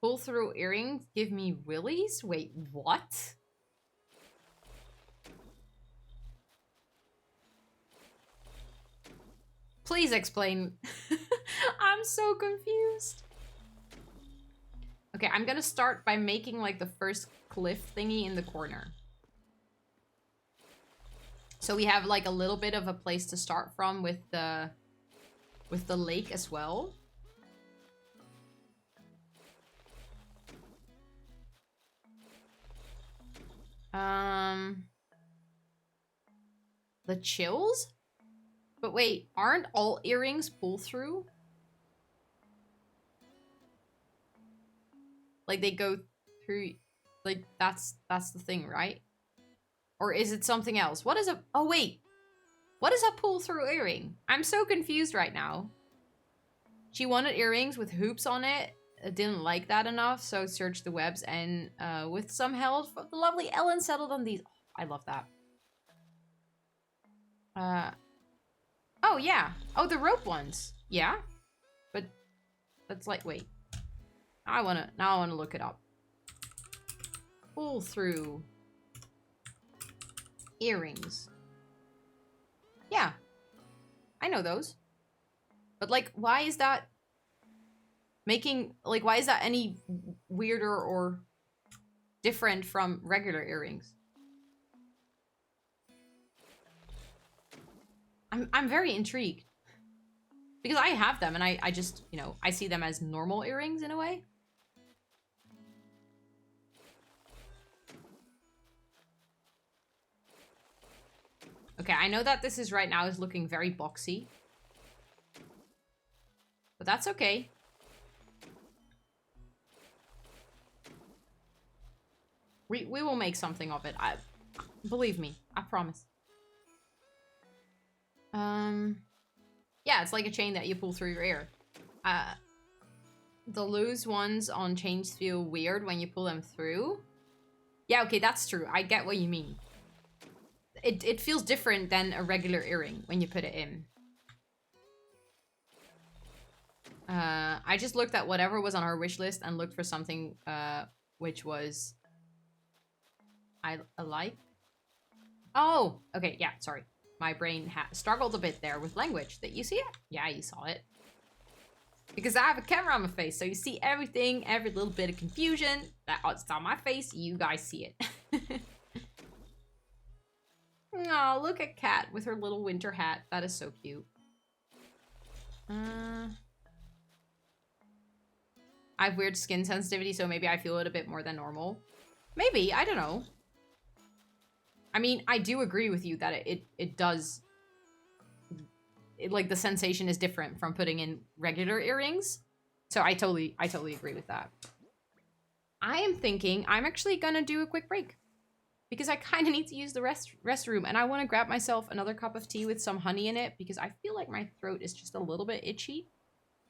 Pull through earrings give me willies? Wait, what? Please explain. I'm so confused. Okay, I'm gonna start by making like the first cliff thingy in the corner. So we have like a little bit of a place to start from with the lake as well. The chills? But wait, aren't all earrings pull through? Like they go through, like that's the thing, right? Or is it something else? What is a, oh wait. What is a pull through earring? I'm so confused right now. She wanted earrings with hoops on it. Didn't like that enough, so searched the webs and with some help from the lovely Ellen settled on these. Oh, I love that. Oh yeah. Oh, the rope ones. Yeah. But that's like, wait. Now I wanna look it up. Pull through earrings. Yeah. I know those. But like, why is that making, like, why is that any weirder or different from regular earrings? I'm very intrigued. Because I have them and I just, you know, I see them as normal earrings in a way. Okay, I know that this is right now is looking very boxy. But that's okay. We will make something of it. Believe me, I promise. Yeah, it's like a chain that you pull through your ear. The loose ones on chains feel weird when you pull them through. Yeah, okay, that's true. I get what you mean. It feels different than a regular earring when you put it in. I just looked at whatever was on our wish list and looked for something which was I like. Oh, okay, yeah, sorry. My brain struggled a bit there with language. That you see it? Yeah, you saw it. Because I have a camera on my face, so you see everything, every little bit of confusion that's on my face, you guys see it. Oh, look at Kat with her little winter hat. That is so cute. I have weird skin sensitivity, so maybe I feel it a bit more than normal. Maybe, I don't know. I mean, I do agree with you that it does... like, the sensation is different from putting in regular earrings. So I totally agree with that. I am thinking I'm actually gonna do a quick break. Because I kind of need to use the restroom. And I want to grab myself another cup of tea with some honey in it. Because I feel like my throat is just a little bit itchy.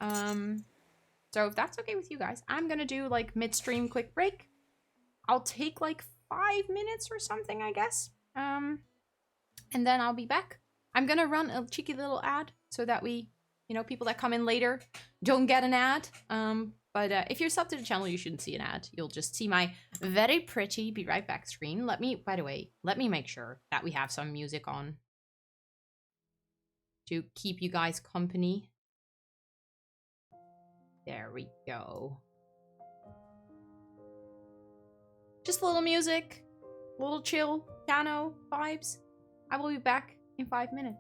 So if that's okay with you guys, I'm gonna do like midstream quick break. I'll take like 5 minutes or something, I guess. And then I'll be back. I'm gonna run a cheeky little ad so that we, you know, people that come in later don't get an ad. But if you're sub to the channel, you shouldn't see an ad. You'll just see my very pretty be right back screen. By the way, let me make sure that we have some music on to keep you guys company. There we go. Just a little music, a little chill, piano vibes. I will be back in 5 minutes.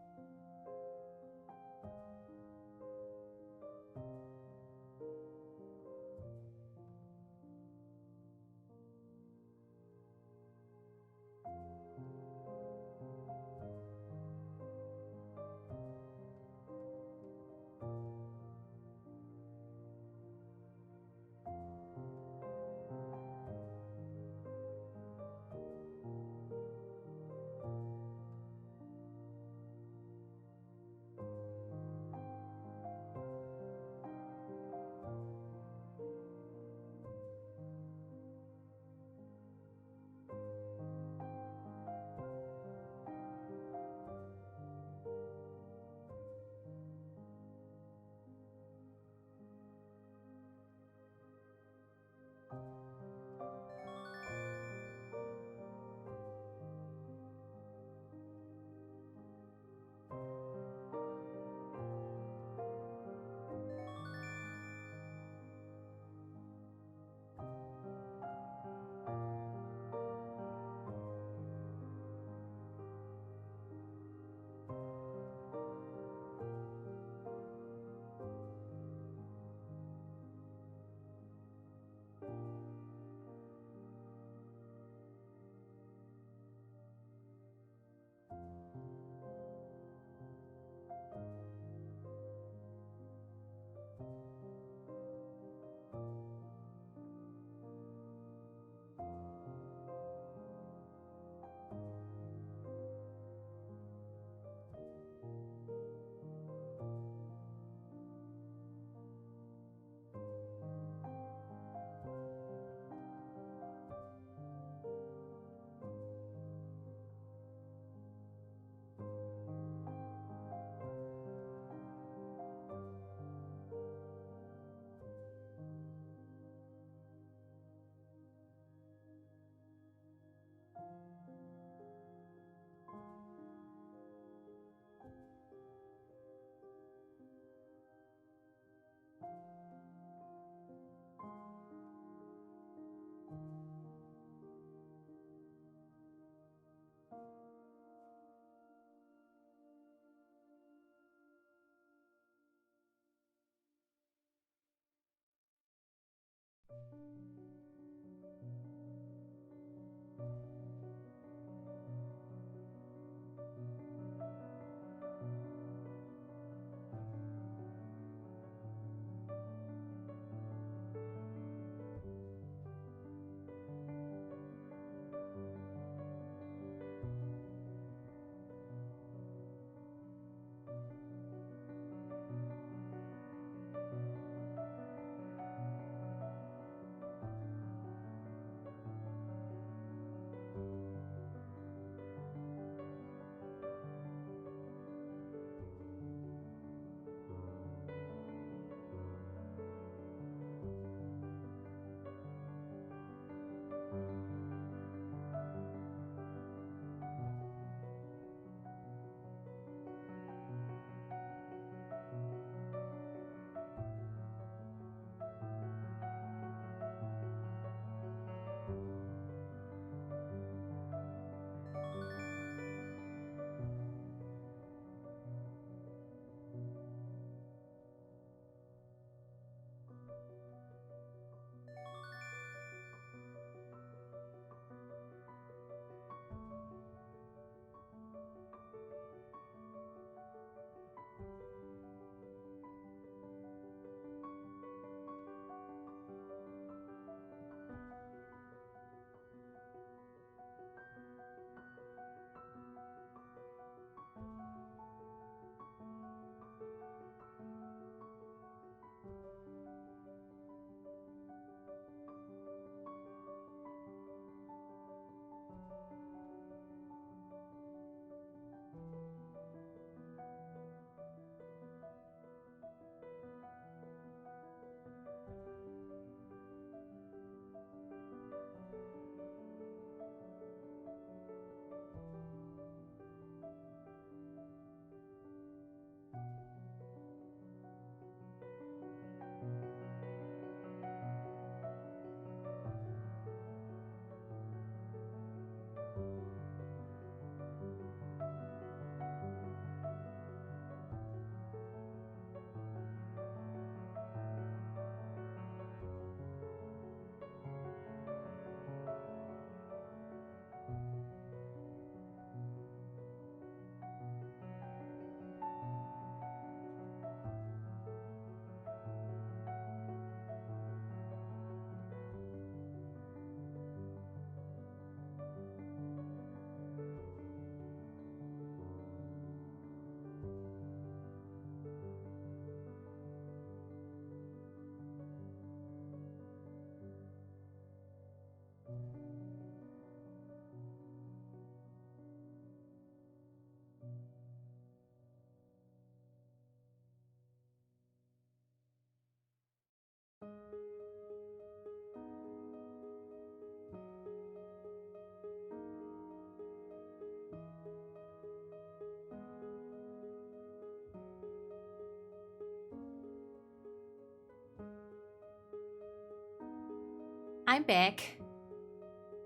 I'm back.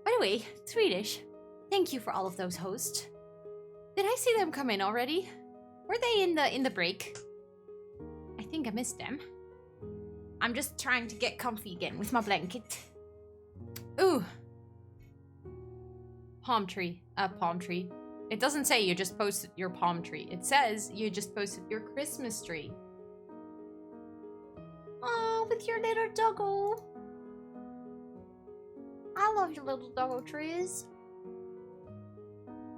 By the way, Swedish, thank you for all of those hosts. Did I see them come in already? Were they in the break? I think I missed them. I'm just trying to get comfy again with my blanket. Ooh. Palm tree. Palm tree. It doesn't say you just posted your palm tree. It says you just posted your Christmas tree. Aw, with your little doggo. I love your little doggo trees.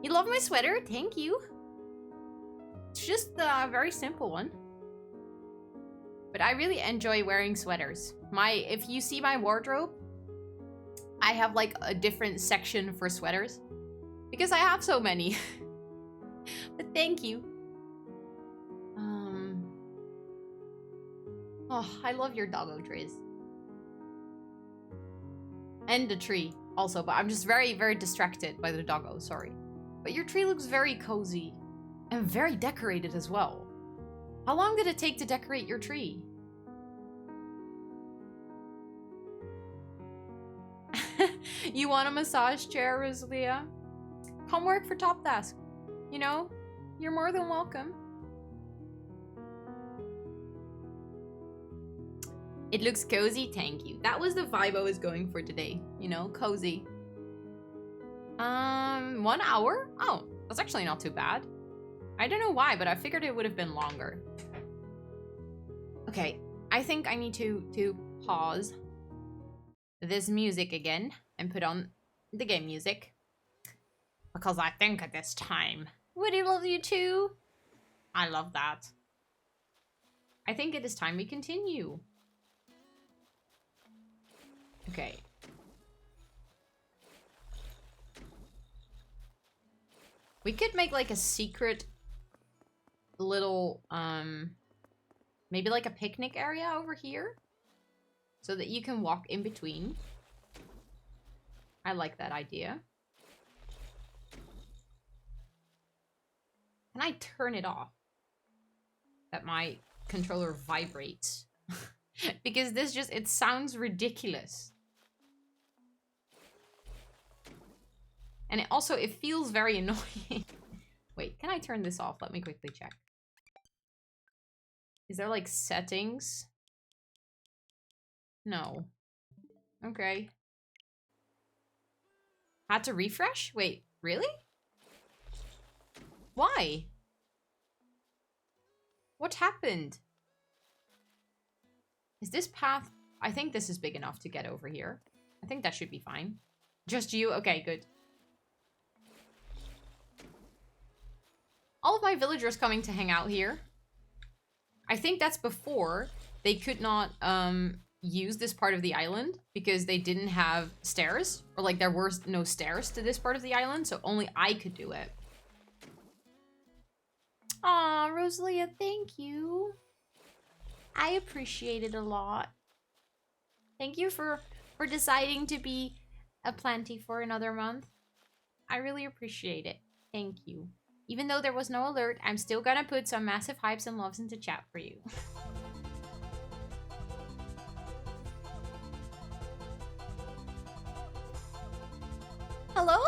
You love my sweater? Thank you. It's just a very simple one. But I really enjoy wearing sweaters. If you see my wardrobe, I have like a different section for sweaters. Because I have so many. But thank you. Oh, I love your doggo trees. And the tree also, but I'm just very, very distracted by the doggo, sorry. But your tree looks very cozy. And very decorated as well. How long did it take to decorate your tree? You want a massage chair, Rosalia? Come work for Top Desk. You know, you're more than welcome. It looks cozy, thank you. That was the vibe I was going for today. You know, cozy. 1 hour? Oh, that's actually not too bad. I don't know why, but I figured it would have been longer. Okay, I think I need to pause this music again and put on the game music. Because I think at this time, Woody loves you too. I love that. I think it is time we continue. Okay. We could make like a secret little, maybe like a picnic area over here. So that you can walk in between. I like that idea. Can I turn it off? That my controller vibrates. Because this just, it sounds ridiculous. And it also, it feels very annoying. Wait, can I turn this off? Let me quickly check. Is there like settings? No. Okay. Had to refresh? Wait, really? Why? What happened? Is this path... I think this is big enough to get over here. I think that should be fine. Just you? Okay, good. All of my villagers coming to hang out here. I think that's before they could not use this part of the island because they didn't have stairs. Or like there were no stairs to this part of the island, so only I could do it. Aw, Rosalia, thank you. I appreciate it a lot. Thank you for deciding to be a planty for another month. I really appreciate it. Thank you. Even though there was no alert, I'm still gonna put some massive hypes and loves into chat for you. Hello?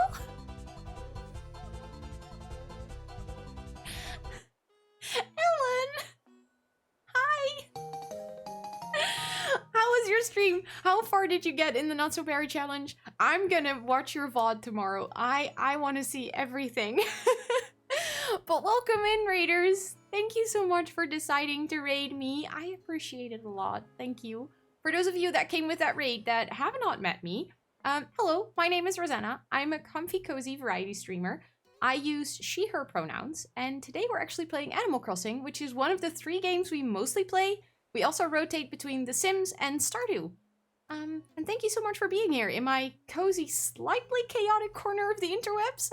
Ellen! Hi! How was your stream? How far did you get in the Not So Berry challenge? I'm gonna watch your VOD tomorrow. I want to see everything. But welcome in, raiders. Thank you so much for deciding to raid me. I appreciate it a lot. Thank you. For those of you that came with that raid that have not met me, hello, my name is Rosanna. I'm a comfy, cozy variety streamer. I use she, her pronouns, and today we're actually playing Animal Crossing, which is one of the 3 games we mostly play. We also rotate between The Sims and Stardew. And thank you so much for being here in my cozy, slightly chaotic corner of the interwebs.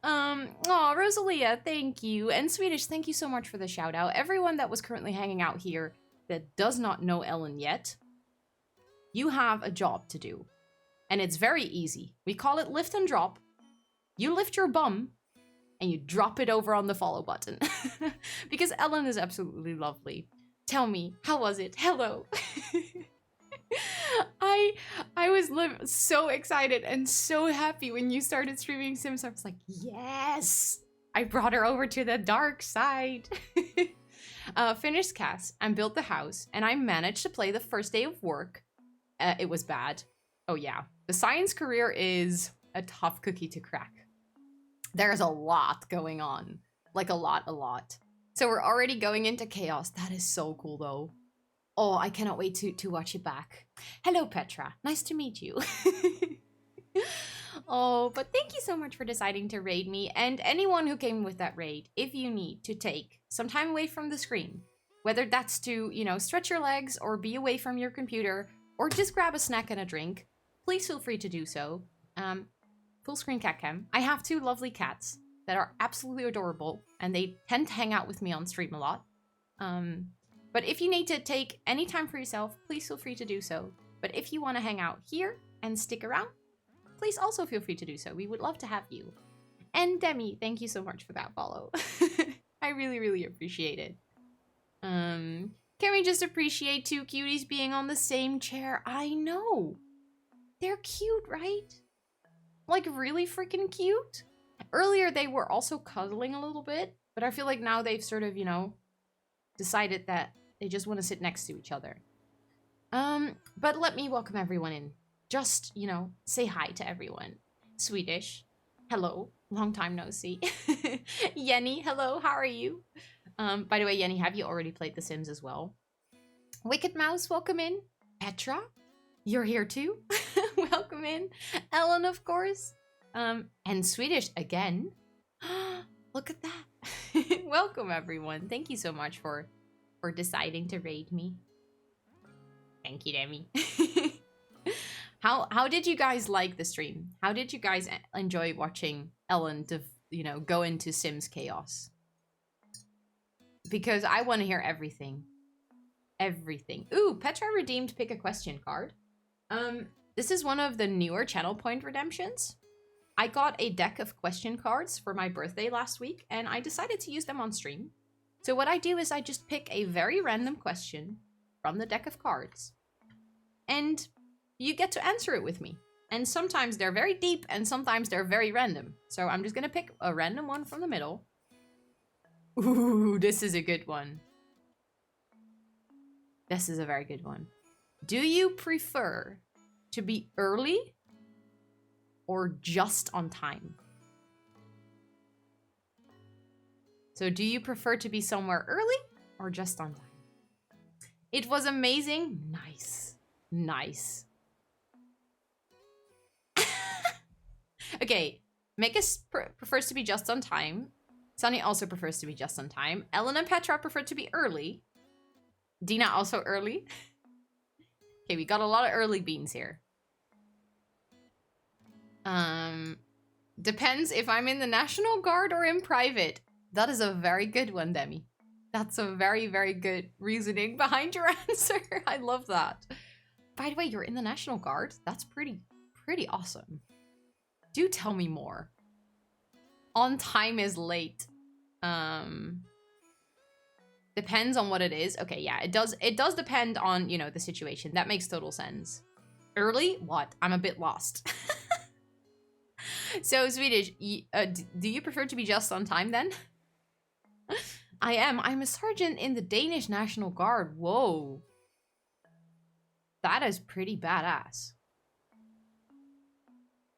Aw, Rosalia, thank you. And Swedish, thank you so much for the shout out. Everyone that was currently hanging out here that does not know Ellen yet, you have a job to do. And it's very easy. We call it lift and drop. You lift your bum and you drop it over on the follow button. Because Ellen is absolutely lovely. Tell me, how was it? Hello. I was so excited and so happy when you started streaming Sims. I was like, yes, I brought her over to the dark side. Finished cast and built the house, and I managed to play the first day of work. It was bad. Oh yeah, the science career is a tough cookie to crack. There's a lot going on, like a lot. So we're already going into chaos. That is so cool though. Oh, I cannot wait to watch it back. Hello, Petra. Nice to meet you. Oh, but thank you so much for deciding to raid me. And anyone who came with that raid, if you need to take some time away from the screen, whether that's to, you know, stretch your legs or be away from your computer or just grab a snack and a drink, please feel free to do so. Full screen cat cam. I have 2 lovely cats that are absolutely adorable, and they tend to hang out with me on stream a lot. But if you need to take any time for yourself, please feel free to do so. But if you want to hang out here and stick around, please also feel free to do so. We would love to have you. And Demi, thank you so much for that follow. I really appreciate it. Can we just appreciate 2 cuties being on the same chair? I know. They're cute, right? Like, really freaking cute. Earlier, they were also cuddling a little bit, but I feel like now they've sort of, you know, decided that they just want to sit next to each other. But let me welcome everyone in. Just, you know, say hi to everyone. Swedish, hello, long time no see. Yenny, hello, how are you? By the way, Yenny, have you already played The Sims as well? Wicked Mouse, welcome in. Petra, you're here too. Welcome in. Ellen, of course. And Swedish again. Look at that. Welcome, everyone. Thank you so much for deciding to raid me. Thank you, Demi. How did you guys like the stream? How did you guys enjoy watching Ellen, you know, go into Sims chaos? Because I want to hear everything. Everything. Ooh, Petra redeemed pick a question card. This is one of the newer channel point redemptions. I got a deck of question cards for my birthday last week, and I decided to use them on stream. So what I do is I just pick a very random question from the deck of cards, and you get to answer it with me. And sometimes they're very deep, and sometimes they're very random. So I'm just gonna pick a random one from the middle. Ooh, this is a good one. This is a very good one. Do you prefer to be early or just on time? So do you prefer to be somewhere early or just on time? It was amazing. Nice. Nice. Okay, Megas prefers to be just on time. Sunny also prefers to be just on time. Ellen and Petra prefer to be early. Dina also early. Okay, we got a lot of early beans here. Depends if I'm in the National Guard or in private. That is a very good one, Demi. That's a very, very good reasoning behind your answer. I love that. By the way, you're in the National Guard? That's pretty awesome. Do tell me more. On time is late. Depends on what it is. Okay, yeah, it does depend on, you know, the situation. That makes total sense. Early? What? I'm a bit lost. So, Swedish, do you prefer to be just on time then? I am. I'm a sergeant in the Danish National Guard. Whoa. That is pretty badass.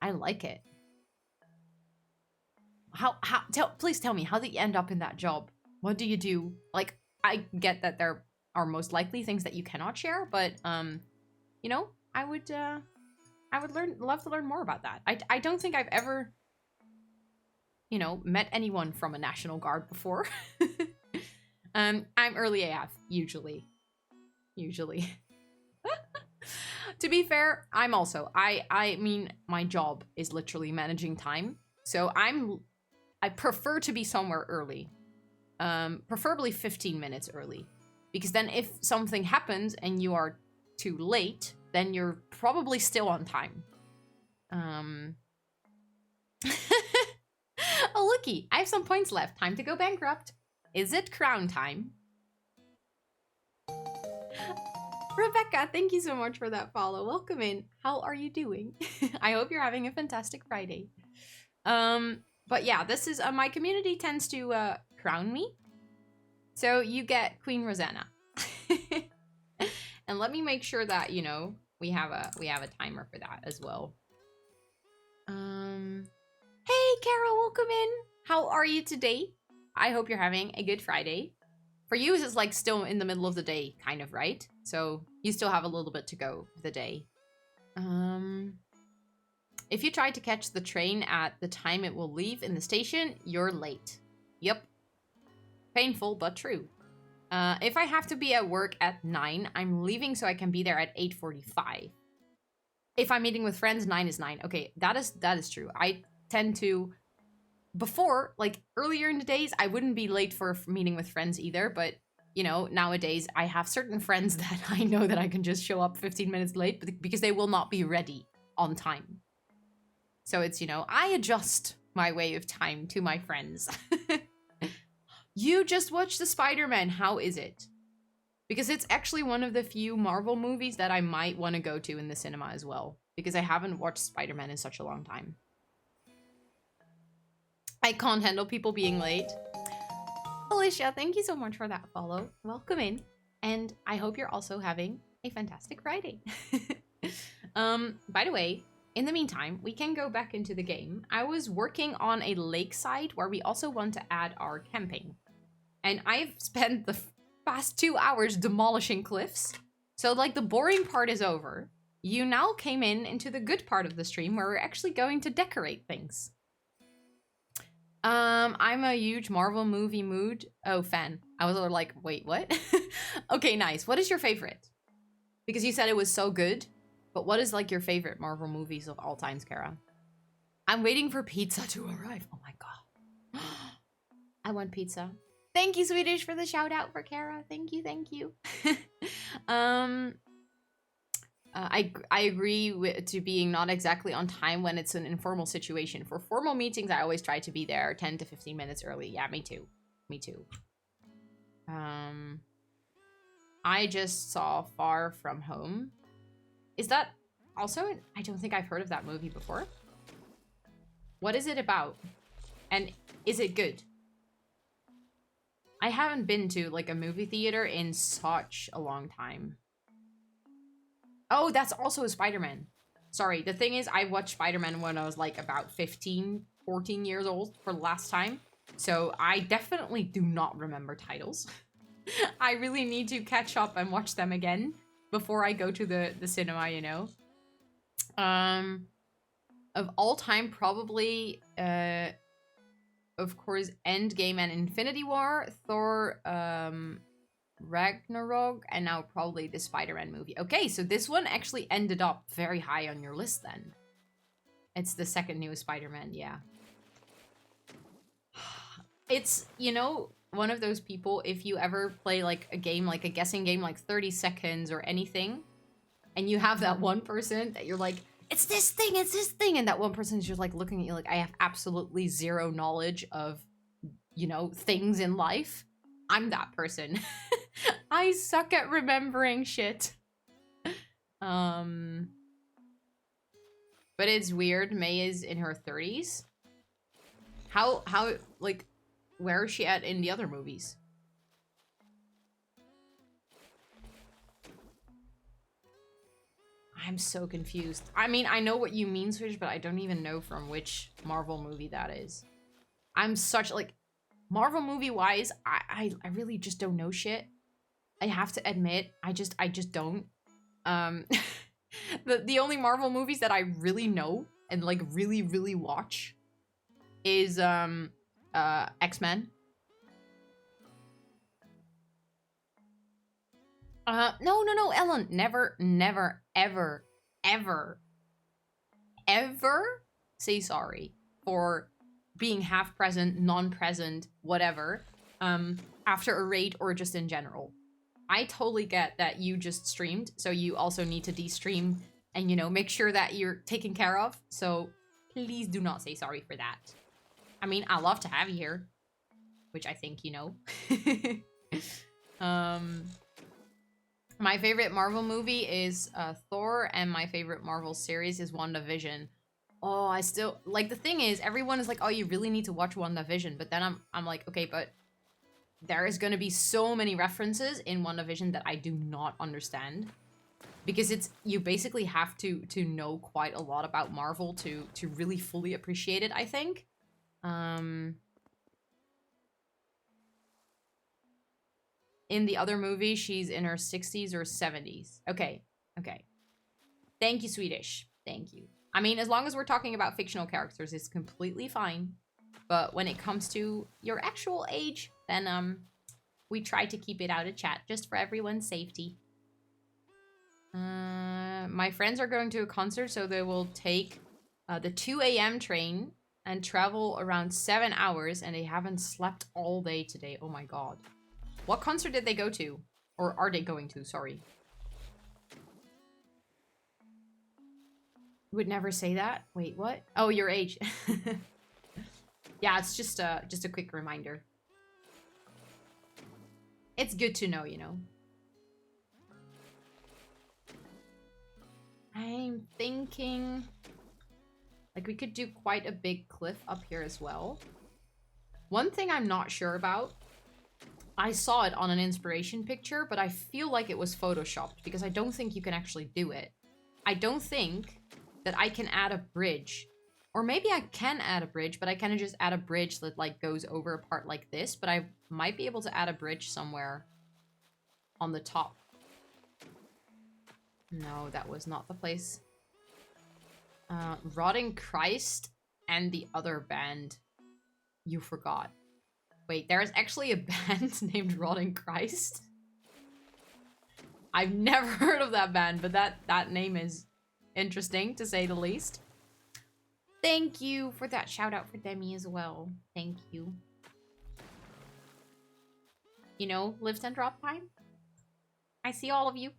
I like it. Please tell me, how did you end up in that job? What do you do? Like, I get that there are most likely things that you cannot share, but, you know, I would love to learn more about that. I don't think I've ever, you know, met anyone from a National Guard before. I'm early AF, usually. To be fair, I'm also, I mean, my job is literally managing time. So I prefer to be somewhere early. Preferably 15 minutes early. Because then if something happens and you are too late, then you're probably still on time. Oh, looky, I have some points left. Time to go bankrupt. Is it crown time? Rebecca, thank you so much for that follow. Welcome in. How are you doing? I hope you're having a fantastic Friday. But yeah, this is my community tends to crown me. So you get Queen Rosanna. And let me make sure that, you know, we have a timer for that as well. Hey Carol, welcome in. How are you today? I hope you're having a good Friday. For you, it's like still in the middle of the day, kind of, right? So you still have a little bit to go of the day. If you try to catch the train at the time it will leave in the station, you're late. Yep. Painful, but true. If I have to be at work at 9, I'm leaving so I can be there at 8:45. If I'm meeting with friends, 9 is 9. Okay, that is true. I tend to... Before, like, earlier in the days, I wouldn't be late for a meeting with friends either, but, you know, nowadays, I have certain friends that I know that I can just show up 15 minutes late because they will not be ready on time. So it's, you know, I adjust my way of time to my friends. You just watched the Spider-Man. How is it? Because it's actually one of the few Marvel movies that I might want to go to in the cinema as well. Because I haven't watched Spider-Man in such a long time. I can't handle people being late. Alicia, thank you so much for that follow. Welcome in. And I hope you're also having a fantastic Friday. By the way, in the meantime, we can go back into the game. I was working on a lakeside where we also want to add our camping. And I've spent the past 2 hours demolishing cliffs. So, like, the boring part is over. You now came into the good part of the stream where we're actually going to decorate things. I'm a huge Marvel movie fan. I was like, wait, what? Okay, nice. What is your favorite? Because you said it was so good. But what is, like, your favorite Marvel movies of all times, Kara? I'm waiting for pizza to arrive. Oh my god. I want pizza. Thank you, Swedish, for the shout out for Kara. Thank you, thank you. I agree to being not exactly on time when it's an informal situation. For formal meetings, I always try to be there 10 to 15 minutes early. Yeah, me too. Me too. I just saw Far From Home. Is that also... I don't think I've heard of that movie before. What is it about? And is it good? I haven't been to, like, a movie theater in such a long time. Oh, that's also a Spider-Man. Sorry, the thing is, I watched Spider-Man when I was, like, about 15, 14 years old for the last time. So I definitely do not remember titles. I really need to catch up and watch them again before I go to the cinema, you know? Of all time, probably, of course, Endgame and Infinity War, Thor, Ragnarok, and now probably the Spider-Man movie. Okay, so this one actually ended up very high on your list then. It's the second newest Spider-Man, yeah. It's, you know, one of those people, if you ever play, like, a game, like a guessing game, like 30 seconds or anything, and you have that one person that you're like, it's this thing, and that one person is just, like, looking at you like, I have absolutely zero knowledge of, you know, things in life. I'm that person. I suck at remembering shit. But it's weird. May is in her 30s. How, like, where is she at in the other movies? I'm so confused. I mean, I know what you mean, Switch, but I don't even know from which Marvel movie that is. I'm such, like, Marvel movie-wise, I really just don't know shit. I have to admit, I just don't. The only Marvel movies that I really know and, like, really watch is, X-Men. No, Ellen. Never, ever say sorry for being half present, non-present, whatever, after a raid or just in general. I totally get that you just streamed, so you also need to de-stream and, you know, make sure that you're taken care of. So please do not say sorry for that. I mean, I love to have you here, which I think you know. My favorite Marvel movie is Thor, and my favorite Marvel series is WandaVision. Oh, I still like the thing is everyone is like, "Oh, you really need to watch WandaVision," but then I'm like, "Okay, but there is going to be so many references in WandaVision that I do not understand." Because it's you basically have to know quite a lot about Marvel to really fully appreciate it, I think. In the other movie, she's in her 60s or 70s. Okay. Okay. Thank you, Swedish. Thank you. I mean, as long as we're talking about fictional characters, it's completely fine. But when it comes to your actual age, then we try to keep it out of chat just for everyone's safety. My friends are going to a concert, so they will take the 2 a.m. train and travel around 7 hours, and they haven't slept all day today. Oh my god. What concert did they go to? Or are they going to? Sorry. Would never say that. Wait, what? Oh, your age. Yeah, it's just a quick reminder. It's good to know, you know. I'm thinking like we could do quite a big cliff up here as well. One thing I'm not sure about, I saw it on an inspiration picture, but I feel like it was photoshopped because I don't think you can actually do it. I don't think that I can add a bridge. Or maybe I can add a bridge, but I kind of just add a bridge that like goes over a part like this, but I might be able to add a bridge somewhere on the top. No, that was not the place. Rotting Christ and the other band. You forgot. Wait, there's actually a band named Rotting Christ? I've never heard of that band, but that name is interesting, to say the least. Thank you for that shout out for Demi as well. Thank you. You know, lift and drop time? I see all of you.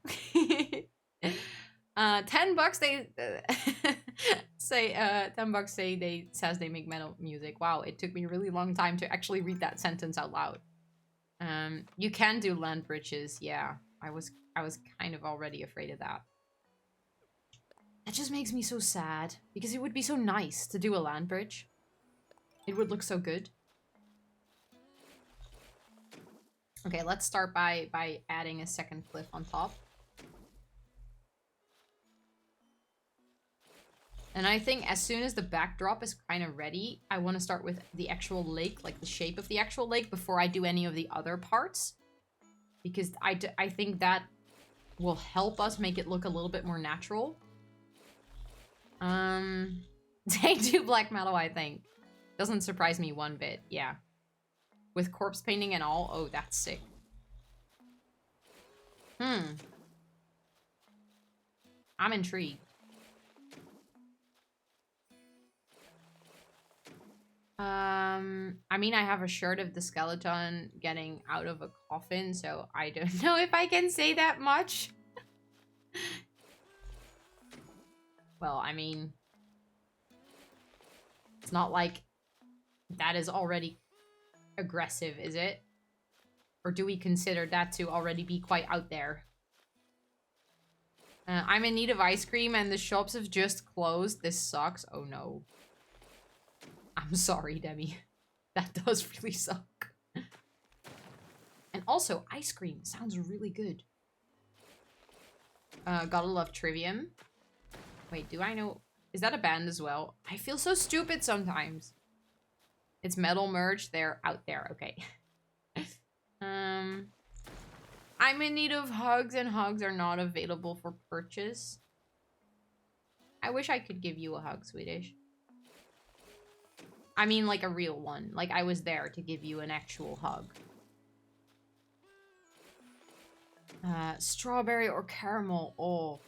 $10 they say $10 say they says they make metal music. Wow, it took me a really long time to actually read that sentence out loud. You can do land bridges, yeah. I was kind of already afraid of that. That just makes me so sad because it would be so nice to do a land bridge. It would look so good. Okay, let's start by adding a second cliff on top. And I think as soon as the backdrop is kind of ready, I want to start with the actual lake, like the shape of the actual lake, before I do any of the other parts. Because I think that will help us make it look a little bit more natural. They do black metal, I think. Doesn't surprise me one bit, yeah. With corpse painting and all, oh, that's sick. I'm intrigued. I mean, I have a shirt of the skeleton getting out of a coffin, so I don't know if I can say that much. Well, I mean, it's not like that is already aggressive, is it? Or do we consider that to already be quite out there? I'm in need of ice cream and the shops have just closed. This sucks. Oh no. I'm sorry, Demi. That does really suck. And also, ice cream sounds really good. Gotta love Trivium. Wait, do I know? Is that a band as well? I feel so stupid sometimes. It's Metal Merge. They're out there. Okay. I'm in need of hugs and hugs are not available for purchase. I wish I could give you a hug, Swedish. I mean, like a real one. Like I was there to give you an actual hug. Strawberry or caramel. Oh.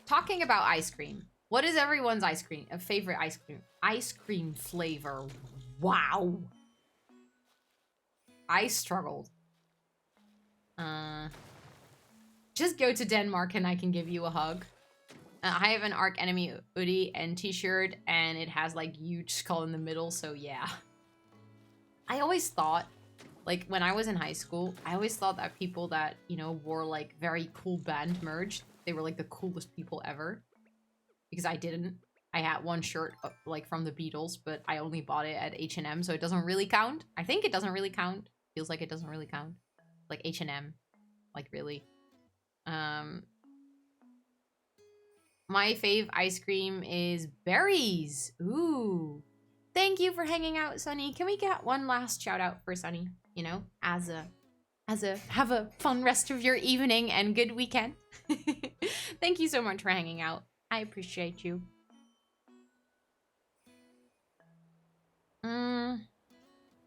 Talking about ice cream. What is everyone's ice cream? A favorite ice cream? Ice cream flavor. Wow. I struggled. Just go to Denmark and I can give you a hug. I have an Arc Enemy hoodie and t-shirt and it has like huge skull in the middle, so yeah. I always thought Like, when I was in high school, I always thought that people that, you know, wore, like, very cool band merch, they were, like, the coolest people ever. Because I didn't. I had one shirt, like, from the Beatles, but I only bought it at H&M, so it doesn't really count. I think it doesn't really count. Feels like it doesn't really count. Like, H&M. Like, really. My fave ice cream is berries. Ooh. Thank you for hanging out, Sunny. Can we get one last shout out for Sunny? You know, as a have a fun rest of your evening and good weekend. Thank you so much for hanging out. I appreciate you.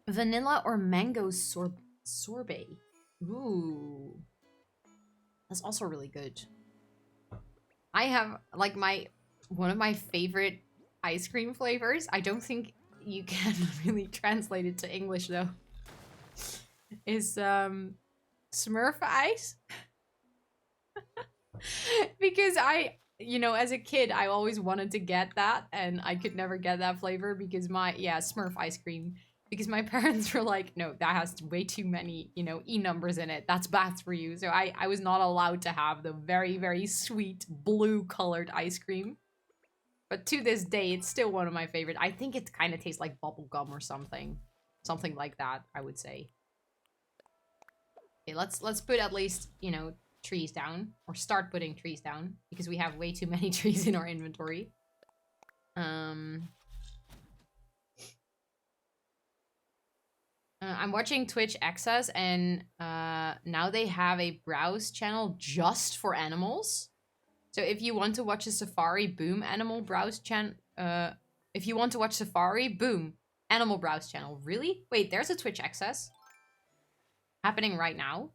Vanilla or mango sorbet. Ooh. That's also really good. I have, like, one of my favorite ice cream flavors. I don't think you can really translate it to English, though. Is, Smurf ice? Because you know, as a kid, I always wanted to get that, and I could never get that flavor because Smurf ice cream. Because my parents were like, no, that has way too many, you know, E numbers in it. That's bad for you. So I was not allowed to have the very, very sweet blue-colored ice cream. But to this day, it's still one of my favorite. I think it kind of tastes like bubble gum or something. Something like that, I would say. Okay, let's put at least, you know, trees down. Or start putting trees down. Because we have way too many trees in our inventory. I'm watching Twitch Access, and now they have a browse channel just for animals. So if you want to watch a safari, boom, animal browse channel. If you want to watch safari, boom, animal browse channel. Really? Wait, there's a Twitch Access happening right now.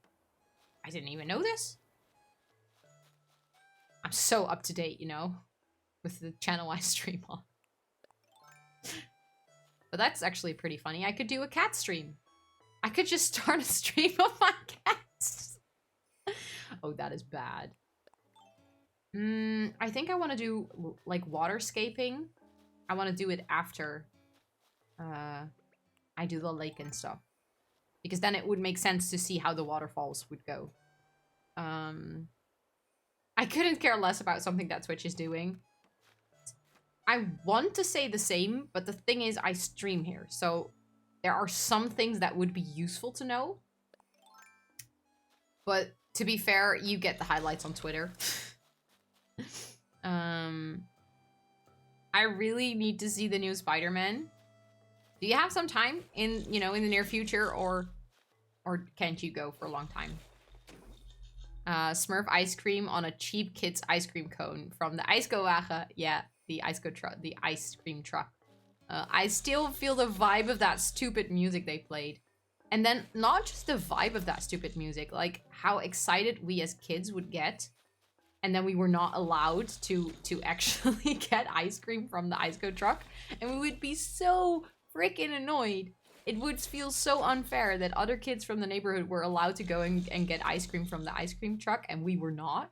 I didn't even know this. I'm so up to date, you know, with the channel I stream on. But that's actually pretty funny. I could do a cat stream. I could just start a stream of my cats. Oh, that is bad. I think I want to do, like, waterscaping. I want to do it after I do the lake and stuff. Because then it would make sense to see how the waterfalls would go. I couldn't care less about something that Twitch is doing. I want to say the same, but the thing is I stream here, so there are some things that would be useful to know. But to be fair, you get the highlights on Twitter. I really need to see the new Spider-Man. Do you have some time in, you know, in the near future, or can't you go for a long time? Smurf ice cream on a cheap kid's ice cream cone from the ijskowagen. Yeah. The ice cream truck. I still feel the vibe of that stupid music they played. And then not just the vibe of that stupid music, like how excited we as kids would get. And then we were not allowed to actually get ice cream from the ice cream truck. And we would be so freaking annoyed. It would feel so unfair that other kids from the neighborhood were allowed to go and get ice cream from the ice cream truck and we were not.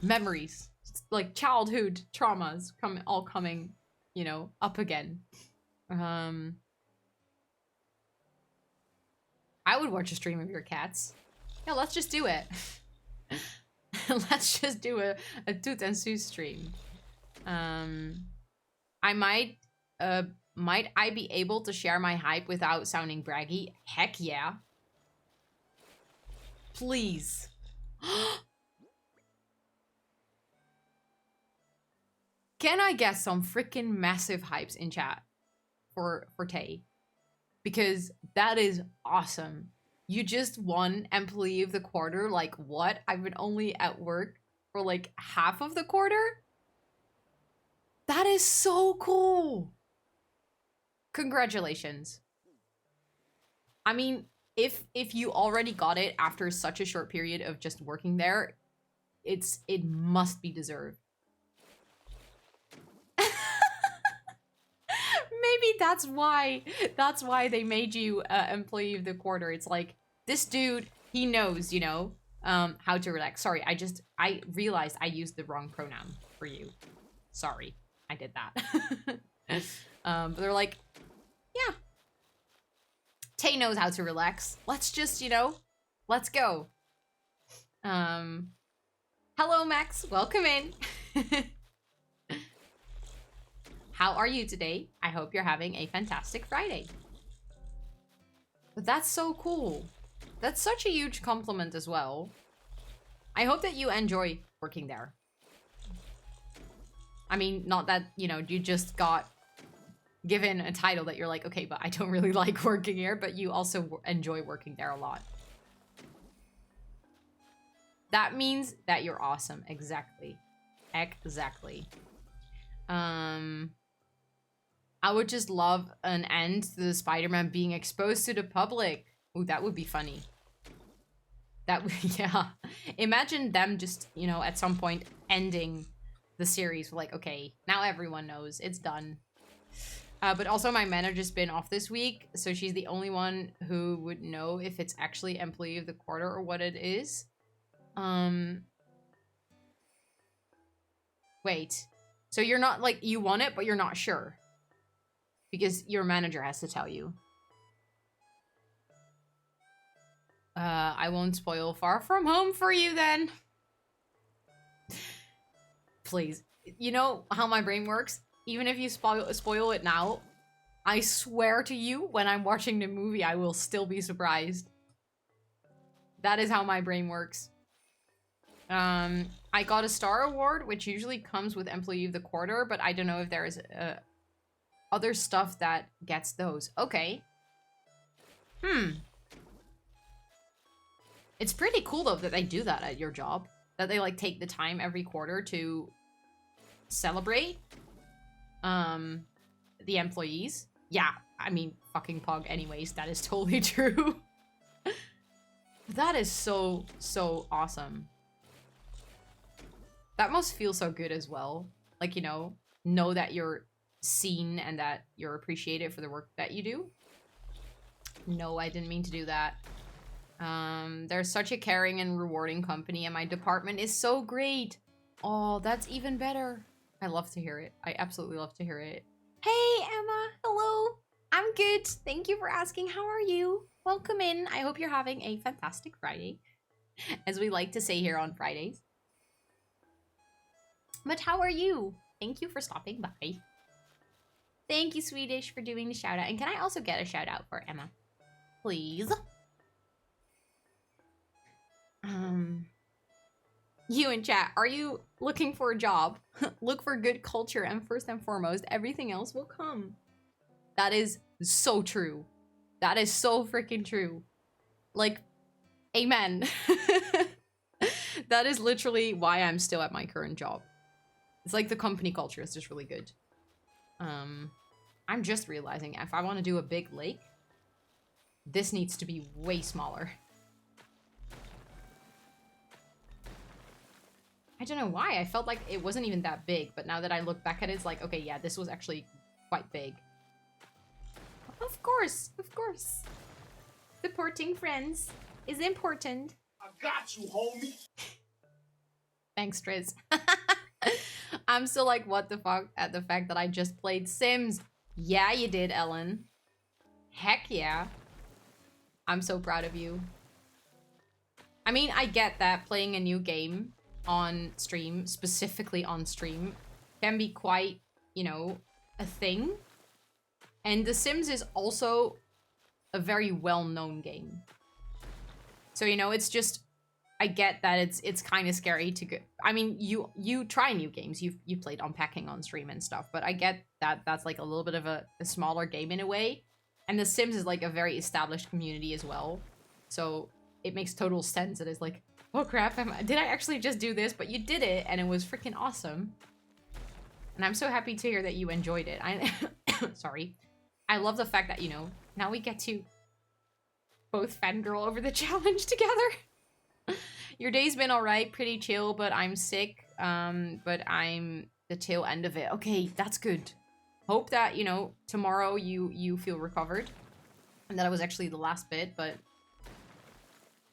Memories. Like childhood traumas all coming, you know, up again. I would watch a stream of your cats. Yeah, let's just do it. Let's just do a Toot and Sue stream. I might I be able to share my hype without sounding braggy? Heck yeah. Please. Can I get some freaking massive hypes in chat for Tay? Because that is awesome. You just won Employee of the Quarter. Like, what? I've been only at work for like half of the quarter? That is so cool. Congratulations. I mean, if you already got it after such a short period of just working there, it must be deserved. Maybe that's why they made you Employee of the Quarter. It's like, this dude, he knows, you know, how to relax. Sorry, I realized I used the wrong pronoun for you. Sorry, I did that. But they're like, yeah, Tay knows how to relax. Let's just, you know, let's go. Hello, Max. Welcome in. How are you today? I hope you're having a fantastic Friday. But that's so cool. That's such a huge compliment as well. I hope that you enjoy working there. I mean, not that, you know, you just got given a title that you're like, okay, but I don't really like working here, but you also enjoy working there a lot. That means that you're awesome. Exactly. Exactly. I would just love an end to the Spider-Man being exposed to the public. Ooh, that would be funny. That would, yeah. Imagine them just, you know, at some point ending the series. Like, okay, now everyone knows. It's done. But also my manager's been off this week, so she's the only one who would know if it's actually Employee of the Quarter or what it is. Wait. So you're not, like, you want it, but you're not sure. Because your manager has to tell you. I won't spoil Far From Home for you then. Please. You know how my brain works? Even if you spoil it now, I swear to you, when I'm watching the movie, I will still be surprised. That is how my brain works. I got a star award, which usually comes with Employee of the Quarter, but I don't know if there is other stuff that gets those. Okay. It's pretty cool, though, that they do that at your job. That they, like, take the time every quarter to celebrate the employees. Yeah, I mean, fucking Pog anyways. That is totally true. That is so, so awesome. That must feel so good as well. Like, you know that you're seen and that you're appreciated for the work that you do. No, I didn't mean to do that. They're such a caring and rewarding company, and my department is so great. Oh, that's even better. I love to hear it. I absolutely love to hear it. Hey, Emma. Hello. I'm good. Thank you for asking. How are you? Welcome in. I hope you're having a fantastic Friday, as we like to say here on Fridays. But how are you? Thank you for stopping by. Thank you, Swedish, for doing the shout out. And can I also get a shout out for Emma? Please. You in chat, are you looking for a job? Look for good culture, and first and foremost, everything else will come. That is so true. That is so freaking true. Like, amen. That is literally why I'm still at my current job. It's like the company culture is just really good. I'm just realizing if I want to do a big lake, this needs to be way smaller. I don't know why. I felt like it wasn't even that big, but now that I look back at it, it's like, okay, yeah, this was actually quite big. Of course, of course. Supporting friends is important. I got you, homie. Thanks, Triz. I'm still like, what the fuck at the fact that I just played Sims. Yeah, you did, Ellen. Heck yeah. I'm so proud of you. I mean, I get that playing a new game on stream, specifically on stream, can be quite, you know, a thing. And The Sims is also a very well-known game. So, you know, it's just, I get that it's kind of scary to go. I mean, you try new games. You played Unpacking on stream and stuff, but I get that that's like a little bit of a smaller game in a way. And The Sims is like a very established community as well. So it makes total sense. It is like, oh crap, did I actually just do this? But you did it, and it was freaking awesome. And I'm so happy to hear that you enjoyed it. Sorry. I love the fact that, you know, now we get to both fangirl over the challenge together. Your day's been alright, pretty chill, but I'm sick. But I'm the tail end of it. Okay, that's good. Hope that, you know, tomorrow you feel recovered. And that was actually the last bit, but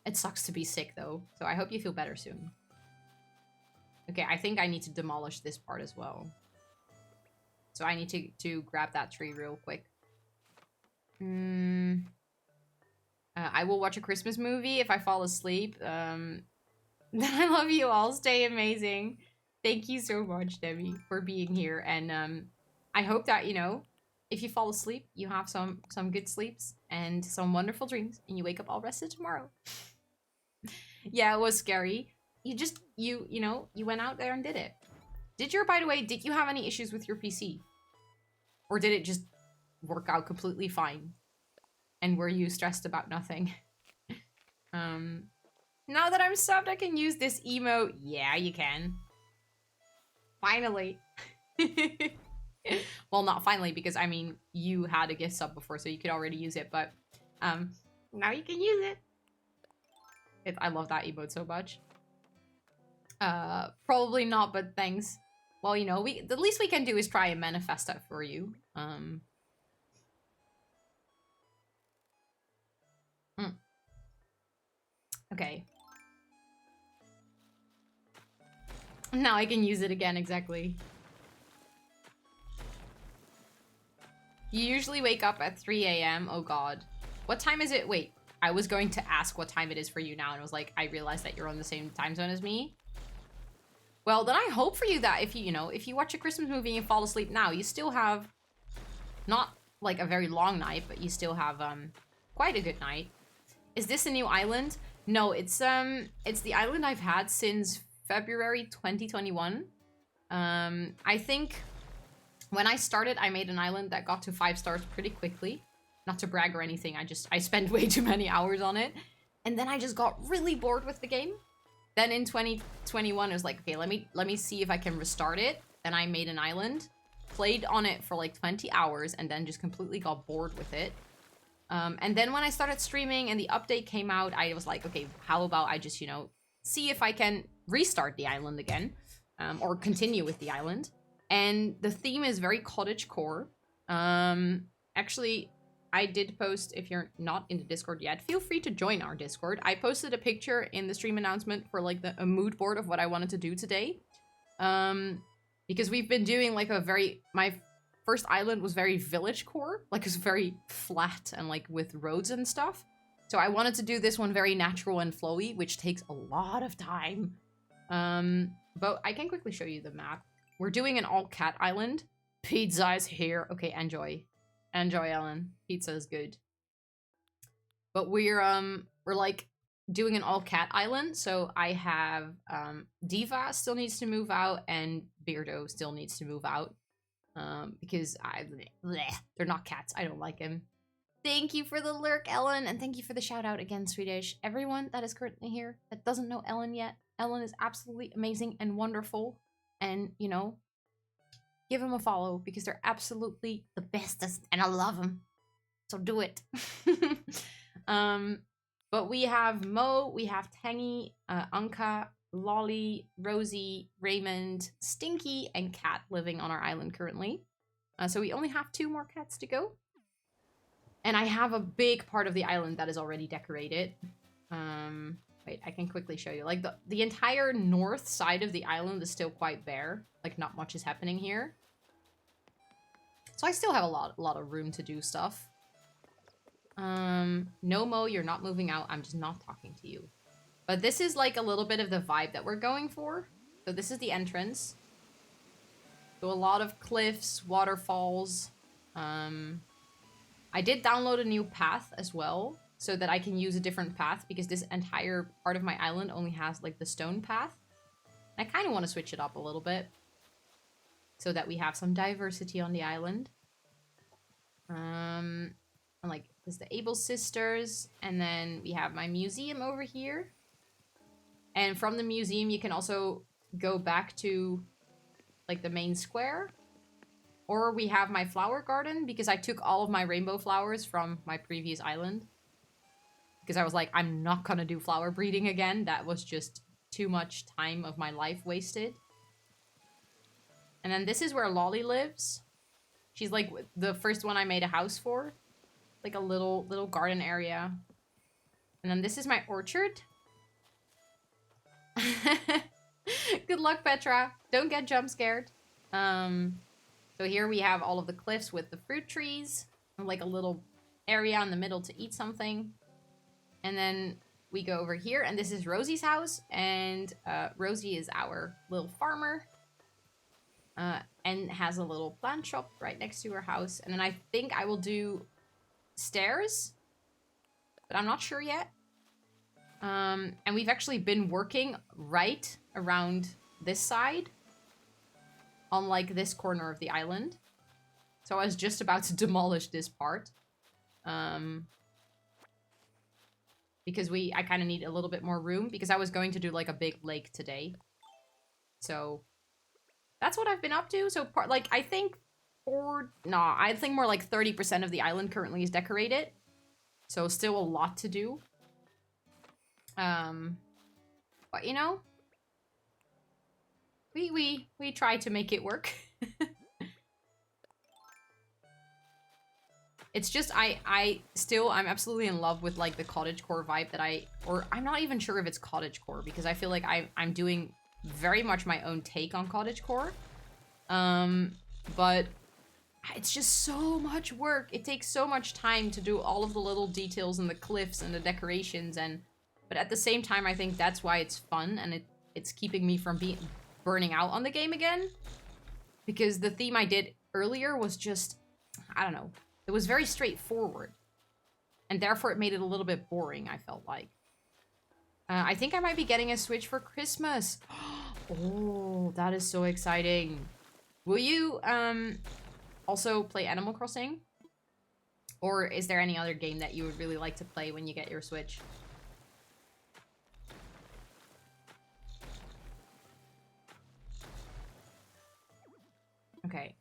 it sucks to be sick, though. So I hope you feel better soon. Okay, I think I need to demolish this part as well. So I need to grab that tree real quick. I will watch a Christmas movie if I fall asleep. Then I love you all. Stay amazing. Thank you so much, Debbie, for being here. And I hope that, you know, if you fall asleep, you have some good sleeps and some wonderful dreams, and you wake up all rested tomorrow. Yeah, it was scary. You know, you went out there and did it. By the way, did you have any issues with your PC? Or did it just work out completely fine? And were you stressed about nothing? Now that I'm subbed, I can use this emote. Yeah, you can. Finally. Well, not finally, because I mean, you had a gift sub before, so you could already use it, but now you can use it. I love that emote so much. Probably not, but thanks. Well, you know, the least we can do is try and manifest that for you. Okay. Now I can use it again, exactly. You usually wake up at 3 a.m. Oh god. What time is it? Wait, I was going to ask what time it is for you now, and I was like, I realized that you're on the same time zone as me. Well, then I hope for you that if you watch a Christmas movie and fall asleep now, you still have not like a very long night, but you still have quite a good night. Is this a new island? No, it's the island I've had since February 2021. I think when I started, I made an island that got to 5 stars pretty quickly. Not to brag or anything, I spent way too many hours on it. And then I just got really bored with the game. Then in 2021, I was like, okay, let me see if I can restart it. Then I made an island, played on it for like 20 hours, and then just completely got bored with it. And then when I started streaming and the update came out, I was like, okay, how about I just, you know, see if I can restart the island again, or continue with the island. And the theme is very cottagecore. Actually, I did post, if you're not in the Discord yet, feel free to join our Discord. I posted a picture in the stream announcement for like a mood board of what I wanted to do today. Because we've been doing like my first island was very village core, like it's very flat and like with roads and stuff. So I wanted to do this one very natural and flowy, which takes a lot of time. But I can quickly show you the map. We're doing an all cat island. Pizza is here. Okay, enjoy. Enjoy, Ellen. Pizza is good. But we're like doing an all cat island. So I have Diva still needs to move out and Beardo still needs to move out. Because they're not cats. I don't like him. Thank you for the lurk, Ellen, and thank you for the shout out again, Swedish. Everyone that is currently here that doesn't know Ellen yet, Ellen is absolutely amazing and wonderful. And, you know, give them a follow because they're absolutely the bestest and I love them. So do it. But we have Mo, we have Tangy, Anka, Lolly, Rosie, Raymond, Stinky, and Cat living on our island currently. So we only have 2 more cats to go. And I have a big part of the island that is already decorated. Wait, I can quickly show you. Like the entire north side of the island is still quite bare. Like not much is happening here. So I still have a lot of room to do stuff. No, Mo, you're not moving out. I'm just not talking to you. But this is like a little bit of the vibe that we're going for. So this is the entrance. So a lot of cliffs, waterfalls. I did download a new path as well, so that I can use a different path, because this entire part of my island only has like the stone path. I kind of want to switch it up a little bit, so that we have some diversity on the island. And like, there's the Able Sisters, and then we have my museum over here. And from the museum, you can also go back to like the main square. Or we have my flower garden, because I took all of my rainbow flowers from my previous island. Because I was like, I'm not gonna do flower breeding again. That was just too much time of my life wasted. And then this is where Lolly lives. She's like the first one I made a house for. Like a little garden area. And then this is my orchard. Good luck, Petra. Don't get jump scared. So here we have all of the cliffs with the fruit trees. And like a little area in the middle to eat something. And then we go over here, and this is Rosie's house, and Rosie is our little farmer, and has a little plant shop right next to her house. And then I think I will do stairs, but I'm not sure yet. And we've actually been working right around this side on like this corner of the island. So I was just about to demolish this part. Because I kind of need a little bit more room, because I was going to do like a big lake today. So that's what I've been up to. So I think I think more like 30% of the island currently is decorated. So still a lot to do. But you know, we try to make it work. It's just, I'm absolutely in love with, like, the cottagecore vibe that I'm not even sure if it's cottagecore, because I feel like I'm doing very much my own take on cottagecore. But it's just so much work. It takes so much time to do all of the little details and the cliffs and the decorations, but at the same time, I think that's why it's fun, and it's keeping me from burning out on the game again. Because the theme I did earlier was just, I don't know. It was very straightforward, and therefore it made it a little bit boring, I felt like. I think I might be getting a Switch for Christmas. Oh, that is so exciting. Will you also play Animal Crossing? Or is there any other game that you would really like to play when you get your Switch? Okay.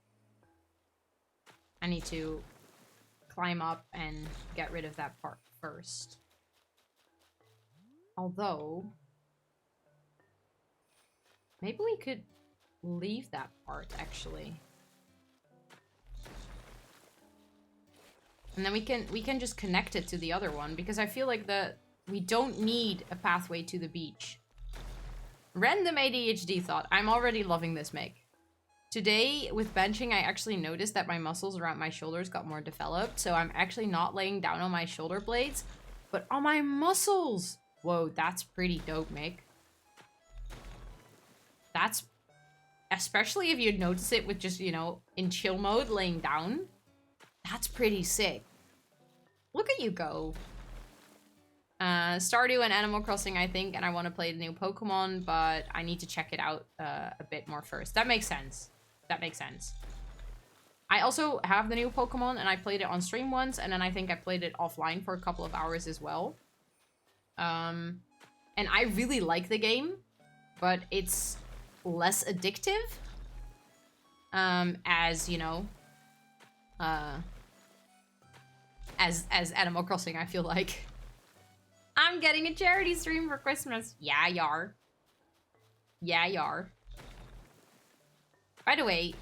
I need to climb up and get rid of that part first. Although, maybe we could leave that part, actually. And then we can just connect it to the other one, because I feel like we don't need a pathway to the beach. Random ADHD thought. I'm already loving this make. Today, with benching, I actually noticed that my muscles around my shoulders got more developed, so I'm actually not laying down on my shoulder blades, but on my muscles! Whoa, that's pretty dope, Mick. That's... Especially if you notice it with just, you know, in chill mode, laying down. That's pretty sick. Look at you go. Stardew and Animal Crossing, I think, and I want to play the new Pokemon, but I need to check it out a bit more first. That makes sense. That makes sense. I also have the new Pokemon, and I played it on stream once, and then I think I played it offline for a couple of hours as well. And I really like the game, but it's less addictive. As, you know, as Animal Crossing, I feel like. I'm getting a charity stream for Christmas. Yeah, yar. Yeah, yar. By the way,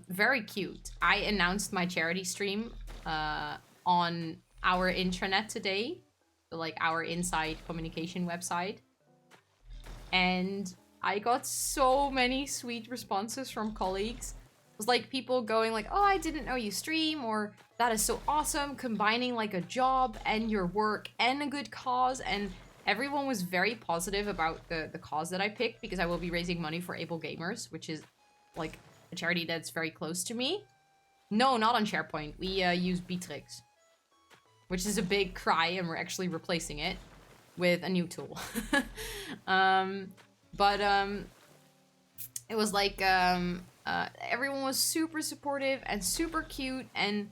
very cute. I announced my charity stream on our intranet today. So, like, our inside communication website. And I got so many sweet responses from colleagues. It was like people going like, oh, I didn't know you stream, or that is so awesome, combining like a job and your work and a good cause. And everyone was very positive about the cause that I picked, because I will be raising money for Able Gamers, which is like a charity that's very close to me. No, not on SharePoint. We use Beatrix, which is a big cry, and we're actually replacing it with a new tool. It was like everyone was super supportive and super cute, and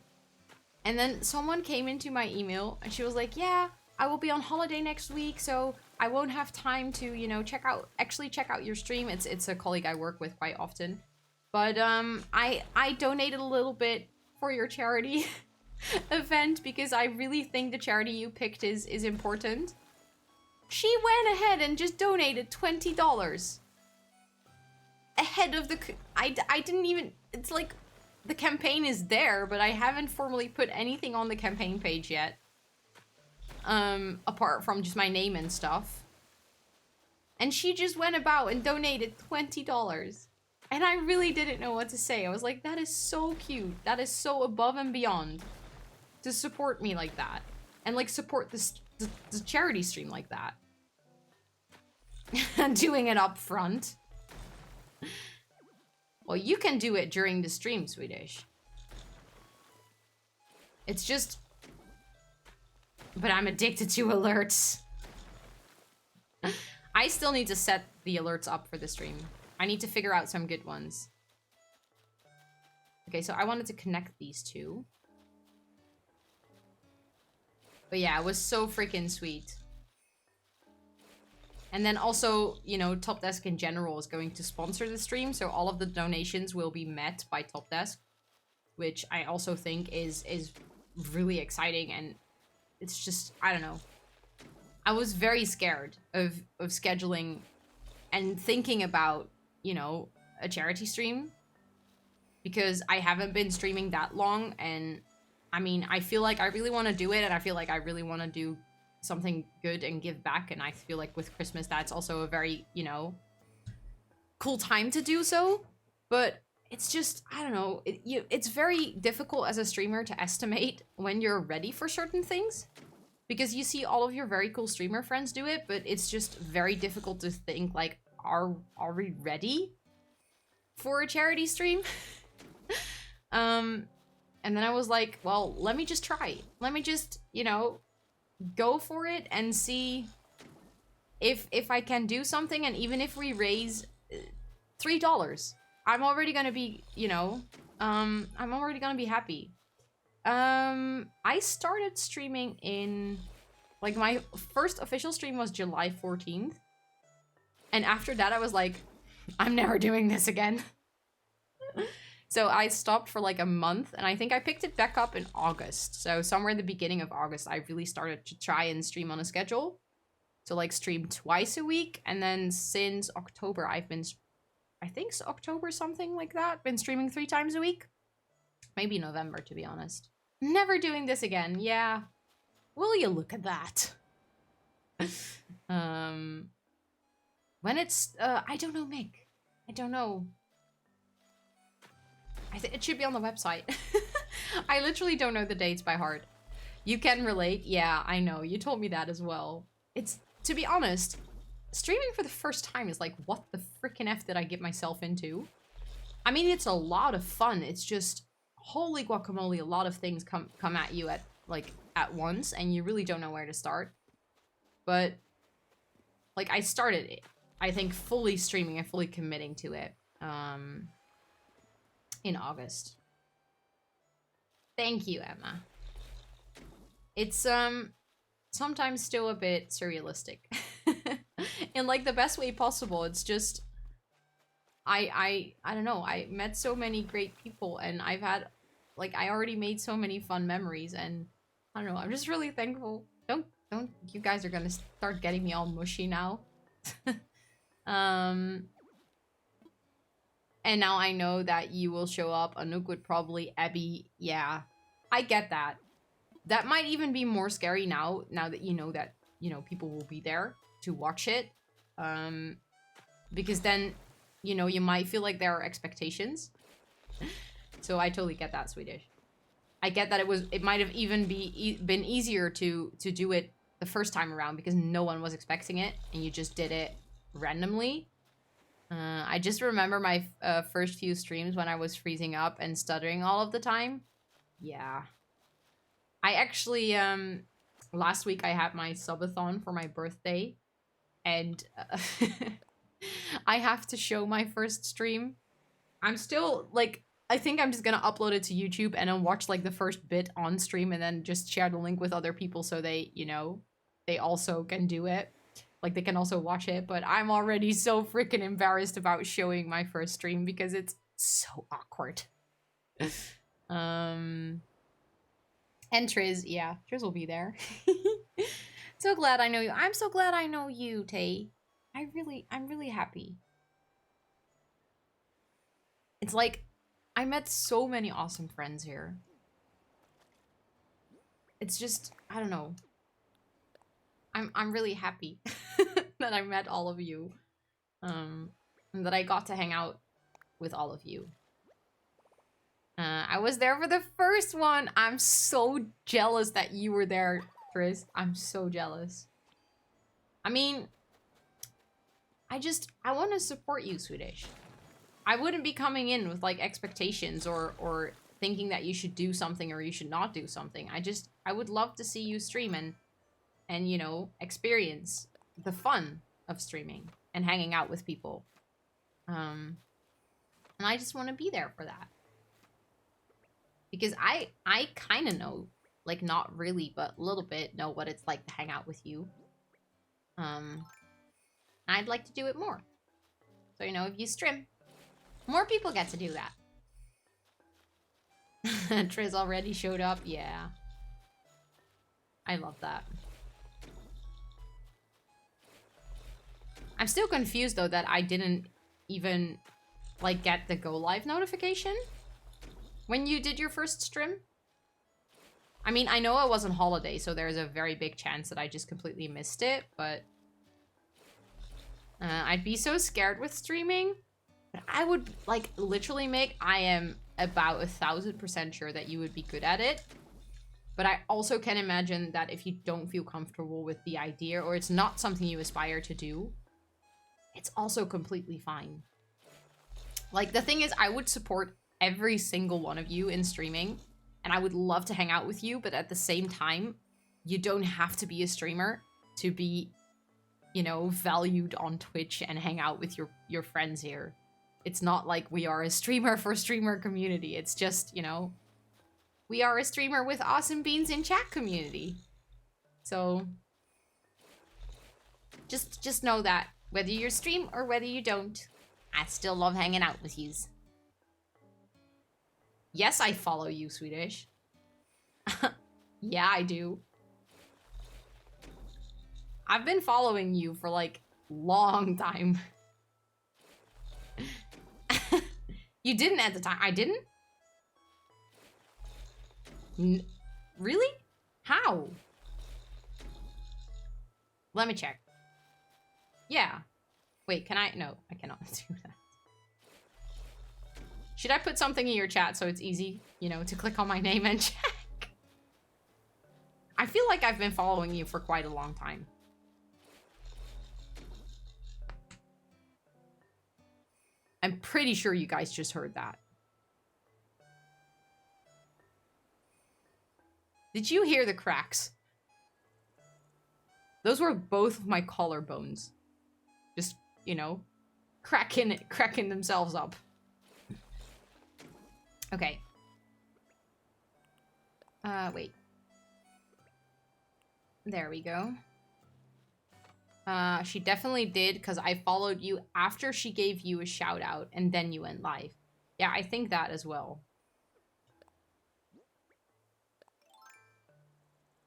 then someone came into my email and she was like, yeah, I will be on holiday next week, so I won't have time to, you know, check out your stream. It's a colleague I work with quite often. But I donated a little bit for your charity event, because I really think the charity you picked is important. She went ahead and just donated $20 ahead of the... I didn't even... It's like, the campaign is there, but I haven't formally put anything on the campaign page yet. Apart from just my name and stuff. And she just went about and donated $20. And I really didn't know what to say. I was like, that is so cute. That is so above and beyond to support me like that. and like support the charity stream like that. Doing it up front. Well, you can do it during the stream, Swedish. It's just... But I'm addicted to alerts. I still need to set the alerts up for the stream. I need to figure out some good ones. Okay, so I wanted to connect these two. But yeah, it was so freaking sweet. And then also, you know, Top Desk in general is going to sponsor the stream, so all of the donations will be met by Top Desk, which I also think is really exciting, and it's just, I don't know. I was very scared of scheduling and thinking about, you know, a charity stream, because I haven't been streaming that long, and I mean, I feel like I really want to do it, and I feel like I really want to do something good and give back, and I feel like with Christmas that's also a very, you know, cool time to do so. But it's just, I don't know, it's very difficult as a streamer to estimate when you're ready for certain things, because you see all of your very cool streamer friends do it, but it's just very difficult to think like, are we ready for a charity stream? And then I was like, well, let me just try. Let me just, you know, go for it and see if I can do something. And even if we raise $3, I'm already gonna be, you know, I'm already gonna be happy. I started streaming in, like, my first official stream was July 14th. And after that I was like, I'm never doing this again. So I stopped for like a month, and I think I picked it back up in August. So somewhere in the beginning of August, I really started to try and stream on a schedule. So like stream twice a week. And then since October, I've been, I think so, October, something like that, been streaming 3 times a week. Maybe November, to be honest. Never doing this again. Yeah. Will you look at that? When it's, I don't know, Mick. I don't know. I think it should be on the website. I literally don't know the dates by heart. You can relate? Yeah, I know. You told me that as well. It's, to be honest, streaming for the first time is like, what the frickin' F did I get myself into? I mean, it's a lot of fun. It's just, holy guacamole, a lot of things come at you at once, and you really don't know where to start. But, like, I started, I think, fully streaming and fully committing to it, in August. Thank you, Emma. It's, sometimes still a bit surrealistic. In, like, the best way possible. It's just, I don't know, I met so many great people, and I've had, like, I already made so many fun memories, and I don't know, I'm just really thankful. Don't, you guys are gonna start getting me all mushy now. And now I know that you will show up. Anouk would probably, Abby, yeah. I get that. That might even be more scary now that, you know, people will be there to watch it. Because then, you know, you might feel like there are expectations. So I totally get that, Swedish. I get that it might have even been easier to do it the first time around because no one was expecting it and you just did it randomly. I just remember my first few streams when I was freezing up and stuttering all of the time. Yeah. I actually, last week I had my subathon for my birthday, and I have to show my first stream. I'm still, like, I think I'm just gonna upload it to YouTube and then watch, like, the first bit on stream and then just share the link with other people so they, you know, they also can do it. Like, they can also watch it, but I'm already so freaking embarrassed about showing my first stream because it's so awkward. And Triz, yeah, Triz will be there. So glad I know you. I'm so glad I know you, Tay. I'm really happy. It's like, I met so many awesome friends here. It's just, I don't know. I'm really happy that I met all of you. And that I got to hang out with all of you. I was there for the first one. I'm so jealous that you were there Chris, I'm so jealous. I mean, I want to support you, Swedish. I wouldn't be coming in with like expectations or thinking that you should do something or you should not do something. I would love to see you stream and you know, experience the fun of streaming and hanging out with people. And I just want to be there for that. Because I kind of know, like not really, but a little bit know what it's like to hang out with you. I'd like to do it more. So, you know, if you stream, more people get to do that. Triz already showed up. Yeah. I love that. I'm still confused, though, that I didn't even, like, get the go live notification when you did your first stream. I mean, I know I was on holiday, so there's a very big chance that I just completely missed it, but I'd be so scared with streaming. But I would, like, literally make... I am about 1000% sure that you would be good at it. But I also can imagine that if you don't feel comfortable with the idea, or it's not something you aspire to do, it's also completely fine. Like, the thing is, I would support every single one of you in streaming, and I would love to hang out with you, but at the same time, you don't have to be a streamer to be... you know, valued on Twitch and hang out with your friends here. It's not like we are a streamer for streamer community. It's just, you know, we are a streamer with awesome beans in chat community. So, just know that whether you stream or whether you don't, I still love hanging out with yous. Yes, I follow you, Swedish. Yeah, I do. I've been following you for, like, long time. You didn't at the time. I didn't? Really? How? Let me check. Yeah. Wait, can I? No, I cannot do that. Should I put something in your chat so it's easy, you know, to click on my name and check? I feel like I've been following you for quite a long time. I'm pretty sure you guys just heard that. Did you hear the cracks? Those were both of my collarbones. Just, you know, cracking themselves up. Okay. Wait. There we go. She definitely did, because I followed you after she gave you a shout out, and then you went live. Yeah, I think that as well.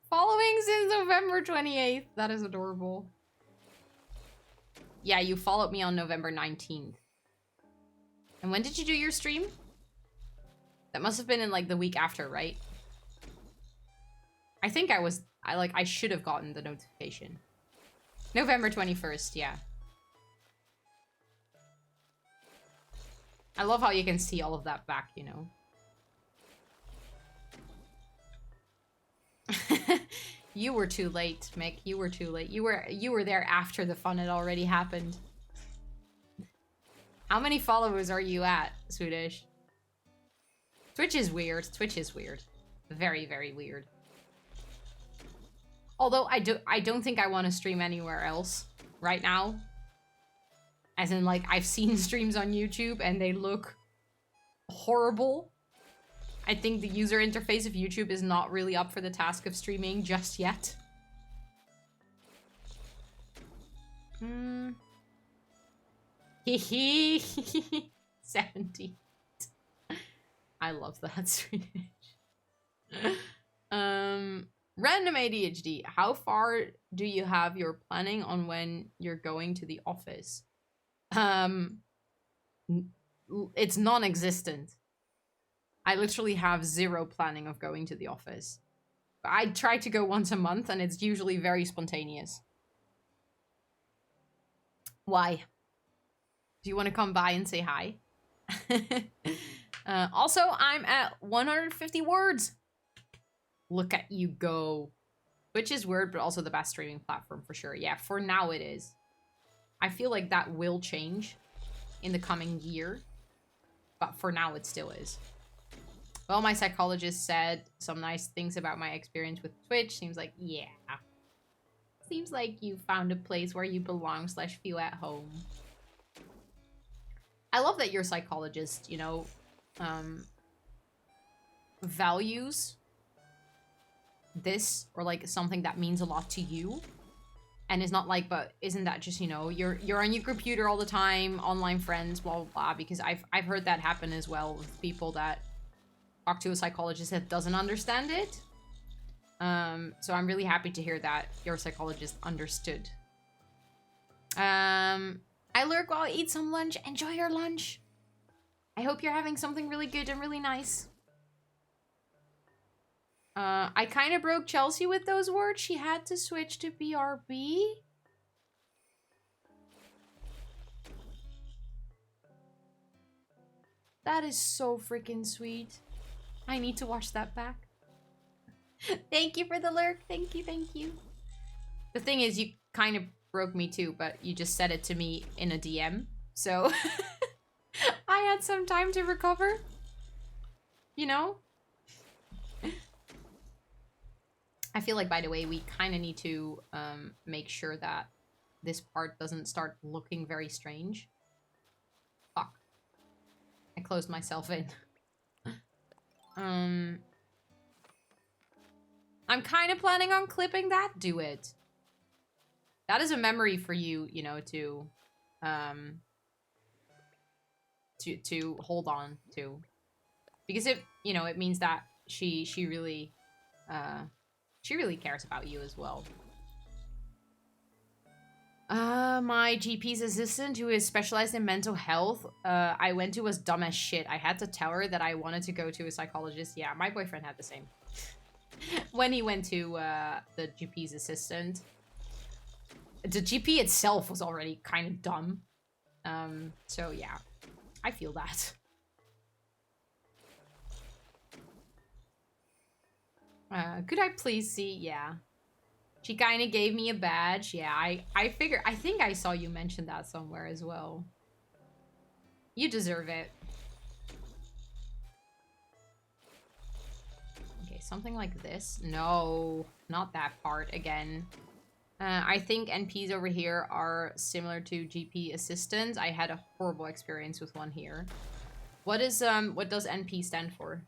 Following since November 28th. That is adorable. Yeah, you followed me on November 19th. And when did you do your stream? That must have been in, like, the week after, right? I think I should have gotten the notification. November 21st, yeah. I love how you can see all of that back, you know. You were too late, Mick. You were too late. You were there after the fun had already happened. How many followers are you at, Swedish? Twitch is weird. Twitch is weird. Very, very weird. Although I don't think I want to stream anywhere else right now. As in, like, I've seen streams on YouTube and they look horrible. I think the user interface of YouTube is not really up for the task of streaming just yet. Hee 70. I love that, Swedish. Random ADHD. How far do you have your planning on when you're going to the office? It's non-existent. I literally have zero planning of going to the office. I try to go once a month, and it's usually very spontaneous. Why? Do you want to come by and say hi? Also, I'm at 150 words. Look at you go. Twitch is weird, but also the best streaming platform for sure. Yeah, for now it is. I feel like that will change in the coming year, but for now it still is. Well, my psychologist said some nice things about my experience with Twitch. Seems like, yeah. Seems like you found a place where you belong / feel at home. I love that your psychologist, you know, values this, or like something that means a lot to you, and is not like, but isn't that just, you know, you're on your computer all the time, online friends, blah blah blah. Because I've heard that happen as well with people that talk to a psychologist that doesn't understand it. So I'm really happy to hear that your psychologist understood. I lurk while I eat some lunch. Enjoy your lunch. I hope you're having something really good and really nice. I kind of broke Chelsea with those words. She had to switch to BRB. That is so freaking sweet. I need to watch that back. Thank you for the lurk. Thank you, thank you. The thing is, you kind of broke me too, but you just said it to me in a DM. So I had some time to recover. You know? I feel like, by the way, we kind of need to make sure that this part doesn't start looking very strange. Fuck. I closed myself in. I'm kind of planning on clipping that. Do it. That is a memory for you, you know, to hold on to. Because it, you know, it means that she really cares about you as well. My GP's assistant, who is specialized in mental health, I went to, was dumb as shit. I had to tell her that I wanted to go to a psychologist. Yeah, my boyfriend had the same. When he went to the GP's assistant. The GP itself was already kind of dumb. So yeah, I feel that. Could I please see? Yeah. She kind of gave me a badge. Yeah, I figure, I think I saw you mention that somewhere as well. You deserve it. Okay, something like this. No, not that part again. I think NPs over here are similar to GP assistants. I had a horrible experience with one here. What does NP stand for?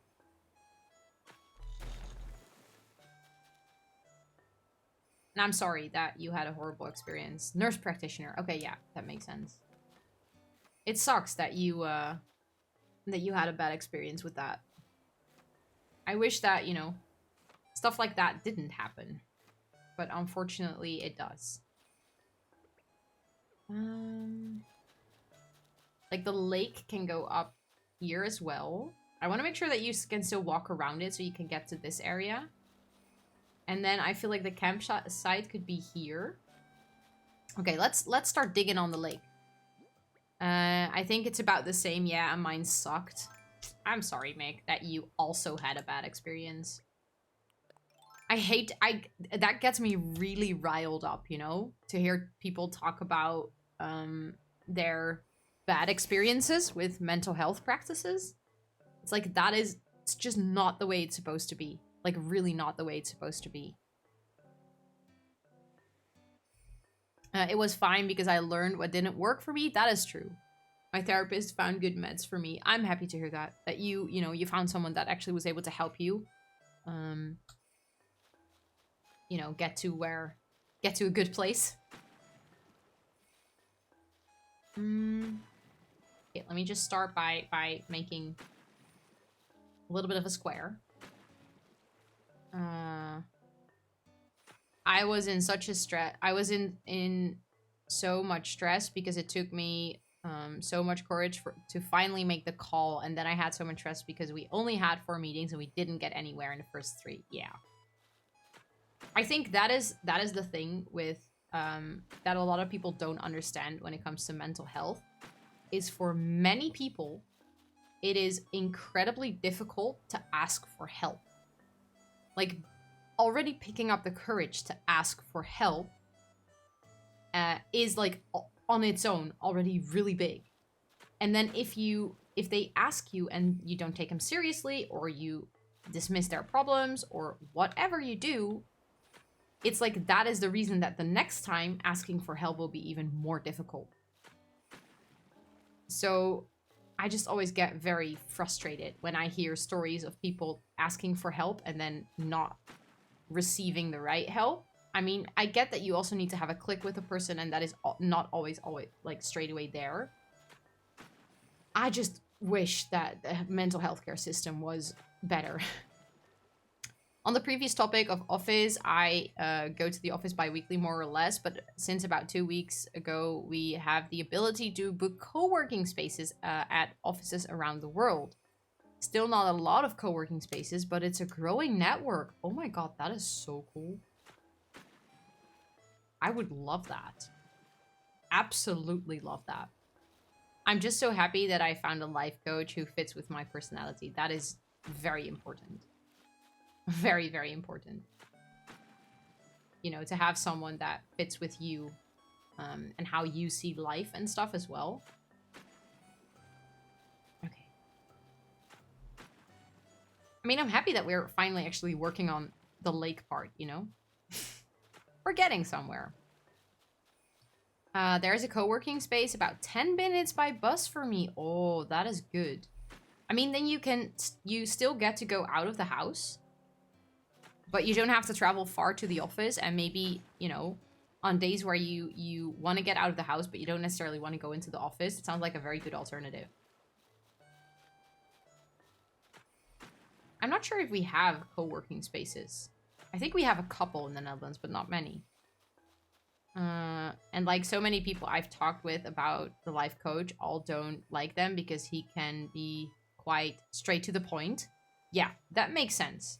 And I'm sorry that you had a horrible experience. Nurse practitioner. Okay, yeah, that makes sense. It sucks that you had a bad experience with that. I wish that, you know, stuff like that didn't happen. But unfortunately, it does. Like, the lake can go up here as well. I want to make sure that you can still walk around it so you can get to this area. And then I feel like the campsite could be here. Okay, let's start digging on the lake. I think it's about the same. Yeah, and mine sucked. I'm sorry, Mick, that you also had a bad experience. That gets me really riled up, you know? To hear people talk about their bad experiences with mental health practices. It's like, it's just not the way it's supposed to be. Like, really not the way it's supposed to be. It was fine because I learned what didn't work for me. That is true. My therapist found good meds for me. I'm happy to hear that. That you know, you found someone that actually was able to help you. You know, get to a good place. Okay, let me just start by making a little bit of a square. I was in such a stress. I was in so much stress because it took me so much courage to finally make the call, and then I had so much stress because we only had 4 meetings and we didn't get anywhere in the first 3. Yeah. I think that is the thing with that a lot of people don't understand when it comes to mental health, is for many people it is incredibly difficult to ask for help. Like, already picking up the courage to ask for help is like on its own already really big. And then if they ask you and you don't take them seriously, or you dismiss their problems, or whatever you do, it's like that is the reason that the next time asking for help will be even more difficult. So I just always get very frustrated when I hear stories of people asking for help and then not receiving the right help. I mean, I get that you also need to have a click with a person, and that is not always like straight away there. I just wish that the mental health care system was better. On the previous topic of office, I go to the office bi-weekly more or less, but since about 2 weeks ago, we have the ability to book co-working spaces at offices around the world. Still not a lot of co-working spaces, but it's a growing network. Oh my god, that is so cool. I would love that. Absolutely love that. I'm just so happy that I found a life coach who fits with my personality. That is very important. Very, very important. You know, to have someone that fits with you and how you see life and stuff as well. Okay. I mean, I'm happy that we're finally actually working on the lake part, you know? We're getting somewhere. There's a co-working space about 10 minutes by bus for me. Oh, that is good. I mean, then you still get to go out of the house, but you don't have to travel far to the office. And maybe, you know, on days where you want to get out of the house, but you don't necessarily want to go into the office, it sounds like a very good alternative. I'm not sure if we have co-working spaces. I think we have a couple in the Netherlands, but not many. And like so many people I've talked with about the life coach, all don't like them because he can be quite straight to the point. Yeah, that makes sense.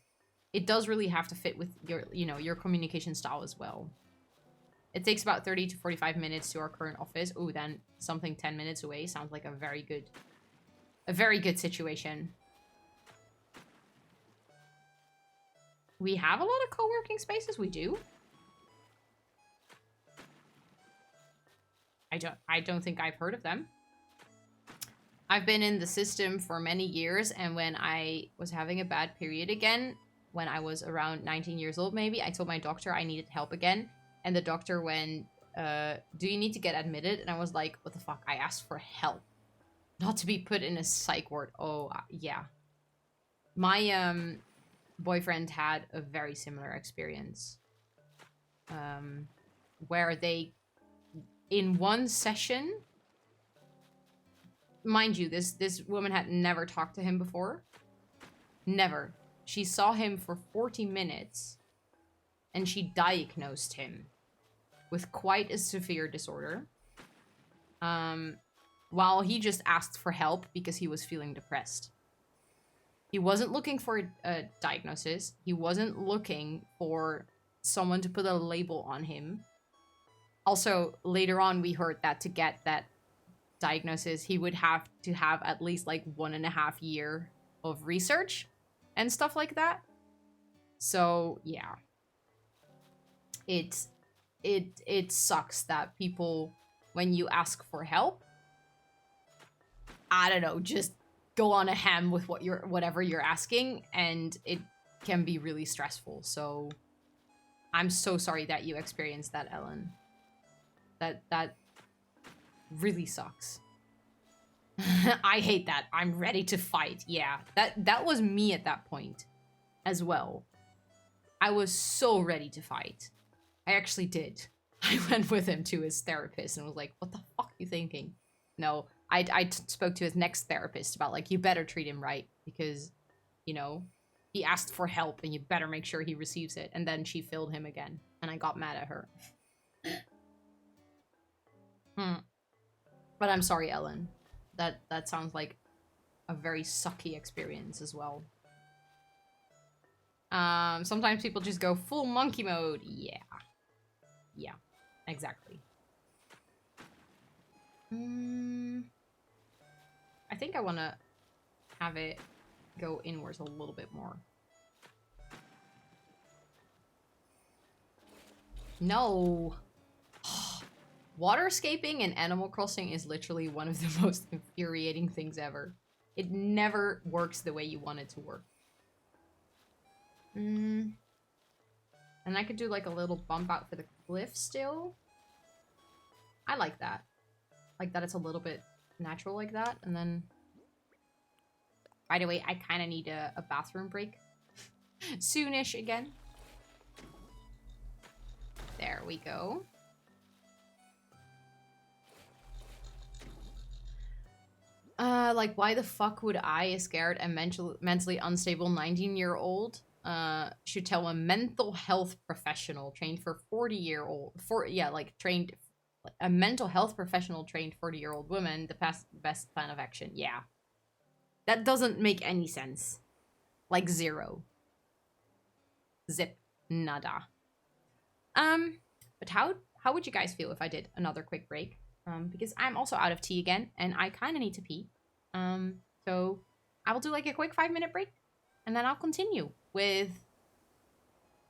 It does really have to fit with your, you know, your communication style as well. It takes about 30 to 45 minutes to our current office. Oh, then something 10 minutes away sounds like a very good situation. We have a lot of co-working spaces. We do. I don't think I've heard of them. I've been in the system for many years, and when I was having a bad period again, when I was around 19 years old maybe, I told my doctor I needed help again, and the doctor went, do you need to get admitted? And I was like, what the fuck? I asked for help, not to be put in a psych ward. Oh, yeah. My boyfriend had a very similar experience, where they, in one session, mind you, this woman had never talked to him before. Never. She saw him for 40 minutes, and she diagnosed him with quite a severe disorder, while he just asked for help because he was feeling depressed. He wasn't looking for a diagnosis. He wasn't looking for someone to put a label on him. Also, later on, we heard that to get that diagnosis, he would have to have at least like 1.5 years of research and stuff like that. So yeah, it sucks that people, when you ask for help, I don't know, just go on a ham with whatever you're asking, and it can be really stressful. So I'm so sorry that you experienced that, Ellen. That really sucks. I hate that. I'm ready to fight. Yeah, that was me at that point as well. I was so ready to fight. I actually did. I went with him to his therapist and was like, what the fuck are you thinking? No, I spoke to his next therapist about, like, you better treat him right because, you know, he asked for help and you better make sure he receives it. And then she filled him again, and I got mad at her. But I'm sorry, Ellen. That sounds like a very sucky experience as well. Sometimes people just go full monkey mode. Yeah. Yeah, exactly. I think I want to have it go inwards a little bit more. No. Waterscaping in Animal Crossing is literally one of the most infuriating things ever. It never works the way you want it to work. And I could do like a little bump out for the cliff still. I like that. Like that it's a little bit natural like that. And then... By the way, I kind of need a bathroom break. Soonish again. There we go. Like, why the fuck would I, a scared and mentally unstable 19-year-old, should tell a mental health professional trained for 40-year-old, a mental health professional trained 40-year-old woman the best plan of action? Yeah. That doesn't make any sense. Like, zero. Zip. Nada. But how would you guys feel if I did another quick break? Because I'm also out of tea again, and I kind of need to pee. So I will do like a quick 5-minute break, and then I'll continue with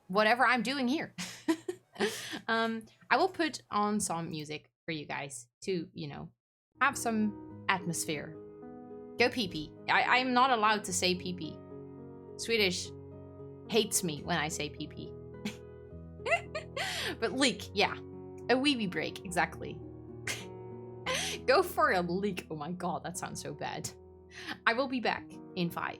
whatever I'm doing here. I will put on some music for you guys to, you know, have some atmosphere. Go pee-pee. I'm not allowed to say pee-pee. Swedish hates me when I say pee-pee. But leak, yeah. A weeby break, exactly. Go for a leak. Oh my god, that sounds so bad. I will be back in 5.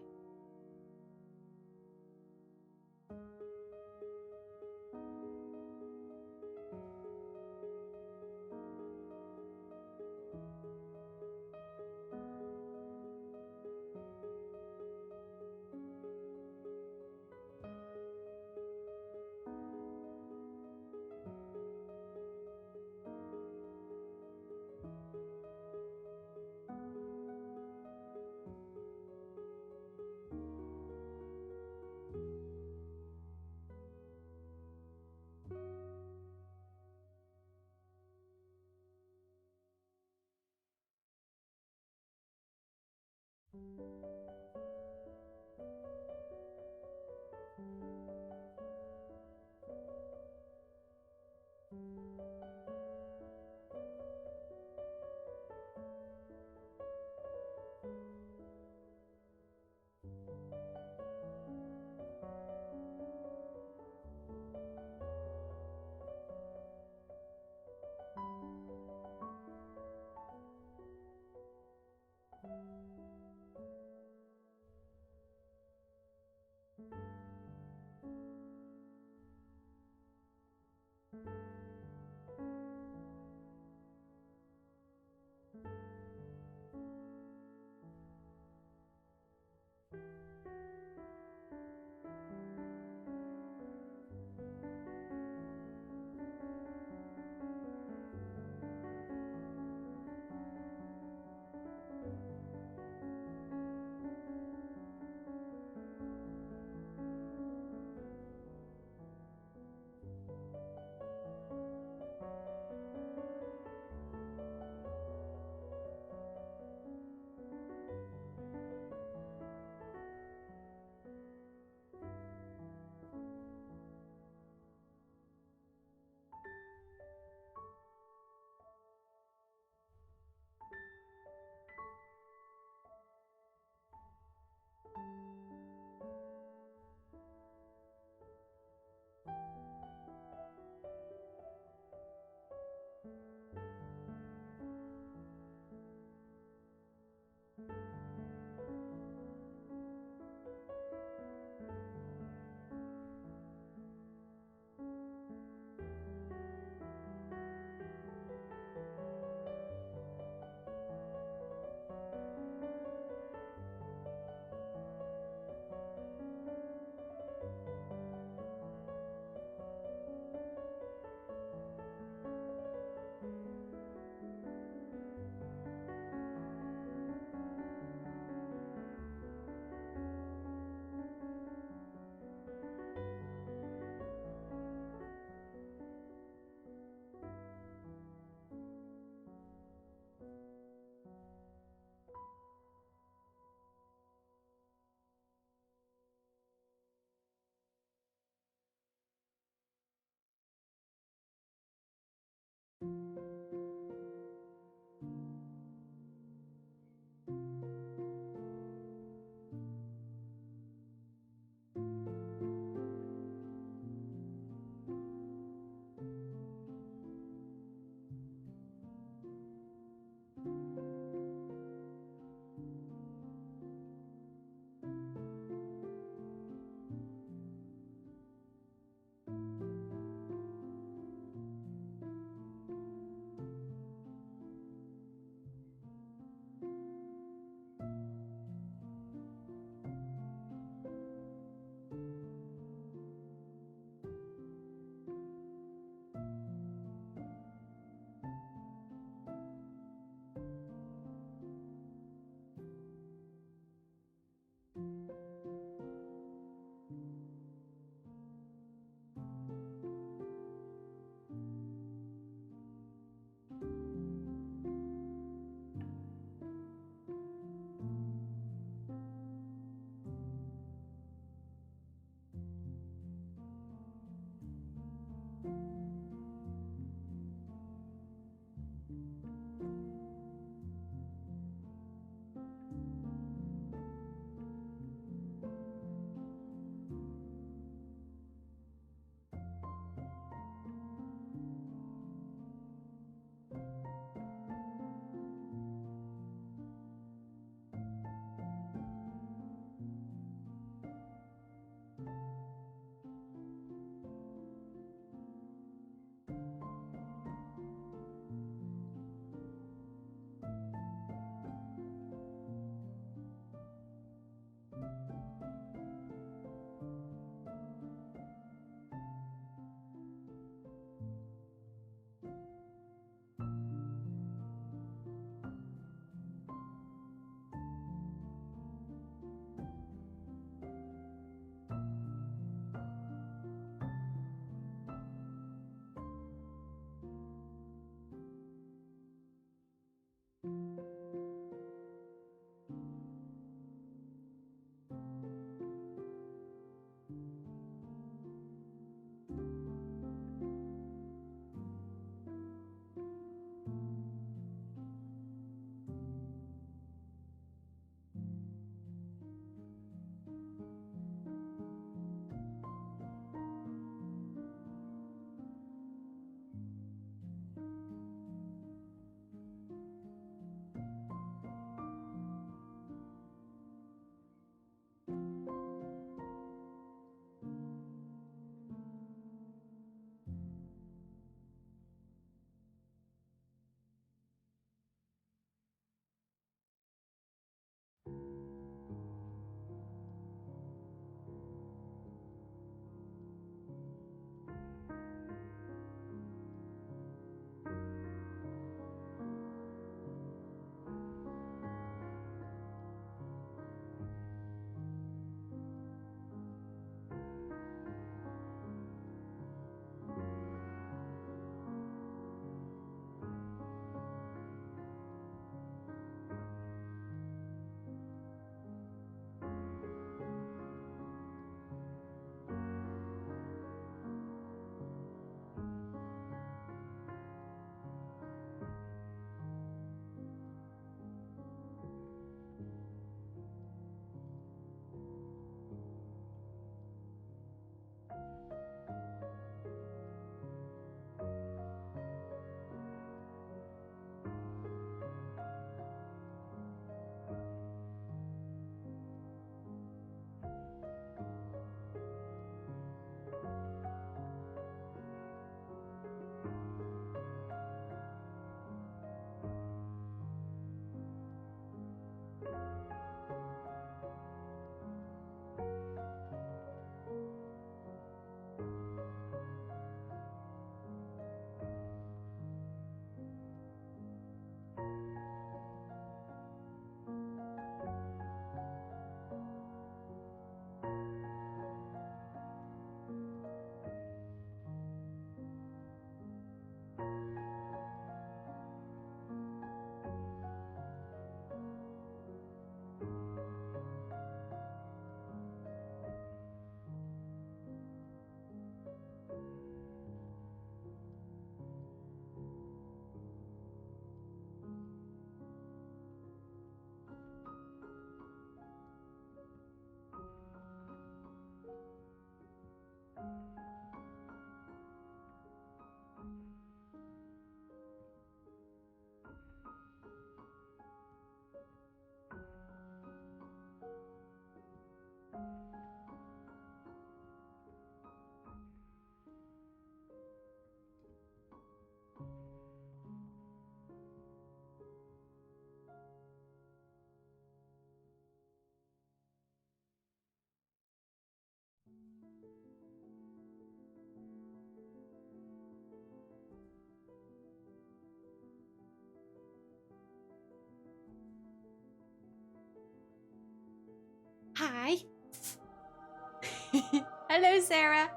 Hello, Sarah.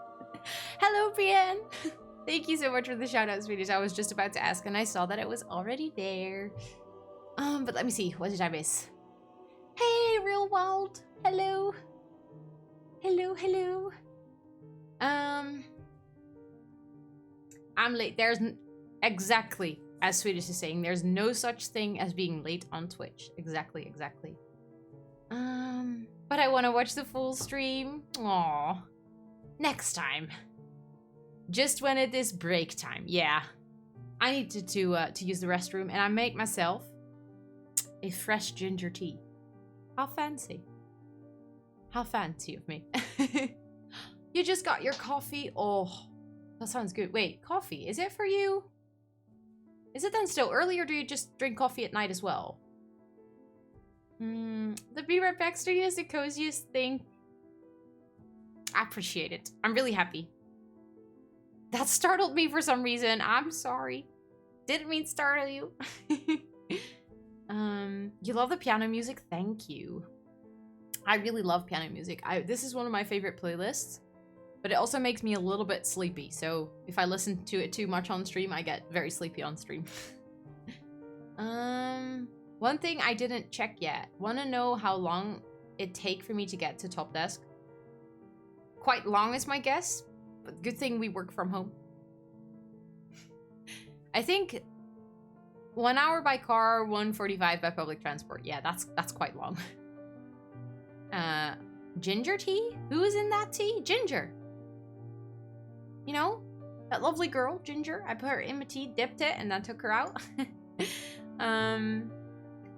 Hello, Brienne. Thank you so much for the shout out, Swedish. I was just about to ask and I saw that it was already there. But let me see. What did I miss? Hey, Real Wild. Hello. Hello, hello. I'm late. Exactly as Swedish is saying, there's no such thing as being late on Twitch. Exactly, exactly. But I want to watch the full stream. Aww. Next time. Just when it is break time. Yeah. I need to use the restroom, and I make myself a fresh ginger tea. How fancy. How fancy of me. You just got your coffee? Oh, that sounds good. Wait, coffee, is it for you? Is it then still early, or do you just drink coffee at night as well? The Be Right Back stream is the coziest thing. I appreciate it. I'm really happy. That startled me for some reason. I'm sorry. Didn't mean to startle you. You love the piano music? Thank you. I really love piano music. This is one of my favorite playlists, but it also makes me a little bit sleepy. So if I listen to it too much on stream, I get very sleepy on stream. One thing I didn't check yet. Want to know how long it take for me to get to Top Desk? Quite long is my guess, but good thing we work from home. I think 1 hour by car, 1:45 by public transport. Yeah, that's quite long. Ginger tea? Who is in that tea? Ginger. You know, that lovely girl, Ginger. I put her in my tea, dipped it, and then took her out.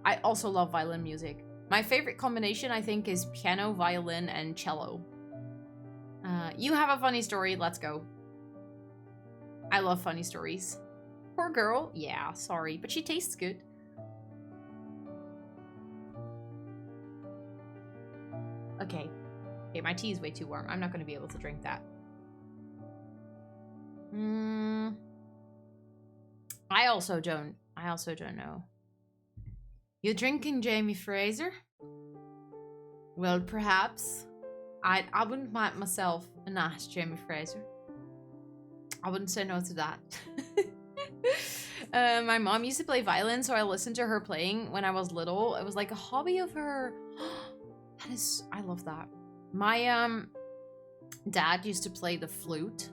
I also love violin music. My favorite combination, I think, is piano, violin, and cello. You have a funny story. Let's go. I love funny stories. Poor girl. Yeah, sorry, but she tastes good. Okay. Okay, my tea is way too warm. I'm not going to be able to drink that. I also don't know. You drinking Jamie Fraser? Well, perhaps. I wouldn't mind myself a nice Jamie Fraser. I wouldn't say no to that. My mom used to play violin, so I listened to her playing when I was little. It was like a hobby of her. I love that. My dad used to play the flute,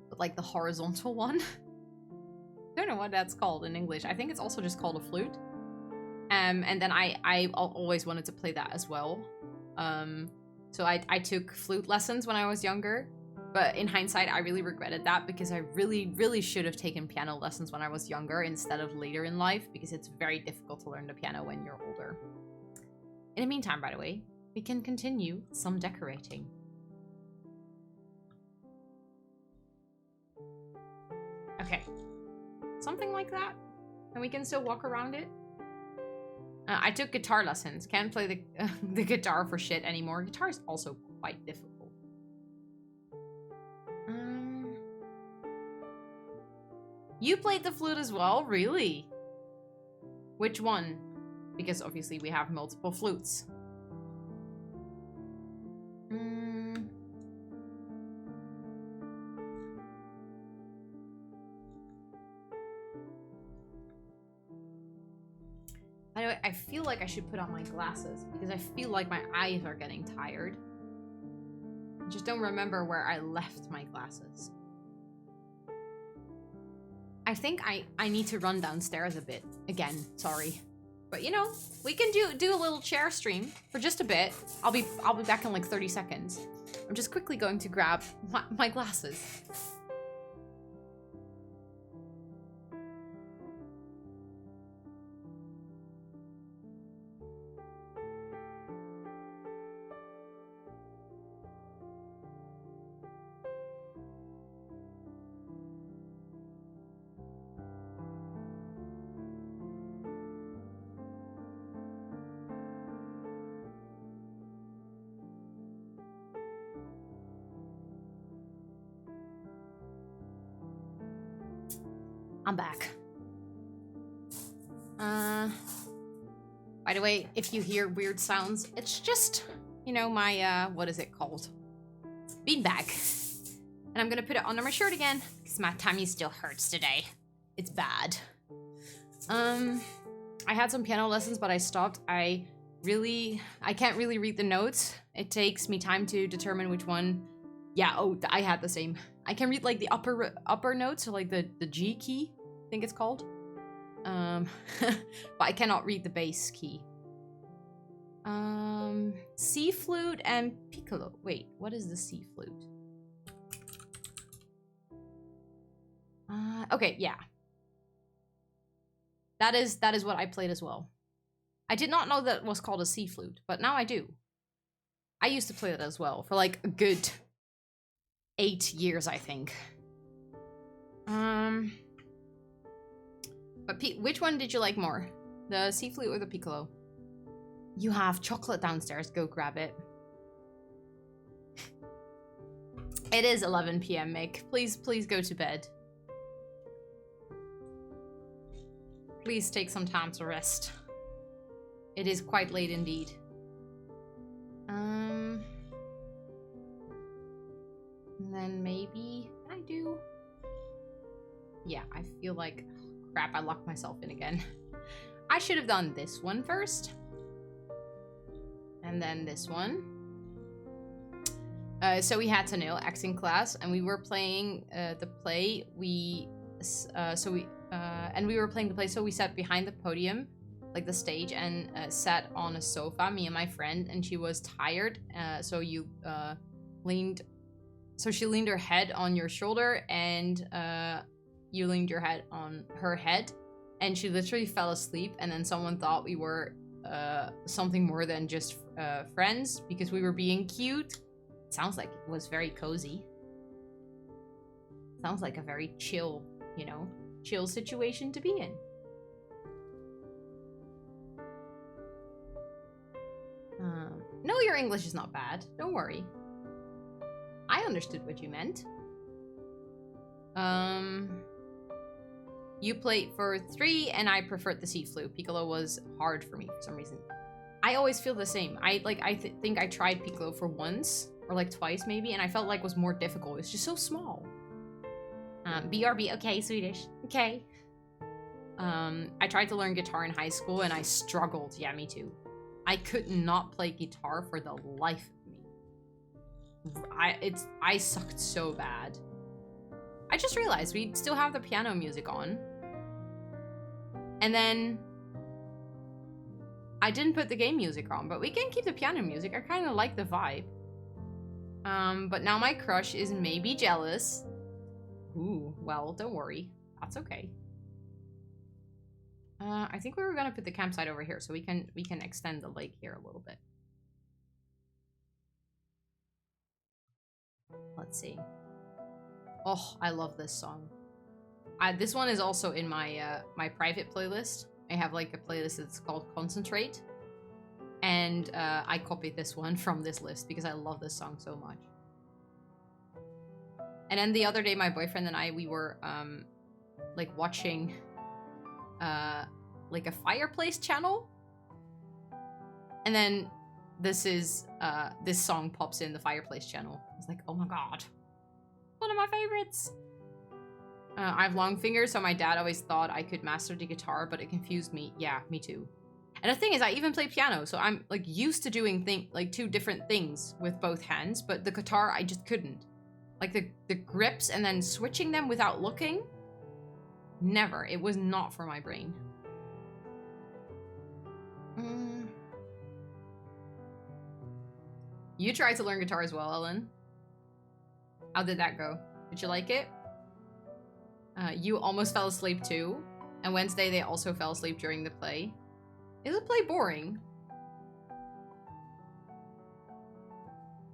but like the horizontal one. I don't know what that's called in English. I think it's also just called a flute. And then I always wanted to play that as well. So I took flute lessons when I was younger, but in hindsight, I really regretted that because I really, really should have taken piano lessons when I was younger instead of later in life, because it's very difficult to learn the piano when you're older. In the meantime, by the way, we can continue some decorating. Okay. Something like that. And we can still walk around it. I took guitar lessons. Can't play the guitar for shit anymore. Guitar is also quite difficult. You played the flute as well? Really? Which one? Because obviously we have multiple flutes. By the way, I feel like I should put on my glasses because I feel like my eyes are getting tired. I just don't remember where I left my glasses. I think I need to run downstairs a bit. Again, sorry. But you know, we can do a little chair stream for just a bit. I'll be back in like 30 seconds. I'm just quickly going to grab my glasses. I'm back. By the way, if you hear weird sounds, it's just you know, my, what is it called? Beanbag. And I'm gonna put it under my shirt again, because my tummy still hurts today. It's bad. I had some piano lessons, but I stopped. I can't really read the notes. It takes me time to determine which one. Yeah, oh, I had the same. I can read like the upper notes, so like the G key, I think it's called. But I cannot read the bass key. C flute and piccolo. Wait, what is the C flute? Okay, yeah. That is what I played as well. I did not know that was called a C flute, but now I do. I used to play that as well for like a good 8 years, I think. But which one did you like more? The C flute or the piccolo? You have chocolate downstairs, go grab it. It is 11 p.m, Mick. Please go to bed. Please take some time to rest. It is quite late indeed. And then maybe I do. Yeah, I feel like crap, I locked myself in again. I should have done this one first. And then this one. So we had Toneel acting class, and we were playing the play. We were playing the play, so we sat behind the podium, like the stage, and sat on a sofa, me and my friend, and she was tired. So she leaned her head on your shoulder, and you leaned your head on her head, and she literally fell asleep. And then someone thought we were something more than just friends because we were being cute. It sounds like it was very cozy. Sounds like a very chill, you know, chill situation to be in. No, your English is not bad. Don't worry. I understood what you meant. You played for 3, and I preferred the C flute. Piccolo was hard for me for some reason. I always feel the same. I think I tried piccolo for once or like twice maybe, and I felt like it was more difficult. It's just so small. BRB, okay, Swedish, okay. I tried to learn guitar in high school, and I struggled. Yeah, me too. I could not play guitar for the life of me. I sucked so bad. I just realized we still have the piano music on. And then I didn't put the game music on, but we can keep the piano music. I kind of like the vibe. But now my crush is maybe jealous. Ooh, well, don't worry. That's okay. I think we were gonna put the campsite over here so we can extend the lake here a little bit. Let's see. Oh, I love this song. This one is also in my my private playlist. I have like a playlist that's called Concentrate. And I copied this one from this list because I love this song so much. And then the other day, my boyfriend and I, we were like watching like a fireplace channel. And then this song pops in the fireplace channel. I was like, oh my god. One of my favorites. I have long fingers, so my dad always thought I could master the guitar, but it confused me. Yeah, me too. And the thing is, I even play piano, so I'm like used to doing like 2 different things with both hands, but the guitar, I just couldn't. Like the grips and then switching them without looking. Never. It was not for my brain. You tried to learn guitar as well, Ellen. How did that go? Did you like it? You almost fell asleep too. And Wednesday they also fell asleep during the play. Is the play boring?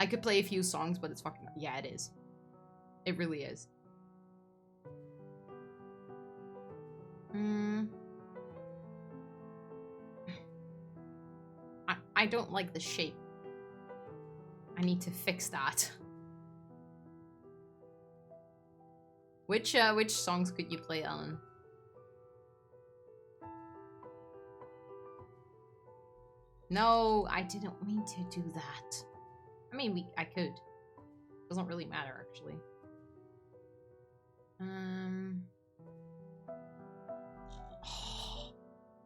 I could play a few songs, but it's fucking... Yeah, it is. It really is. I don't like the shape. I need to fix that. Which songs could you play, Ellen? No, I didn't mean to do that. I mean, I could. Doesn't really matter, actually.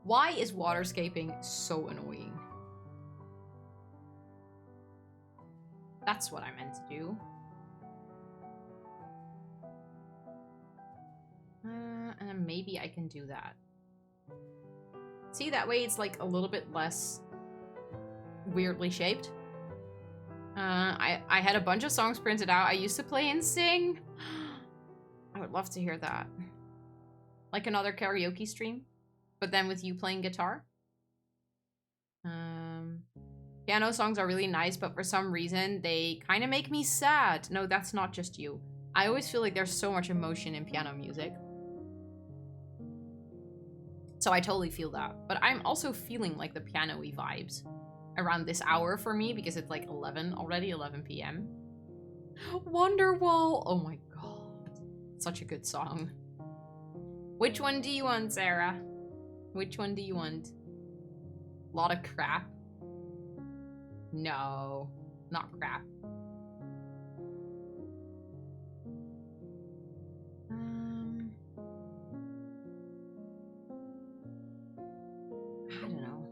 Why is waterscaping so annoying? That's what I meant to do. And then maybe I can do that. See, that way it's like a little bit less weirdly shaped. I had a bunch of songs printed out. I used to play and sing. I would love to hear that. Like another karaoke stream, but then with you playing guitar. Piano songs are really nice, but for some reason they kind of make me sad. No, that's not just you. I always feel like there's so much emotion in piano music. So I totally feel that. But I'm also feeling like the piano-y vibes around this hour for me because it's like 11 already, 11 p.m. Wonderwall! Oh my god. Such a good song. Which one do you want, Sarah? Which one do you want? A lot of crap. No, not crap. I don't know.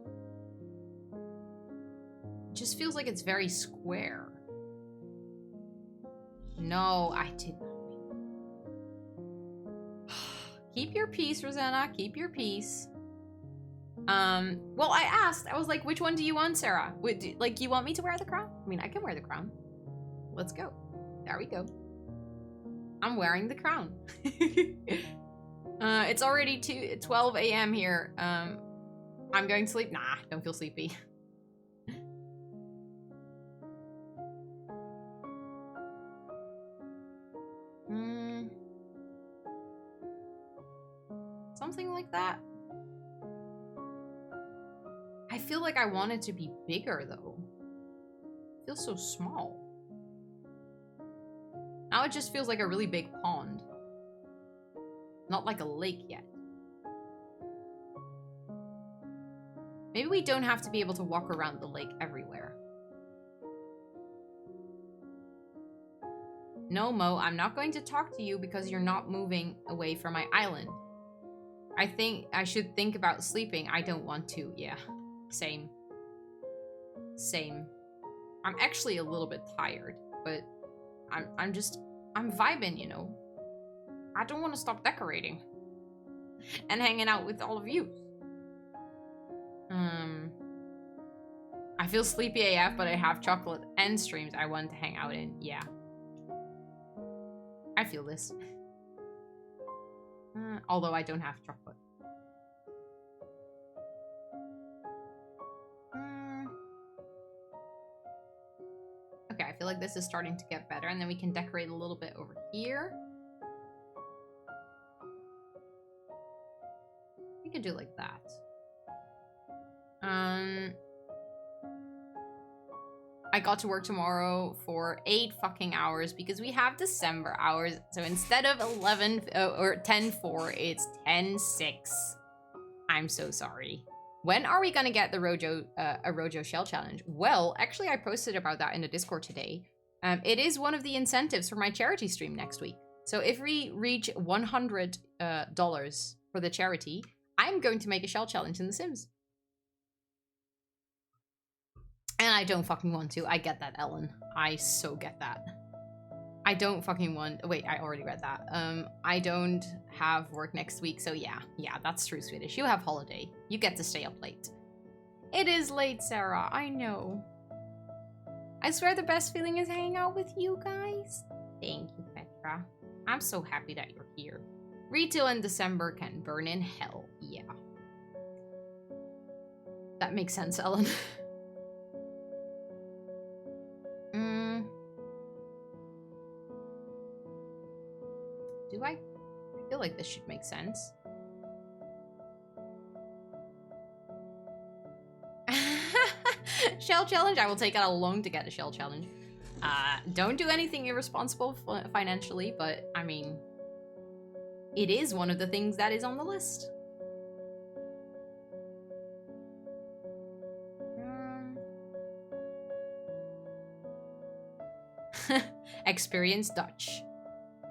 It just feels like it's very square. No, I did not. Keep your peace, Rosanna. Keep your peace. Well, I asked. I was like, which one do you want, Sarah? Like, you want me to wear the crown? I mean, I can wear the crown. Let's go. There we go. I'm wearing the crown. It's already 12 a.m. here. I'm going to sleep. Nah, don't feel sleepy. Something like that. I feel like I want it to be bigger, though. It feels so small. Now it just feels like a really big pond. Not like a lake yet. Maybe we don't have to be able to walk around the lake everywhere. No, Mo, I'm not going to talk to you because you're not moving away from my island. I think I should think about sleeping. I don't want to. Yeah, same. Same. I'm actually a little bit tired, but I'm vibing, you know. I don't want to stop decorating and hanging out with all of you. I feel sleepy AF, but I have chocolate and streams I want to hang out in. Yeah. I feel this. Although I don't have chocolate. Okay, I feel like this is starting to get better, and then we can decorate a little bit over here. We could do like that. I got to work tomorrow for 8 fucking hours because we have December hours. So instead of 11 or 10:04, it's 10:06. I'm so sorry. When are we gonna get the a Rojo Shell Challenge? Well, actually, I posted about that in the Discord today. It is one of the incentives for my charity stream next week. So if we reach $100 for the charity, I'm going to make a shell challenge in The Sims. And I don't fucking want to. I get that, Ellen. I so get that. I don't fucking want... Wait, I already read that. I don't have work next week, so yeah. Yeah, that's true, Swedish. You have holiday. You get to stay up late. It is late, Sarah. I know. I swear the best feeling is hanging out with you guys. Thank you, Petra. I'm so happy that you're here. Retail in December can burn in hell. Yeah. That makes sense, Ellen. Do I? I feel like this should make sense. Shell challenge? I will take out a loan to get a shell challenge. Don't do anything irresponsible financially, but I mean, it is one of the things that is on the list. Experience Dutch.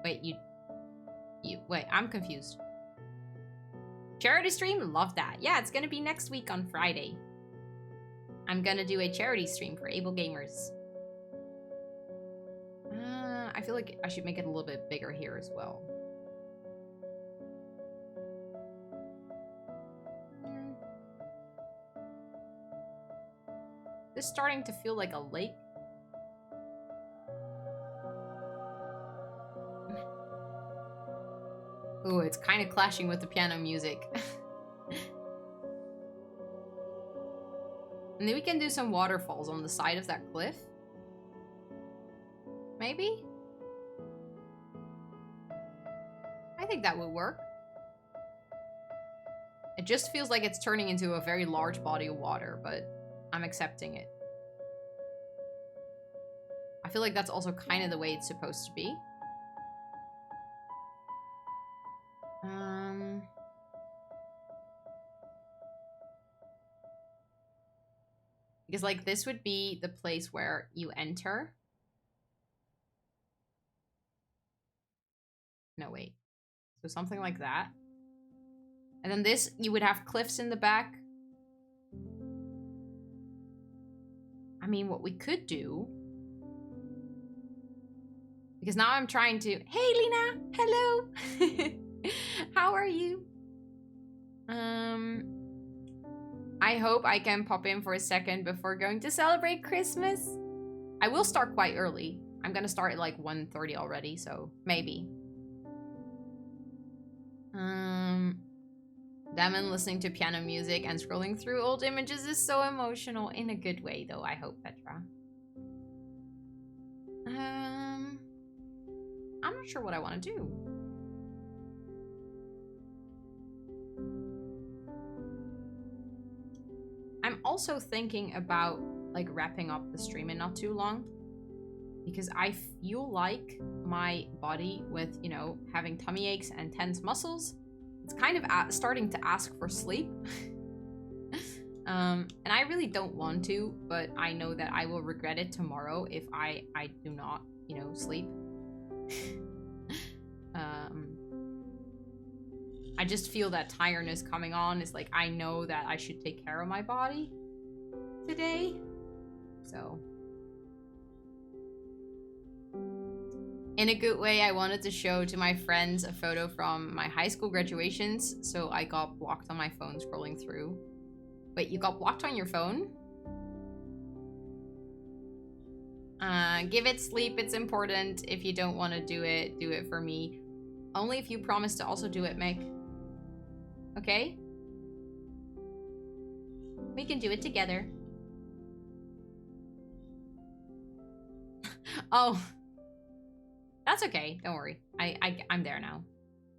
Wait, you wait, I'm confused. Charity stream? Love that. Yeah, it's gonna be next week on Friday. I'm gonna do a charity stream for able gamers. I feel like I should make it a little bit bigger here as well. This is starting to feel like a lake. Ooh, it's kind of clashing with the piano music. And then we can do some waterfalls on the side of that cliff. Maybe? I think that would work. It just feels like it's turning into a very large body of water, but I'm accepting it. I feel like that's also kind of the way it's supposed to be. Because, like, this would be the place where you enter. No, wait. So something like that. And then this, you would have cliffs in the back. I mean, what we could do... Because now I'm trying to... Hey, Lena! Hello! How are you? I hope I can pop in for a second before going to celebrate Christmas. I will start quite early. I'm gonna start at like 1:30 already, so maybe. Damon listening to piano music and scrolling through old images is so emotional. In a good way, though, I hope, Petra. I'm not sure what I want to do. I'm also thinking about, like, wrapping up the stream in not too long. Because I feel like my body with, you know, having tummy aches and tense muscles, it's kind of starting to ask for sleep. And I really don't want to, but I know that I will regret it tomorrow if I do not, you know, sleep. I just feel that tiredness coming on. It's like, I know that I should take care of my body today. So... in a good way, I wanted to show to my friends a photo from my high school graduations, so I got blocked on my phone scrolling through. Wait, you got blocked on your phone? Give it sleep, it's important. If you don't want to do it for me. Only if you promise to also do it, Meg. Okay? We can do it together. Oh. That's okay. Don't worry. I'm there now.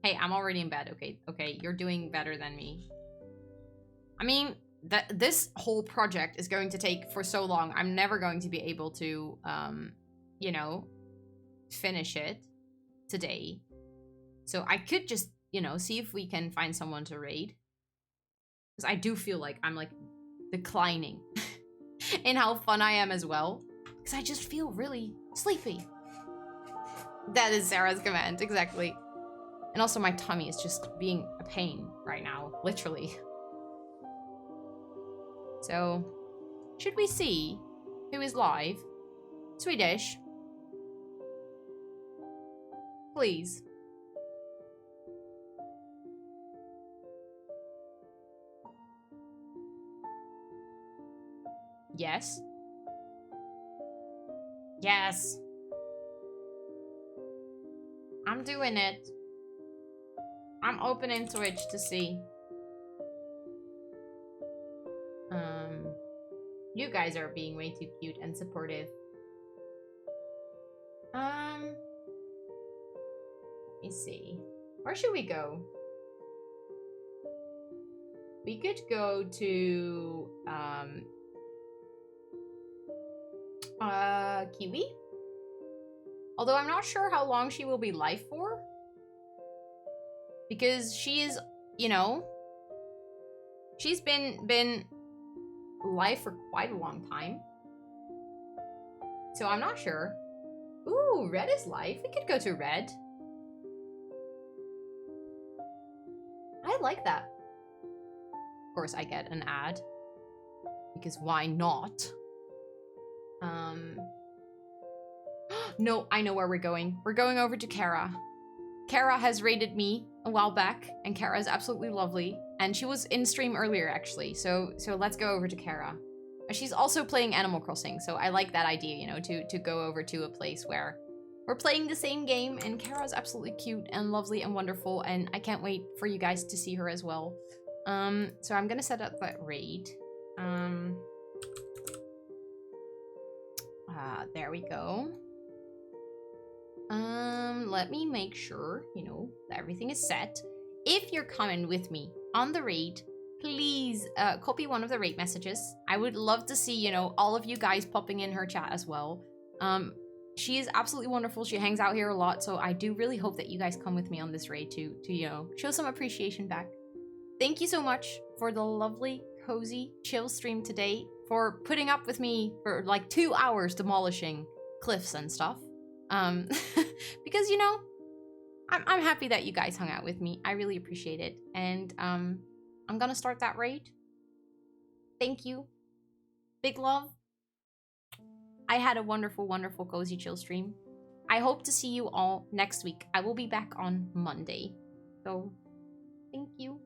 Hey, I'm already in bed. Okay, okay. You're doing better than me. I mean, this whole project is going to take for so long. I'm never going to be able to, you know, finish it today. So I could just, you know, see if we can find someone to raid. Because I do feel like I'm, like, declining in how fun I am as well. Because I just feel really sleepy. That is Sarah's command, exactly. And also my tummy is just being a pain right now, literally. So, should we see who is live? Swedish. Please. Yes. Yes. I'm doing it. I'm opening Twitch to see. You guys are being way too cute and supportive. Let me see. Where should we go? We could go to Kiwi. Although I'm not sure how long she will be live for. Because she is, you know, she's been live for quite a long time. So I'm not sure. Ooh, red is life. We could go to red. I like that. Of course, I get an ad. Because why not? No, I know where we're going. We're going over to Kara. Kara has raided me a while back, and Kara is absolutely lovely. And she was in stream earlier, actually. So let's go over to Kara. She's also playing Animal Crossing, so I like that idea, you know, to go over to a place where we're playing the same game, and Kara's absolutely cute and lovely and wonderful, and I can't wait for you guys to see her as well. So I'm gonna set up that raid. There we go. Let me make sure, you know, that everything is set. If you're coming with me on the raid, please copy one of the raid messages. I would love to see, you know, all of you guys popping in her chat as well. She is absolutely wonderful. She hangs out here a lot, so I do really hope that you guys come with me on this raid to you know, show some appreciation back. Thank you so much for the lovely, cozy, chill stream today, for putting up with me for like 2 hours demolishing cliffs and stuff. Because, you know, I'm happy that you guys hung out with me. I really appreciate it. And I'm gonna start that raid. Thank you. Big love. I had a wonderful, wonderful cozy chill stream. I hope to see you all next week. I will be back on Monday. So, thank you.